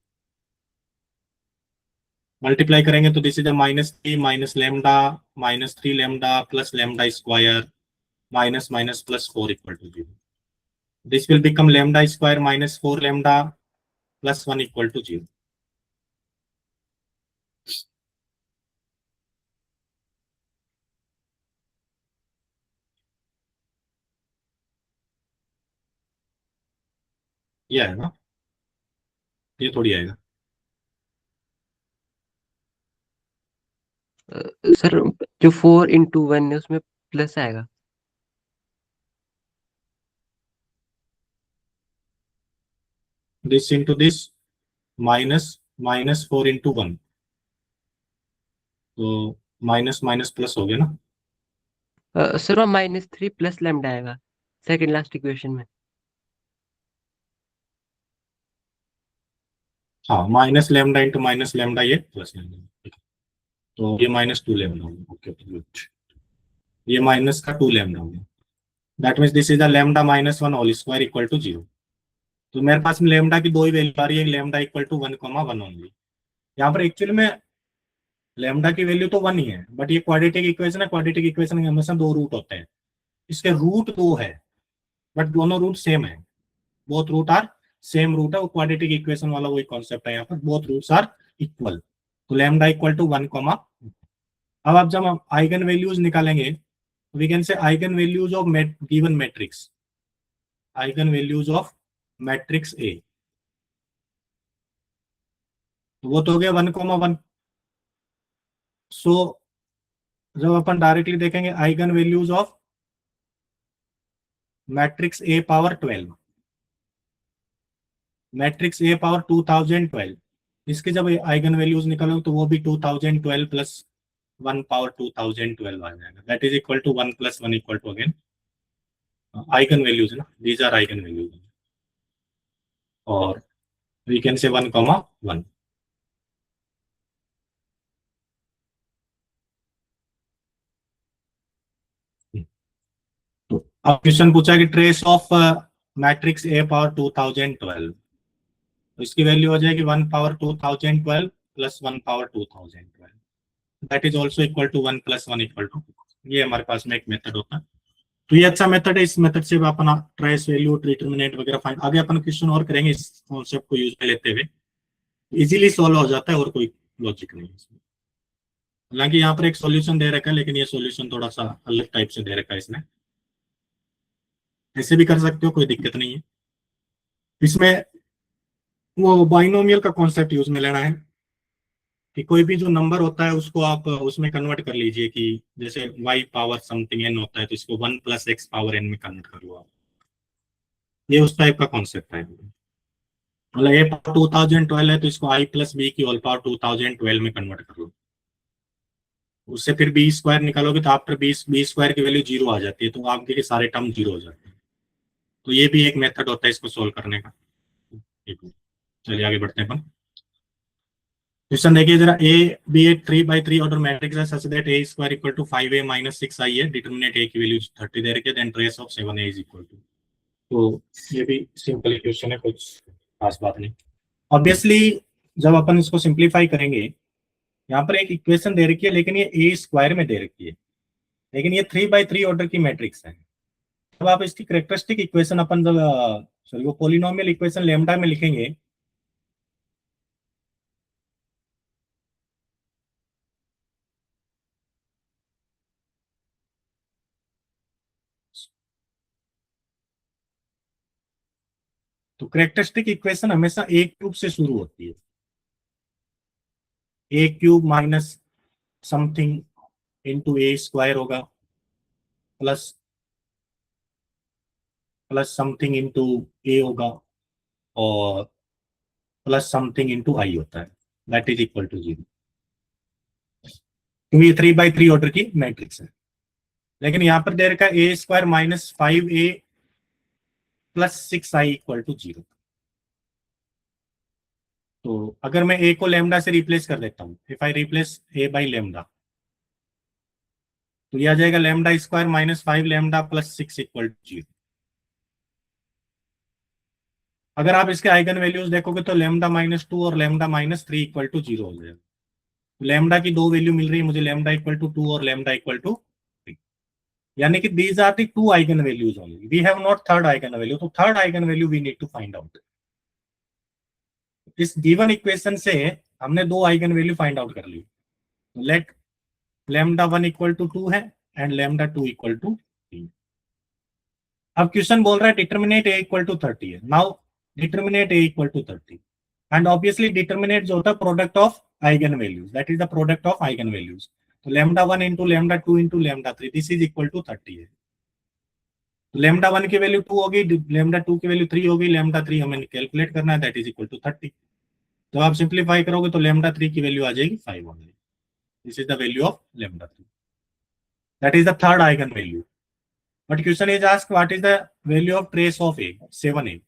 Multiply करेंगे तो this is -3 minus lambda -3 lambda plus lambda square minus minus plus 4 equal to 0। This will become lambda square -4 lambda plus 1 equal to 0। ये आएगा, ये थोड़ी आएगा। सर जो 4 into 1 है उसमें प्लस आएगा। This into this minus minus 4 into 1, तो माइनस माइनस प्लस हो गया ना। सर वो -3 प्लस लैम्डा आएगा सेकंड लास्ट इक्वेशन में। हाँ, minus lambda into minus lambda, ये प्लस लेमडा, तो ये -2 लेमडा होगा। ओके गुड, ये माइनस का 2 लेमडा होगा। That means this is the lambda -1 whole square equal to 0। तो मेरे पास में लेमडा की दो ही वैल्यू आ रही है, लेमडा इक्वल टू 1,1 ओनली। यहाँ पर एक्चुअली में लेमडा की वैल्यू तो 1 ही है, बट ये क्वाड्रेटिक इक्वेशन है, क्वाड्रेटिक इक्वेशन में हमेशा दो रूट होते हैं। इसके रूट दो है, बट दोनों रूट सेम है, both root are same root है। वो क्वाड्रेटिक इक्वेशन वाला वही कॉन्सेप्ट है यहाँ पर, बोथ रूट्स आर इक्वल। तो लेमडा इक्वल टू 1, अब आप जब हम आइगन वैल्यूज निकालेंगे, we can say eigen values of given matrix, eigen values of matrix A, तो वो तो हो गया 1,1। सो जब अपन डायरेक्टली देखेंगे eigen values of matrix A power 12, matrix A power 2012, इसके जब आइगन वैल्यूज निकालोगे तो वो भी 2012 प्लस 1 पावर 2012 आ जाएगा। That is equal to 1 + 1 equal to again eigen values ना, दीज आर आइगन वैल्यूज। और वी कैन से 1,1। तो अब क्वेश्चन पूछा कि trace of matrix A power 2012, तो इसकी वैल्यू हो जाएगी 1 power 2012 plus 1 power 2012, that is also equal to 1 + 1 equal to. ये हमारे पास में एक मेथड होता है, तो ये अच्छा मेथड है। इस मेथड से अपन ट्रेस वैल्यू, डिटरमिनेंट वगैरह फाइंड, आगे अपन क्वेश्चन और करेंगे इस कॉन्सेप्ट को यूज में लेते हुए, इजीली सॉल्व हो जाता है और कोई लॉजिक नहीं है इसमें। हालांकि यहाँ पर एक सॉल्यूशन दे रखा है, लेकिन ये सॉल्यूशन थोड़ा सा अलग टाइप से दे रखा है इसने, ऐसे भी कर सकते हो, कोई दिक्कत नहीं है। इसमें वो बाइनोमियल का कॉन्सेप्ट यूज में लेना है कि कोई भी जो नंबर होता है उसको आप उसमें कन्वर्ट कर लीजिए, कि जैसे y पावर समथिंग n होता है तो इसको 1 + x पावर n में कन्वर्ट कर लो आप। ये उस टाइप का कॉन्सेप्ट है। मतलब a पावर 2012 है तो इसको i + b की होल पावर 2012 में कन्वर्ट कर लो। उससे फिर बी स्क्वायर निकालोगे तो आफ्टर बी स्क्वायर की वैल्यू 0 आ जाती है, तो आपके सारे टर्म 0 हो जाते हैं। तो ये भी एक मेथड होता है इसको सोल्व करने का। ठीक है, चलिए आगे बढ़ते हैं अपन। क्वेश्चन देखिए जरा, A be a 3/3 order matrix है such that A square equal to 5a - 6i है, डिटरमिनेट ए की वैल्यू 30 दे रखी है, then trace of 7a is equal to. तो ये भी सिंपल क्वेश्चन है, कुछ खास बात नहीं। ऑब्वियसली जब अपन इसको सिंप्लीफाई करेंगे, यहाँ पर एक इक्वेशन दे रखी है लेकिन ये ए स्क्वायर में दे रखी है, लेकिन ये 3/3 ऑर्डर की मैट्रिक्स है। अब आप इसकी करेक्टरिस्टिक इक्वेशन अपन जब सॉरी वो पोलिनोमियल इक्वेशन लेमडा में लिखेंगे, तो करेक्टरिस्टिक इक्वेशन हमेशा ए क्यूब से शुरू होती है। ए क्यूब माइनस समथिंग इंटू ए स्क्वायर होगा, प्लस प्लस समथिंग इंटू ए होगा, और प्लस समथिंग इंटू आई होता है, दैट इज इक्वल टू 0। क्योंकि ये 3/3 ऑर्डर की मैट्रिक्स है। लेकिन यहाँ पर दे रखा है ए square -5a + 6i equal to 0। तो अगर मैं ए को लेमडा से रिप्लेस कर देता हूँ, if I replace A by lambda, तो यह आ जाएगा lambda square -5 lambda + 6 equal to 0। अगर आप इसके आइगन वैल्यूज देखोगे तो लेमडा -2 और लेमडा -3 इक्वल टू 0 हो जाएगा। लेमडा की दो वैल्यू मिल रही है मुझे, लेमडा इक्वल टू 2 और लेमडा इक्वल टू 3, यानी कि these are the two eigen values only, we have not third eigen value. तो third eigen value we need to find out. इस गिवन इक्वेशन से हमने दो आइगन वैल्यू फाइंड आउट कर ली। लेट लेमडा 1 इक्वल टू 2 है and lambda 2 equal to 3। अब question बोल रहा है डिटरमिनेट ए इक्वल टू 30 है। Now determinant A equal to 30 and obviously determinant जो होता है product of eigen values, that is the product of eigen values. तो λ1 into λ2 into λ3 this is equal to 30 है। तो λ1 की वैल्यू 2 होगी, λ2 की वैल्यू 3 होगी, λ3 हमें कैलकुलेट करना है, दैट इज इक्वल टू 30। तो आप सिंप्लीफाई करोगे तो λ3 की वैल्यू आ जाएगी 5 only. This is the value of λ3, that is the third eigen value. But question is asked what is the value of trace of A, 7a।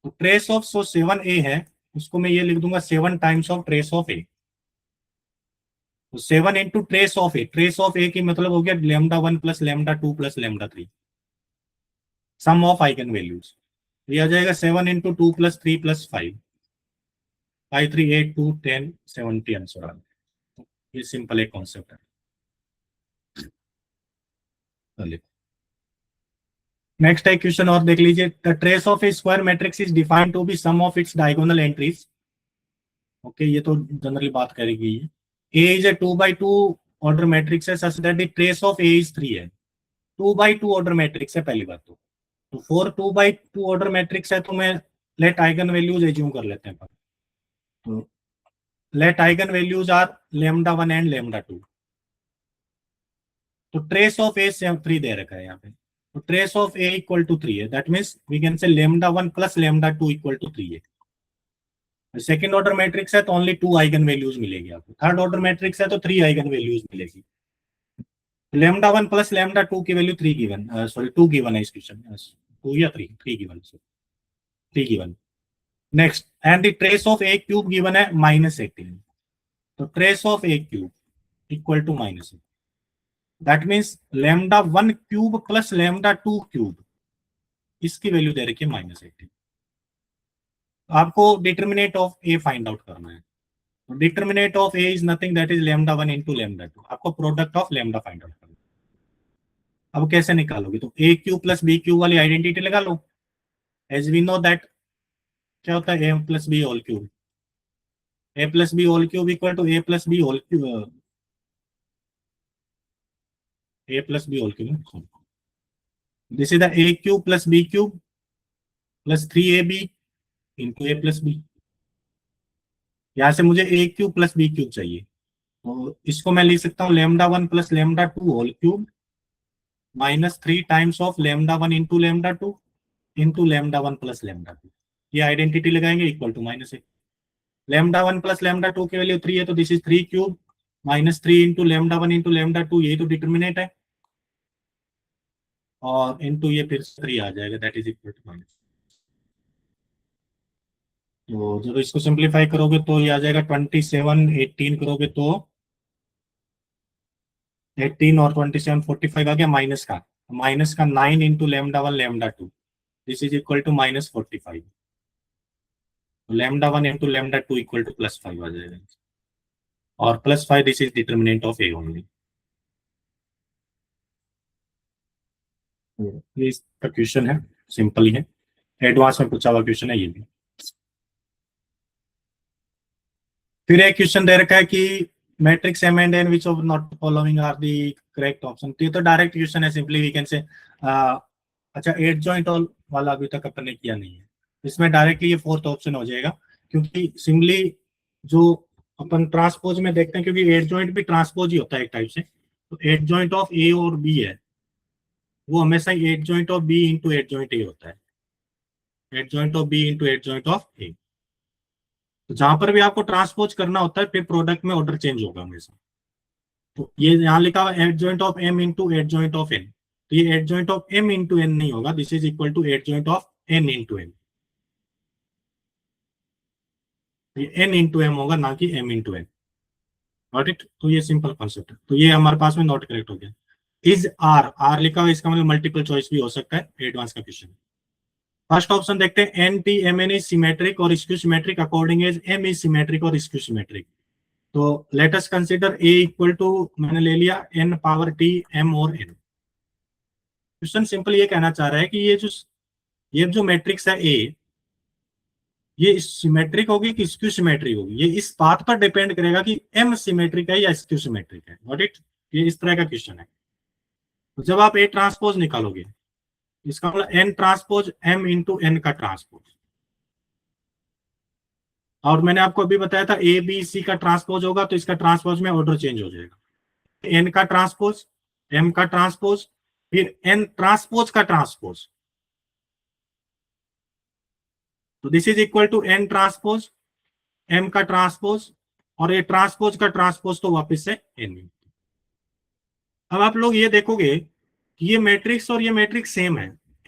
तो trace of so 7a है, उसको मैं ये लिख दूंगा 7 times of trace of A. तो 7 into trace of A, trace of A की मतलब हो गया λ1 plus λ2 plus λ3, sum of eigen values. ये आ जाएगा 7 इंटू 2 प्लस 3 प्लस 5, 5 3 8 2 10 70 आंसर आ गया। ये सिंपल एक कॉन्सेप्ट है। चलिए नेक्स्ट एक क्वेश्चन और देख लीजिए। The trace of A square matrix is defined to be sum of its diagonal entries. Okay, ये तो जनरली बात करेगी। A is a 2x2 order matrix है such that the trace of A is 3 है। 2x2 order matrix है पहली बात तो 4 2x2 ऑर्डर मैट्रिक्स है तो मैं लेट आइगन वैल्यूज एज्यूम कर लेते हैं। तो let eigen values are λ1 and λ2। तो ट्रेस ऑफ ए 3 दे रखा है यहाँ पे, तो trace of A equal to 3 है, दैट मींस वी कैन से λ1 प्लस λ2 इक्वल टू 3 है। सेकंड ऑर्डर मैट्रिक्स है तो ओनली 2 आइगन वैल्यूज मिलेगी आपको, थर्ड ऑर्डर मैट्रिक्स है तो 3 आइगन वैल्यूज मिलेगी। λ1 प्लस λ2 की वैल्यू 3 गिवन, सॉरी 2 गिवन है इस क्वेश्चन में, 2 या 3 given, 3 given. Next and the trace of A cube given है -18। तो trace of A cube equal to -18, that means λ1 cube plus λ2 cube, इसकी वैल्यू दे रखी है -18। आपको determinant of A find out करना है। तो determinant of A is nothing that is λ1 into λ2। आपको product of lambda find out करना है। अब कैसे निकालोगे, तो ए क्यूब प्लस बी क्यूब वाली आइडेंटिटी लगा लो। एज वी नो दैट क्या होता है, A plus B whole cube, A plus B whole cube equal to A plus B whole cube, A plus B whole cube. This is the A cube plus B cube plus 3ab into A plus B. यहां से मुझे A cube plus B cube चाहिए, तो इसको मैं लिख सकता हूँ λ1 plus λ2 whole cube -3 times of λ1 into λ2 into λ1 plus λ2। ये आइडेंटिटी लगाएंगे इक्वल टू -1। λ1 प्लस λ2 की वैल्यू 3 है तो this is 3 cube -3 into λ1 into λ2, यही तो डिटर्मिनेट है, और इंटू ये फिर 3 आ जाएगा, दैट इज इक्वल टू -। तो जब इसको सिंप्लीफाई करोगे तो ये आ जाएगा 27, 18 करोगे तो 18 और 27 45 आ गया, माइनस का 9 into λ1 λ2, this is equal to -45। λ1 into λ2 equal to +5 आ जाएगा, और +5 this is determinant of A only. ये इसका क्वेश्चन है, सिंपल ही है, एडवांस में पूछा हुआ क्वेश्चन है ये भी। फिर एक क्वेश्चन दे रखा है कि matrix M and N which of not following are the correct option. तो ये तो डायरेक्ट क्वेश्चन है, सिंपली वी कैन से अच्छा 8 जॉइंट ऑल वाला अभी तक अपन ने किया नहीं है, इसमें डायरेक्टली ये 4th ऑप्शन हो जाएगा, क्योंकि सिंपली जो अपन ट्रांसपोज में देखते हैं, क्योंकि 8 जॉइंट भी ट्रांसपोज ही होता है एक टाइप से, तो 8 जॉइंट ऑफ ए और बी है वो हमेशा 8 joint of B into 8 joint A होता है, 8 joint of B into 8 joint of A. तो जहां पर भी आपको ट्रांसपोज करना होता है फिर प्रोडक्ट में ऑर्डर चेंज होगा हमेशा। तो ये यहाँ लिखा हुआ 8 joint of M into 8 joint of N, तो ये 8 joint of M into N नहीं होगा, this is equal to 8 joint of N into M. ये एन इंटू एम होगा, ना कि M into N. Got it. तो ये सिंपल कॉन्सेप्ट है, तो ये हमारे पास में नॉट करेक्ट हो गया। इज आर लिखा हुआ, इसका मतलब मल्टीपल चॉइस भी हो सकता है, एडवांस का क्वेश्चन। फर्स्ट ऑप्शन देखते हैं, N T M N is symmetric और skew symmetric according as M is symmetric और स्क्यू सिमेट्रिक। तो let us consider A equal to, मैंने ले लिया एन पावर टी एम और एन। क्वेश्चन सिंपल ये कहना चाह रहा है कि ये जो मैट्रिक्स है ए, ये सिमेट्रिक होगी कि स्क्यू सिमेट्रिक होगी, ये इस बात पर डिपेंड करेगा कि एम सिमेट्रिक है या स्क्यू सिमेट्रिक है। Got it. ये इस तरह का क्वेश्चन है। तो जब आप ए ट्रांसपोज निकालोगे, इसका मतलब N transpose M into N का ट्रांसपोज, और मैंने आपको अभी बताया था ए बी सी का ट्रांसपोज होगा तो इसका ट्रांसपोज में ऑर्डर चेंज हो जाएगा। एन का ट्रांसपोज, एम का ट्रांसपोज, फिर एन ट्रांसपोज का ट्रांसपोज, तो this is equal to N transpose, M का ट्रांसपोज, और ये ट्रांसपोज का ट्रांसपोज तो वापस से एन। अब आप लोग ये देखोगे कि ये मैट्रिक्स और ये मैट्रिक्स सेम है,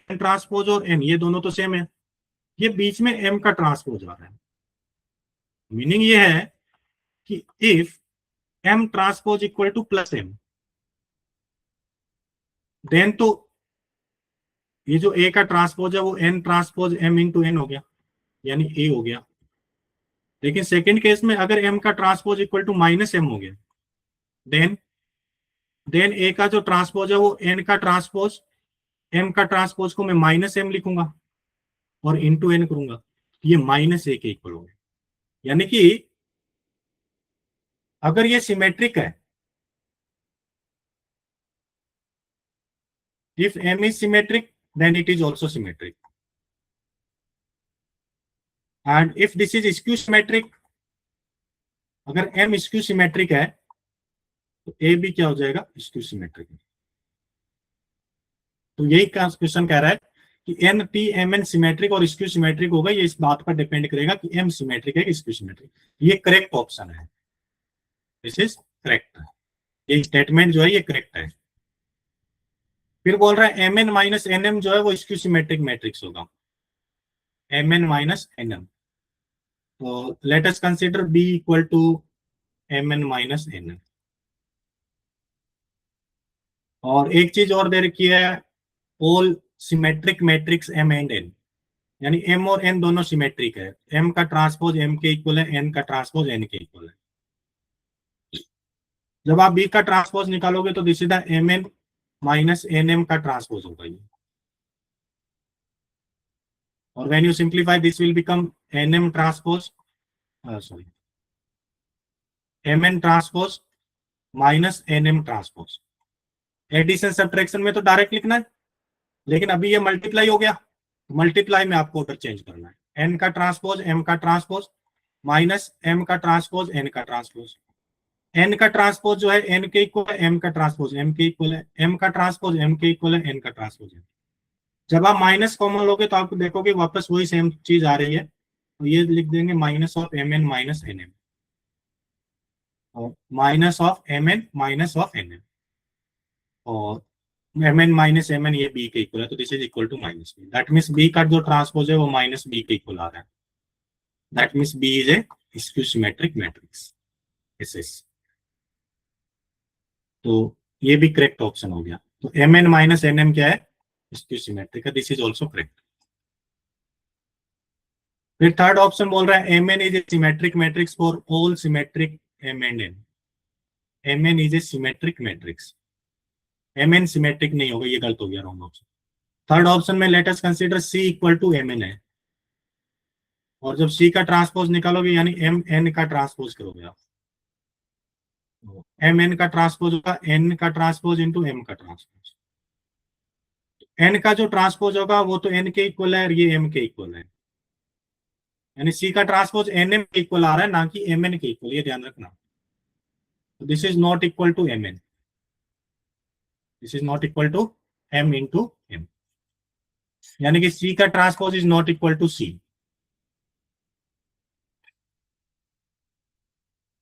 एन ट्रांसपोज और एन ये दोनों तो सेम है, ये बीच में एम का ट्रांसपोज आ रहा है। मीनिंग ये है कि if M transpose equal to plus M, then तो ये जो ए का ट्रांसपोज है वो N transpose M into N हो गया, यानी ए हो गया। लेकिन सेकंड केस में अगर एम का transpose equal to minus M हो गया, देन ए का जो ट्रांसपोज है वो एन का ट्रांसपोज, एम का ट्रांसपोज को मैं माइनस एम लिखूंगा और इंटू एन करूंगा, ये माइनस ए के इक्वल हो गया। यानी कि अगर ये सिमेट्रिक है, if M is symmetric then it is also symmetric, and if this is skew symmetric, अगर एम स्क्यू सिमेट्रिक है तो ए भी क्या हो जाएगा, स्क्यू सिमेट्रिक। तो यही क्वेश्चन कह रहा है कि N T M N symmetric और स्क्यू सिमेट्रिक होगा, ये इस बात पर डिपेंड करेगा कि एम सिमेट्रिक है कि स्क्यू सिमेट्रिक। ये करेक्ट ऑप्शन है, दिस इज करेक्ट, ये स्टेटमेंट जो है ये करेक्ट है। फिर बोल रहा है M N minus N M जो है वो स्क्यू सिमेट्रिक मैट्रिक्स होगा, M N minus N M. तो let us consider B equal to M N minus N M. और एक चीज और दे रखी है, all symmetric matrix M and N, यानी एम और एन दोनों सिमेट्रिक है, एम का ट्रांसपोज एम के इक्वल है, एन का ट्रांसपोज एन के इक्वल है। जब आप बी का ट्रांसपोज निकालोगे तो this is the M N minus N M का ट्रांसपोज होगा ये, और when you simplify this will become N M transpose, sorry M N transpose minus N M transpose. Addition subtraction में तो डायरेक्ट लिखना है, लेकिन अभी ये मल्टीप्लाई हो गया, मल्टीप्लाई में आपको ऑर्डर चेंज करना है, एन का ट्रांसपोज एम का ट्रांसपोज माइनस एम का ट्रांसपोज एन का ट्रांसपोज। एन का ट्रांसपोज जो है एन के इक्वल है, एम का ट्रांसपोज एम के इक्वल है, एम का ट्रांसपोज एम के इक्वल है, एन का ट्रांसपोज एम। जब आप माइनस कॉमन लोगे तो आपको देखोगे वापस वही सेम चीज आ रही है, तो ये लिख देंगे minus of M N minus N M, और minus of M N minus of N M, और M N minus M N ये बी के इक्वल है, तो this is equal to minus B. That means B का जो ट्रांसपोज है वो माइनस बी के इक्वल आ रहा है, that means B is a skew symmetric matrix, S S. तो ये भी करेक्ट ऑप्शन हो गया। तो M N minus N M क्या है, स्क्यू सिमेट्रिक है, दिस इज ऑल्सो करेक्ट। फिर थर्ड ऑप्शन बोल रहा है M N is a symmetric matrix for all symmetric M and N, M N is a symmetric matrix, M N symmetric नहीं होगा, ये गलत हो गया, रॉन्ग ऑप्शन। थर्ड ऑप्शन में let us consider C equal to M N है, और जब सी का ट्रांसपोज निकालोगे यानी एम एन का ट्रांसपोज करोगे आप, एम एन का ट्रांसपोज होगा एन का ट्रांसपोज इंटू एम का ट्रांसपोज। एन का जो ट्रांसपोज होगा वो तो एन के इक्वल है और ये एम के इक्वल है, यानी सी का ट्रांसपोज एन एम के इक्वल आ रहा है, ना कि एम एन के इक्वल, ये ध्यान रखना। This is not equal to M N, this is not equal to M into M, यानी कि सी का transpose is not equal to C,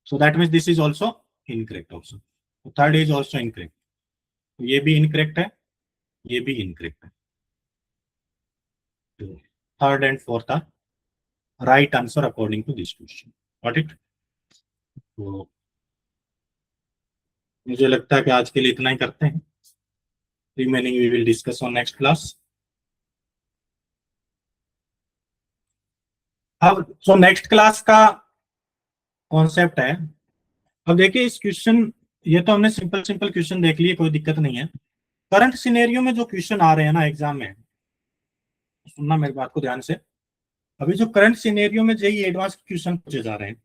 so that means this is also incorrect also, so third is also incorrect, तो ये भी incorrect है, ये भी incorrect है, तो third and fourth are right answer according to this question, got it। तो मुझे लगता है कि आज के लिए इतना ही करते हैं, remaining we will discuss on next class. अब सो नेक्स्ट क्लास का कॉन्सेप्ट है, अब देखिए इस क्वेश्चन, ये तो हमने सिंपल सिंपल क्वेश्चन देख लिए, कोई दिक्कत नहीं है। करंट सिनेरियो में जो क्वेश्चन आ रहे हैं ना एग्जाम में, सुनना मेरी बात को ध्यान से, अभी जो करंट सिनेरियो में जेई एडवांस क्वेश्चन पूछे जा रहे हैं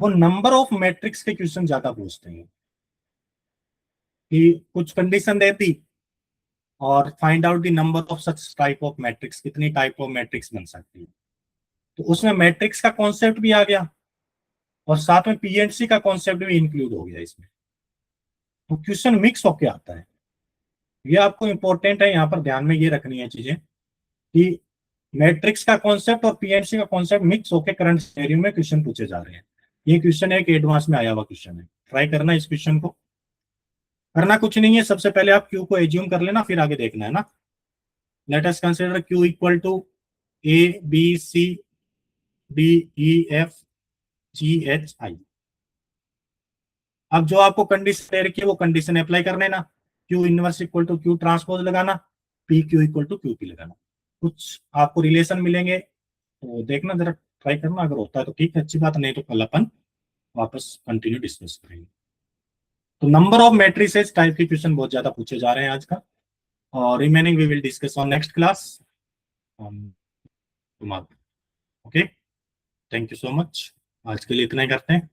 वो नंबर ऑफ मैट्रिक्स के क्वेश्चन ज्यादा पूछते हैं, कि कुछ कंडीशन दे दी और find out the number of such type of matrix, कितनी टाइप ऑफ मैट्रिक्स बन सकती है। तो उसमें मैट्रिक्स का कॉन्सेप्ट भी आ गया और साथ में पीएनसी का कॉन्सेप्ट भी इंक्लूड हो गया इसमें। तो क्वेश्चन मिक्स होके आता है। ये आपको इंपॉर्टेंट है, यहाँ पर ध्यान में ये रखनी है चीजें कि मैट्रिक्स का कॉन्सेप्ट और पीएनसी का कॉन्सेप्ट मिक्स होकर करंट सिनेरियो में क्वेश्चन पूछे जा रहे हैं। ये क्वेश्चन एक एडवांस में आया हुआ क्वेश्चन है, ट्राई करना इस क्वेश्चन को। करना कुछ नहीं है, सबसे पहले आप क्यू को एज्यूम कर लेना, फिर आगे देखना है ना। Let us consider Q equal to A B C D E F G H I. अब जो आपको कंडीशन दे रखी है वो कंडीशन अप्लाई करने ना, Q inverse equal to Q transpose लगाना, P Q equal to Q P लगाना। कुछ आपको रिलेशन मिलेंगे तो देखना जरा, ट्राई करना, अगर होता है तो ठीक है, अच्छी बात, नहीं तो कल अपन वापस कंटिन्यू डिस्कस करेंगे। तो नंबर ऑफ मैट्रिसेस टाइप के क्वेश्चन बहुत ज्यादा पूछे जा रहे हैं आज का, और remaining we will discuss on next class tomorrow. Okay, thank you so much, आज के लिए इतना ही करते हैं।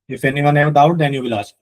If anyone have doubt, then you will ask.